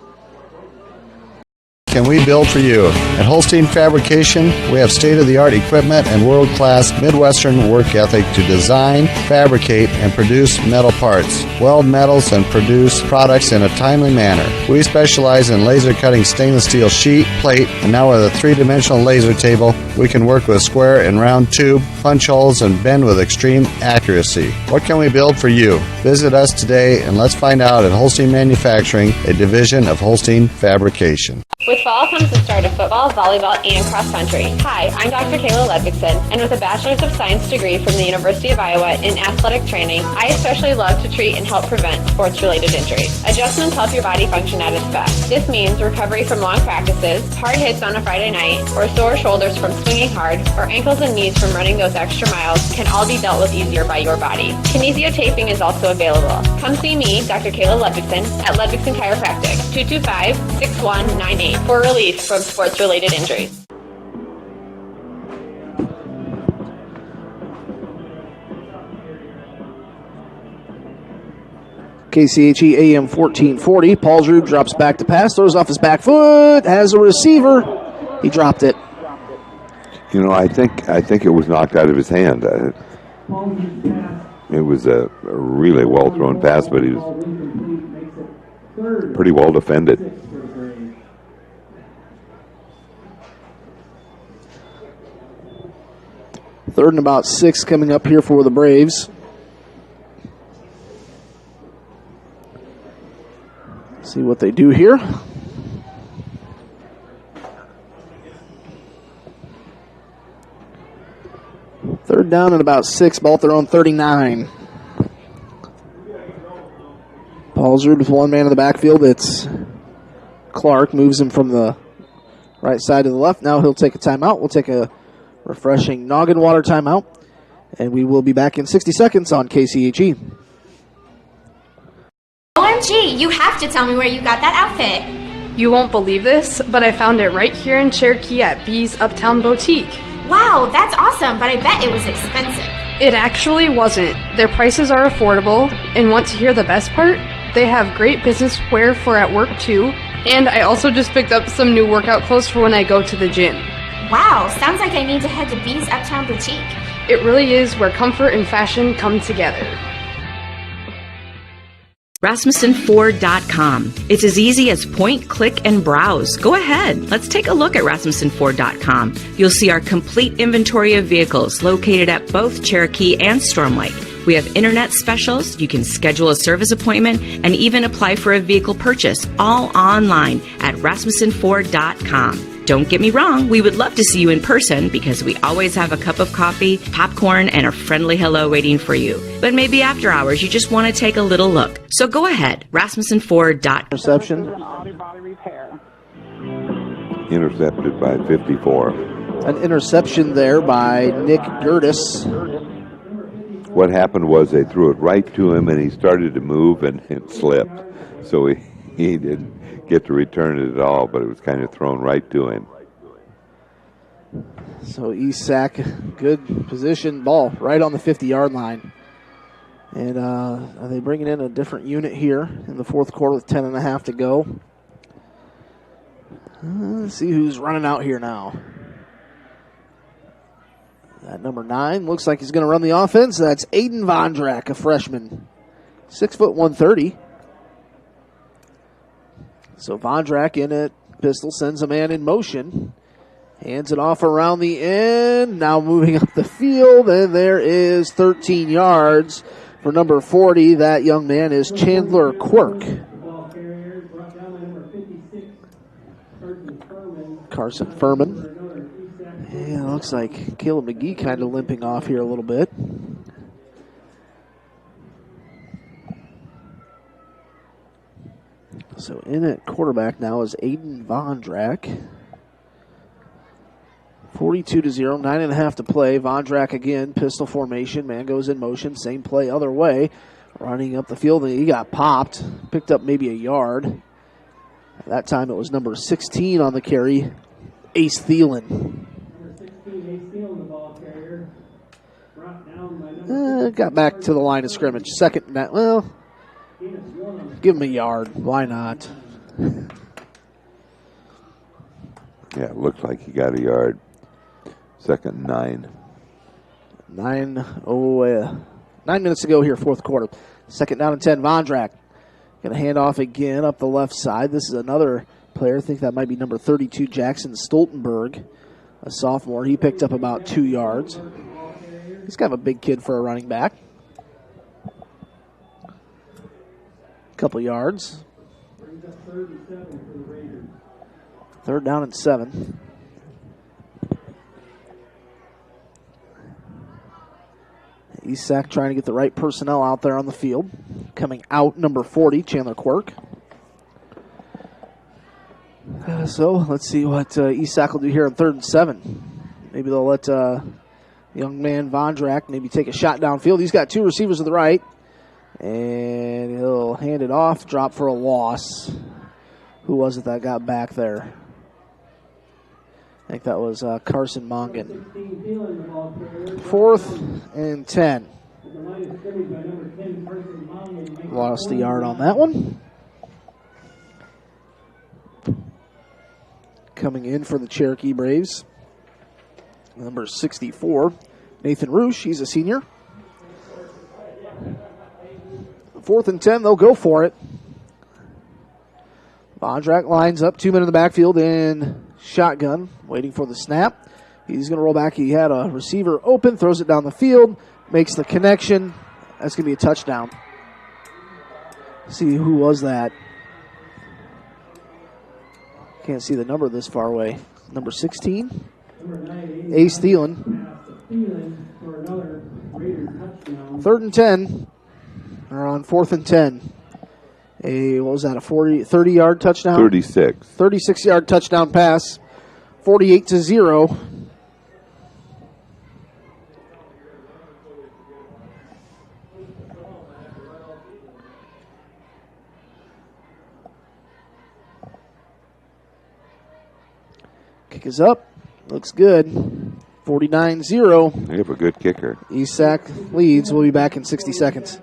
can we build for you? At Holstein Fabrication, we have state-of-the-art equipment and world-class Midwestern work ethic to design, fabricate, and produce metal parts, weld metals, and produce products in a timely manner. We specialize in laser cutting stainless steel sheet, plate, and now with a three-dimensional laser table, we can work with square and round tube, punch holes, and bend with extreme accuracy. What can we build for you? Visit us today and let's find out at Holstein Manufacturing, a division of Holstein Fabrication. With fall comes the start of football, volleyball, and cross country. Hi, I'm Dr. Kayla Ludvigson, and with a Bachelor's of Science degree from the University of Iowa in athletic training, I especially love to treat and help prevent sports-related injuries. Adjustments help your body function at its best. This means recovery from long practices, hard hits on a Friday night, or sore shoulders from swinging hard, or ankles and knees from running those extra miles can all be dealt with easier by your body. Kinesiotaping is also available. Come see me, Dr. Kayla Ludvigson, at Ludvigson Chiropractic, 225-6198. For relief from sports-related injuries. KCHE AM 1440. Paul Drew drops back to pass, throws off his back foot, has a receiver. He dropped it. You know, I think it was knocked out of his hand. It was a really well-thrown pass, but he was pretty well defended. Third and about 6 coming up here for the Braves. See what they do here. Third down and about 6, ball at their own 39. Paulsrud with one man in the backfield. It's Clark, moves him from the right side to the left. Now he'll take a timeout. We'll take a refreshing noggin water timeout, and we will be back in 60 seconds on KCHE. OMG, you have to tell me where you got that outfit. You won't believe this, but I found it right here in Cherokee at B's Uptown Boutique. Wow, that's awesome, but I bet it was expensive. It actually wasn't. Their prices are affordable, and want to hear the best part? They have great business wear for at work too, and I also just picked up some new workout clothes for when I go to the gym. Wow, sounds like I need to head to B's Uptown Boutique. It really is where comfort and fashion come together. RasmussenFord.com. It's as easy as point, click, and browse. Go ahead. Let's take a look at RasmussenFord.com. You'll see our complete inventory of vehicles located at both Cherokee and Storm Lake. We have internet specials. You can schedule a service appointment and even apply for a vehicle purchase, all online at RasmussenFord.com. Don't get me wrong, we would love to see you in person because we always have a cup of coffee, popcorn, and a friendly hello waiting for you. But maybe after hours, you just want to take a little look. So go ahead, RasmussenFord.com. Interception. Intercepted by 54. An interception there by Nick Gertis. What happened was they threw it right to him, and he started to move, and it slipped. So he didn't get to return it at all, but it was kind of thrown right to him. So Isak, good position, ball right on the 50-yard line. And are they bringing in a different unit here in the fourth quarter with 10.5 to go? Let's see who's running out here now. That number 9 looks like he's going to run the offense. That's Aiden Vondrak, a freshman. 6 foot 130. So Vondrak in at pistol, sends a man in motion. Hands it off around the end. Now moving up the field, and there is 13 yards for number 40. That young man is Chandler Quirk. Carson Furman. Yeah, looks like Caleb McGee kind of limping off here a little bit. So in at quarterback now is Aiden Vondrak. 42-0, 9.5 to play. Vondrak again, pistol formation. Man goes in motion, same play other way. Running up the field, and he got popped. Picked up maybe a yard. At that time it was number 16 on the carry, Ace Thielen. Got back to the line of scrimmage. Second, well, give him a yard. Why not? Yeah, it looks like he got a yard. 2nd and 9. 9 minutes to go here, fourth quarter. 2nd down and 10. Vondrak going to hand off again up the left side. This is another player. I think that might be number 32, Jackson Stoltenberg, a sophomore. He picked up about 2 yards. He's kind of a big kid for a running back. Couple yards. 3rd down and 7. Esac trying to get the right personnel out there on the field. Coming out, number 40, Chandler Quirk. So let's see what Esac will do here on 3rd and 7. Maybe they'll let young man Vondrak maybe take a shot downfield. He's got 2 receivers to the right. And he'll hand it off, drop for a loss. Who was it that got back there? I think that was Carson Mongan. 4th and 10. Lost a yard on that one. Coming in for the Cherokee Braves, number 64, Nathan Roosh. He's a senior. 4th and 10, they'll go for it. Vondrak lines up, 2 men in the backfield in shotgun, waiting for the snap. He's going to roll back. He had a receiver open, throws it down the field, makes the connection. That's going to be a touchdown. See, who was that? Can't see the number this far away. Number 16? Ace Thielen. 3rd and 10. Or on 4th and 10. What was that, a 30-yard touchdown? 36. 36-yard touchdown pass. 48-0. Kick is up. Looks good. 49-0. They have a good kicker. Esac leads. We'll be back in 60 seconds.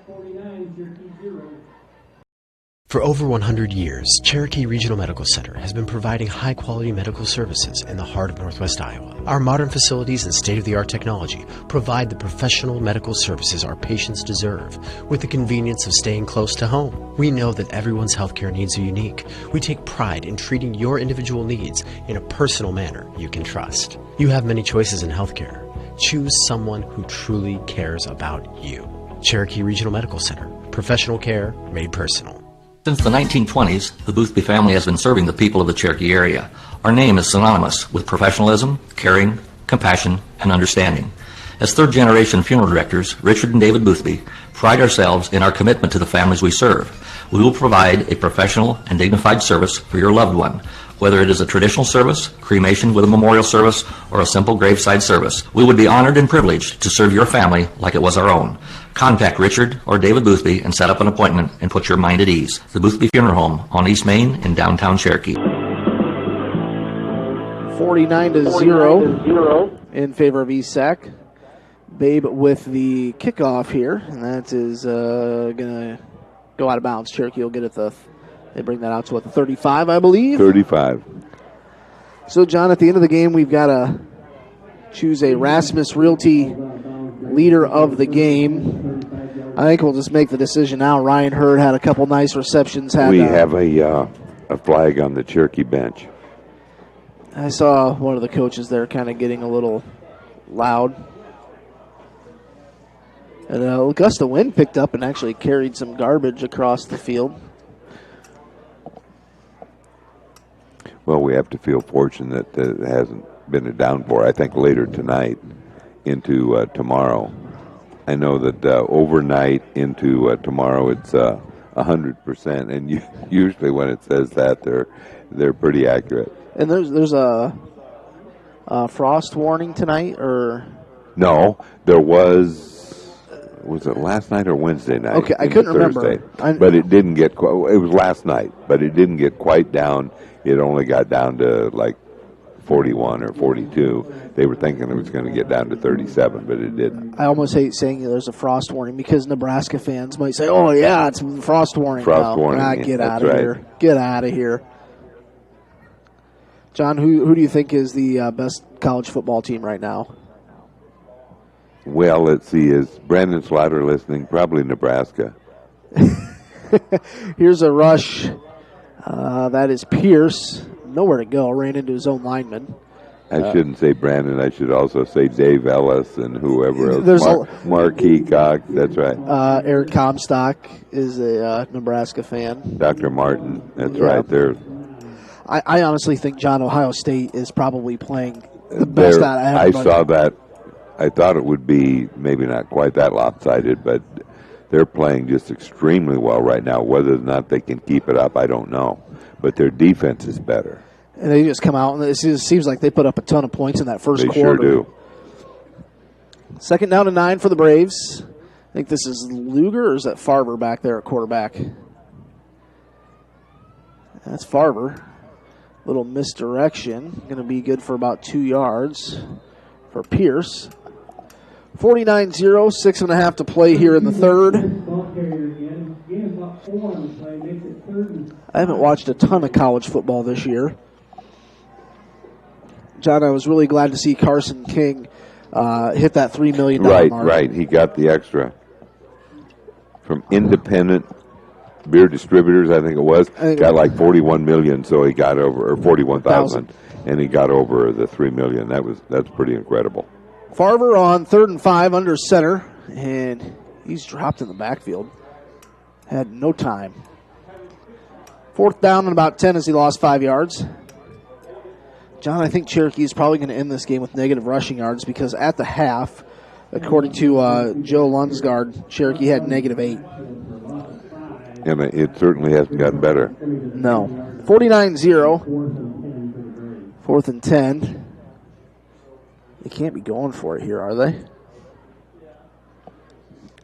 For over 100 years, Cherokee Regional Medical Center has been providing high-quality medical services in the heart of Northwest Iowa. Our modern facilities and state-of-the-art technology provide the professional medical services our patients deserve with the convenience of staying close to home. We know that everyone's healthcare needs are unique. We take pride in treating your individual needs in a personal manner you can trust. You have many choices in healthcare. Choose someone who truly cares about you. Cherokee Regional Medical Center. Professional care made personal. Since the 1920s, the Boothby family has been serving the people of the Cherokee area. Our name is synonymous with professionalism, caring, compassion, and understanding. As third-generation funeral directors, Richard and David Boothby pride ourselves in our commitment to the families we serve. We will provide a professional and dignified service for your loved one. Whether it is a traditional service, cremation with a memorial service, or a simple graveside service, we would be honored and privileged to serve your family like it was our own. Contact Richard or David Boothby and set up an appointment and put your mind at ease. The Boothby Funeral Home on East Main in downtown Cherokee. 49-0 in favor of Esac. Babe with the kickoff here, and that is going to go out of bounds. Cherokee will get it they bring that out to the 35, I believe. 35. So, John, at the end of the game, we've got to choose a Rasmus Realty leader of the game. I think we'll just make the decision now. Ryan Hurd had a couple nice receptions. We have a flag on the Cherokee bench. I saw one of the coaches there kind of getting a little loud. And a gust of wind picked up and actually carried some garbage across the field. Well, we have to feel fortunate that it hasn't been a downpour. I think later tonight into tomorrow. I know that overnight into tomorrow it's 100%, and usually when it says that, they're pretty accurate. And there's a frost warning tonight, or no? There was. Was it last night or Wednesday night? Okay, I couldn't remember. But it didn't get quite. It was last night, but it didn't get quite down. It only got down to like 41 or 42. They were thinking it was going to get down to 37, but it didn't. I almost hate saying there's a frost warning because Nebraska fans might say, "Oh yeah, it's a frost warning." Frost warning. Get out of here! Get out of here! John, who do you think is the best college football team right now? Well, let's see. Is Brandon Slaughter listening? Probably Nebraska. Here's a rush. That is Pierce. Nowhere to go. Ran into his own lineman. I shouldn't say Brandon. I should also say Dave Ellis and whoever else. There's Mark Heacock. That's right. Eric Comstock is a Nebraska fan. Dr. Martin. That's right. There. I honestly think, John, Ohio State is probably playing the best out of everybody. I saw that. I thought it would be maybe not quite that lopsided, but they're playing just extremely well right now. Whether or not they can keep it up, I don't know. But their defense is better. And they just come out, and it seems like they put up a ton of points in that first quarter. They sure do. 2nd down and 9 for the Braves. I think this is Luger, or is that Farver back there at quarterback? That's Farver. Little misdirection. Going to be good for about 2 yards for Pierce. 49-0, 6.5 to play here in the third. I haven't watched a ton of college football this year. John, I was really glad to see Carson King hit that $3 million mark. Right. He got the extra from independent beer distributors, I think it was. Got like $41 million, so he got over, or $41,000, and he got over the $3 million. That's pretty incredible. Farver on 3rd and 5 under center, and he's dropped in the backfield. Had no time. 4th down and about 10 as he lost 5 yards. John, I think Cherokee is probably going to end this game with negative rushing yards because at the half, according to Joe Lunsgaard, Cherokee had -8. And it certainly hasn't gotten better. No. 49-0. 4th and 10. They can't be going for it here, are they?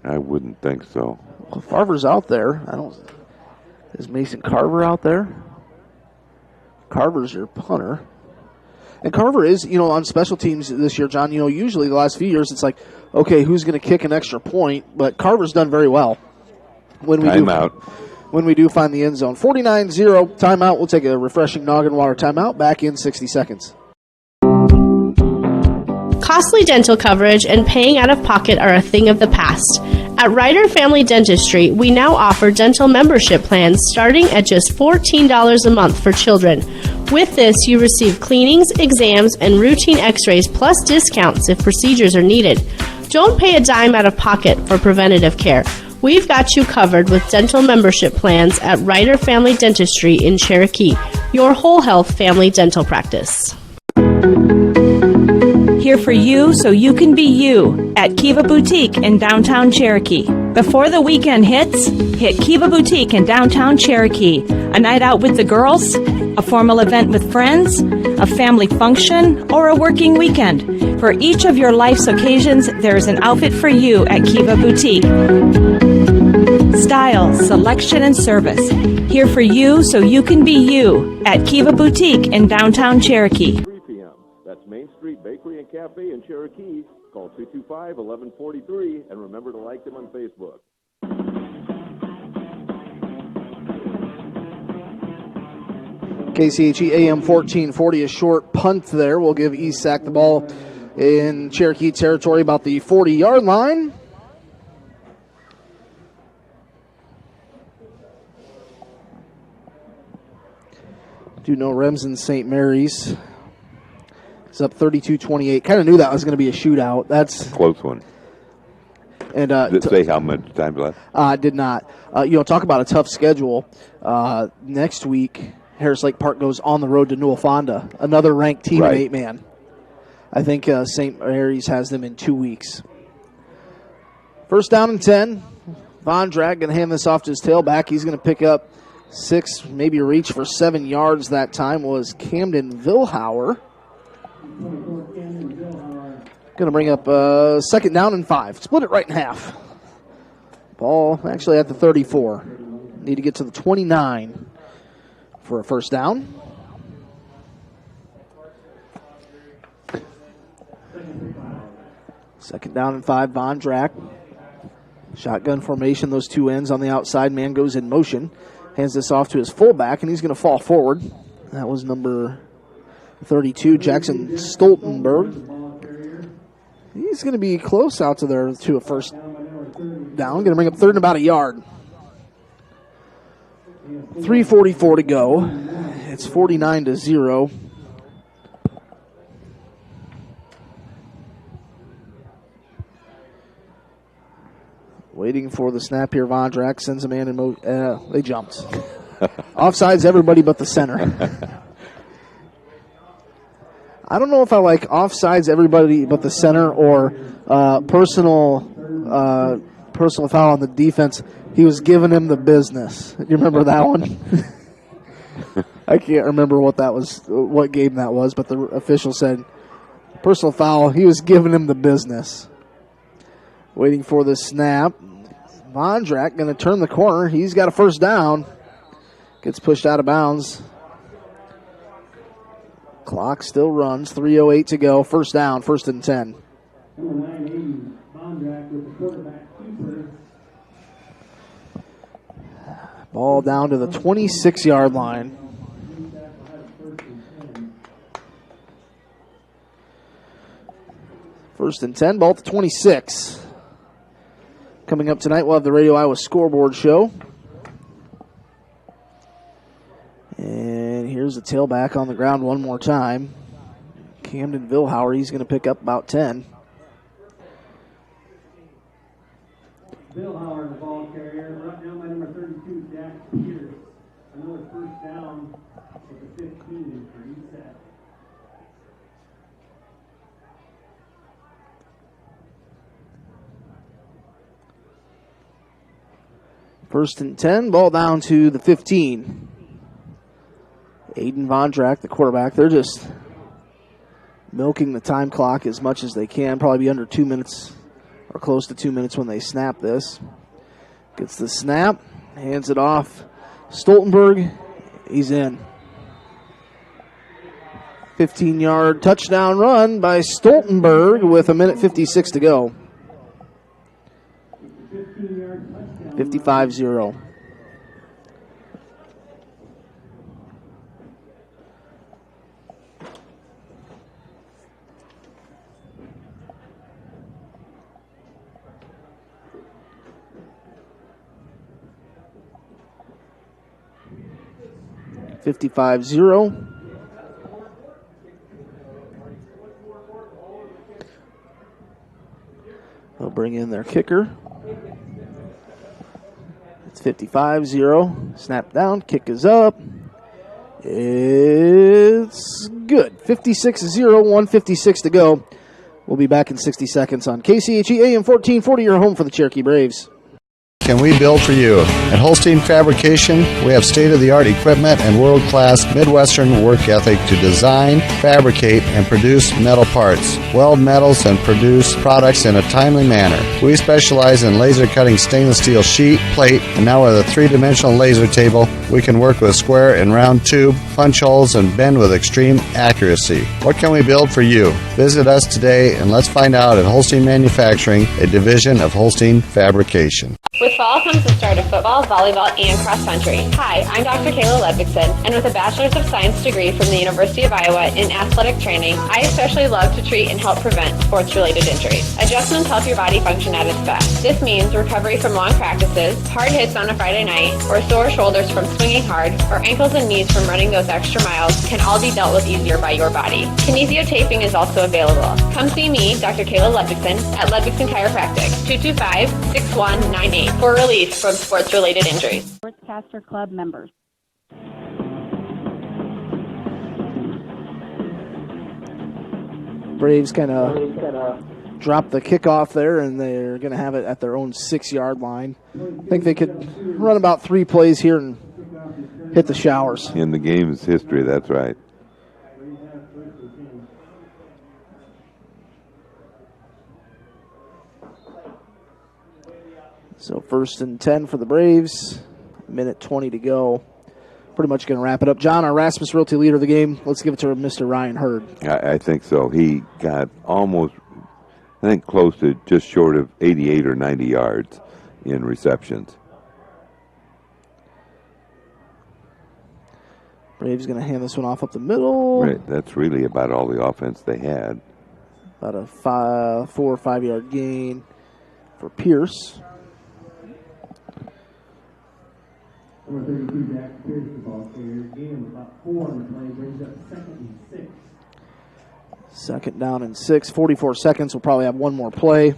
I wouldn't think so. Well, Farver's out there. Is Mason Carver out there? Carver's your punter. And Carver is, on special teams this year, John, usually the last few years it's like, okay, who's going to kick an extra point? But Carver's done very well. When we do find the end zone. 49-0, timeout. We'll take a refreshing noggin water timeout. Back in 60 seconds. Costly dental coverage and paying out of pocket are a thing of the past. At Ryder Family Dentistry, we now offer dental membership plans starting at just $14 a month for children. With this, you receive cleanings, exams, and routine x-rays plus discounts if procedures are needed. Don't pay a dime out of pocket for preventative care. We've got you covered with dental membership plans at Ryder Family Dentistry in Cherokee, your whole health family dental practice. Here for you so you can be you at Kiva Boutique in downtown Cherokee. Before the weekend hits, hit Kiva Boutique in downtown Cherokee. A night out with the girls, a formal event with friends, a family function, or a working weekend. For each of your life's occasions, there is an outfit for you at Kiva Boutique. Style, selection, and service. Here for you so you can be you at Kiva Boutique in downtown Cherokee. 3 p.m. That's Main Street Bakery and Cafe in Cherokee. Call 225-1143 and remember to like them on Facebook. KCHE AM 1440, a short punt there. We'll give East Sac the ball in Cherokee territory about the 40-yard line. Do know Remsen St. Mary's is up 32-28. Kind of knew that was going to be a shootout. That's close one. And did it say how much time left? Did not. Talk about a tough schedule. Next week, Harris Lake Park goes on the road to Newell Fonda, another ranked team in 8-man. I think St. Mary's has them in 2 weeks. 1st down and 10. Von Drag going to hand this off to his tailback. He's going to pick up 6, maybe reach for 7 yards that time was Camden Vilhauer. Going to bring up 2nd down and 5. Split it right in half. Ball actually at the 34. Need to get to the 29 for a 1st down. Second down and 5, Von Drack. Shotgun formation, those two ends on the outside. Man goes in motion. Hands this off to his fullback, and he's going to fall forward. That was number 32, Jackson Stoltenberg. He's going to be close out to there to a first down. Going to bring up third and about a yard. 3:44 to go. It's 49-0. Waiting for the snap here. Vondrak sends a man in. They jumped. Offsides everybody but the center. I don't know if I like offsides everybody but the center or personal foul on the defense. He was giving him the business. You remember that one? I can't remember what game that was, but the official said personal foul. He was giving him the business. Waiting for the snap. Vondrak going to turn the corner. He's got a first down. Gets pushed out of bounds. Clock still runs. 3:08 to go. First down. 1st and 10. Ball down to the 26-yard line. First and 10. Ball at the 26. Coming up tonight, we'll have the Radio Iowa scoreboard show. And here's the tailback on the ground one more time. Camden Vilhauer, he's going to pick up about 10. Vilhauer, the ball carrier, brought down by number 32, Jack Pierce. Another first down with the 15 for each set. First and 10, ball down to the 15. Aiden Vondrak, the quarterback, they're just milking the time clock as much as they can. Probably be under 2 minutes or close to 2 minutes when they snap this. Gets the snap, hands it off. Stoltenberg, he's in. 15-yard touchdown run by Stoltenberg with 1:56 to go. 55-0. They'll bring in their kicker. It's 55-0. Snap down. Kick is up. It's good. 56-0. 1:56 to go. We'll be back in 60 seconds on KCHE AM 1440, your home for the Cherokee Braves. Can we build for you? At Holstein Fabrication, we have state-of-the-art equipment and world-class Midwestern work ethic to design, fabricate, and produce metal parts, weld metals, and produce products in a timely manner. We specialize in laser cutting stainless steel sheet, plate, and now with a three-dimensional laser table, we can work with square and round tube, punch holes, and bend with extreme accuracy. What can we build for you? Visit us today and let's find out at Holstein Manufacturing, a division of Holstein Fabrication. With fall comes the start of football, volleyball, and cross country. Hi, I'm Dr. Kayla Ludvigson, and with a Bachelor's of Science degree from the University of Iowa in athletic training, I especially love to treat and help prevent sports-related injuries. Adjustments help your body function at its best. This means recovery from long practices, hard hits on a Friday night, or sore shoulders from swinging hard, or ankles and knees from running those extra miles can all be dealt with easier by your body. Kinesiotaping is also available. Come see me, Dr. Kayla Ludvigson, at Ludvigson Chiropractic, 225-6198. For relief from sports-related injuries. Sportscaster Club members. Braves kind of drop the kickoff there, and they're going to have it at their own 6-yard line. I think they could run about 3 plays here and hit the showers. In the game's history, that's right. So 1st and 10 for the Braves. 1:20 to go. Pretty much going to wrap it up. John, our Rasmus Realty leader of the game. Let's give it to Mr. Ryan Hurd. I think so. He got almost, I think, close to just short of 88 or 90 yards in receptions. Braves going to hand this one off up the middle. Right, that's really about all the offense they had. About a 4 or 5 yard gain for Pierce. Number 32, Jack Pierce, the ball carrier. Gain of about 4 on the play, brings up 2nd and 6. 2nd down and 6, 44 seconds. We'll probably have one more play.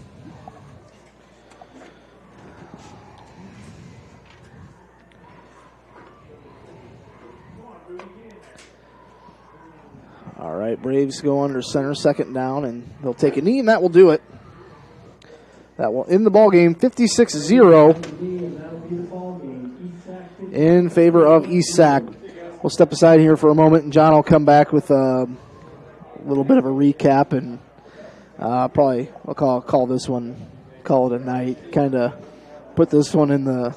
All right, Braves go under center, 2nd down, and they'll take a knee, and that will do it. That will end the ball game, 56-0 in favor of East Sac. We'll step aside here for a moment, and John will come back with a little bit of a recap, and probably I'll call this one, call it a night. Kind of put this one in the,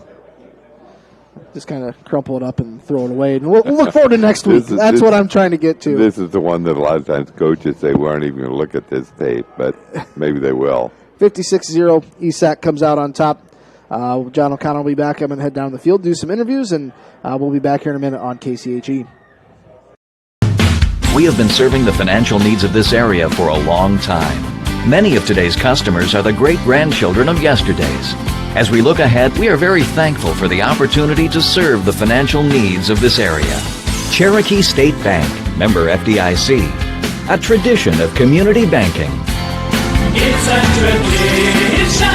just kind of crumple it up and throw it away. And we'll look forward to next week. That's what I'm trying to get to. This is the one that a lot of times coaches say we aren't even going to look at this tape, but maybe they will. 56-0, ESAC comes out on top. John O'Connor will be back. I'm going to head down the field, do some interviews, and we'll be back here in a minute on KCHE. We have been serving the financial needs of this area for a long time. Many of today's customers are the great-grandchildren of yesterday's. As we look ahead, we are very thankful for the opportunity to serve the financial needs of this area. Cherokee State Bank, member FDIC, a tradition of community banking. It's a tradition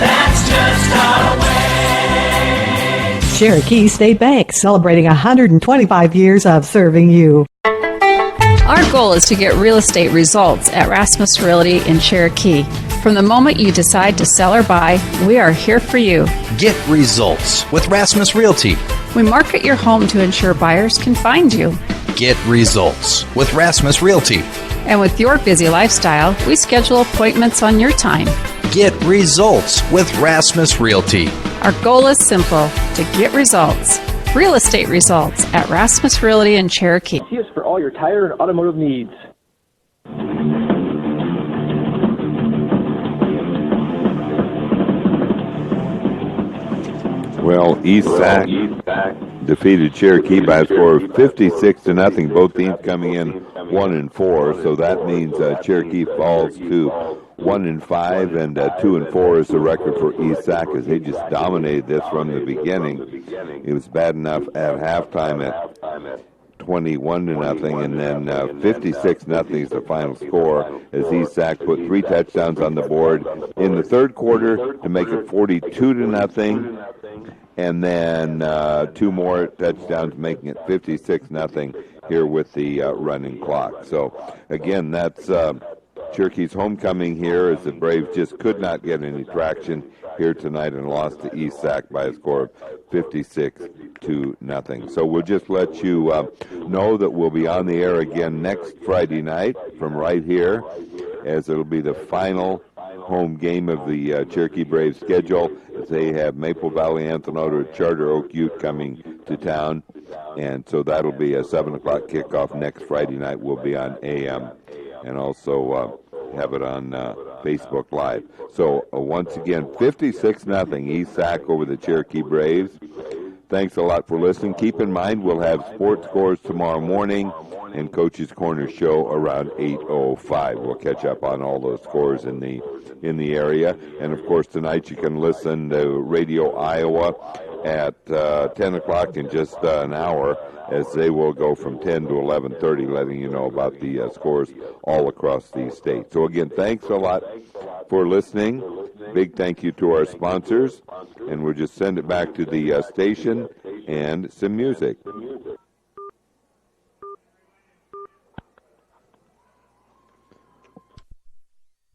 that's just our way. Cherokee State Bank, celebrating 125 years of serving you. Our goal is to get real estate results at Rasmus Realty in Cherokee. From the moment you decide to sell or buy, we are here for you. Get results with Rasmus Realty. We market your home to ensure buyers can find you. Get results with Rasmus Realty. And with your busy lifestyle, we schedule appointments on your time. Get results with Rasmus Realty. Our goal is simple, to get results. Real estate results at Rasmus Realty in Cherokee. See us for all your tire and automotive needs. Well, East Sac defeated Cherokee by a score of 56-0. Both teams coming in 1-4, so that means Cherokee falls to 1-5, and 2-4 is the record for East Sac, as they just dominated this from the beginning. It was bad enough at halftime at 21-0, and then 56-0 is the final score, as East Sac put 3 touchdowns on the board in the third quarter to make it 42-0. And then 2 more touchdowns, making it 56-0 here with the running clock. So, again, that's Cherokee's homecoming here, as the Braves just could not get any traction here tonight and lost to East Sac by a score of 56-0. So we'll just let you know that we'll be on the air again next Friday night from right here, as it'll be the final home game of the Cherokee Braves schedule, as they have Maple Valley Anthony Charter Oak Ute coming to town, and so that'll be a 7 o'clock kickoff next Friday night. We'll be on AM and also have it on Facebook Live. So once again, 56-0 East Sac over the Cherokee Braves. Thanks a lot for listening. Keep in mind, we'll have sports scores tomorrow morning and Coach's Corner show around 8:05. We'll catch up on all those scores in the area. And, of course, tonight you can listen to Radio Iowa at 10 o'clock in just an hour, as they will go from 10 to 11:30, letting you know about the scores all across the state. So, again, thanks a lot for listening. Big thank you to our sponsors. And we'll just send it back to the station and some music.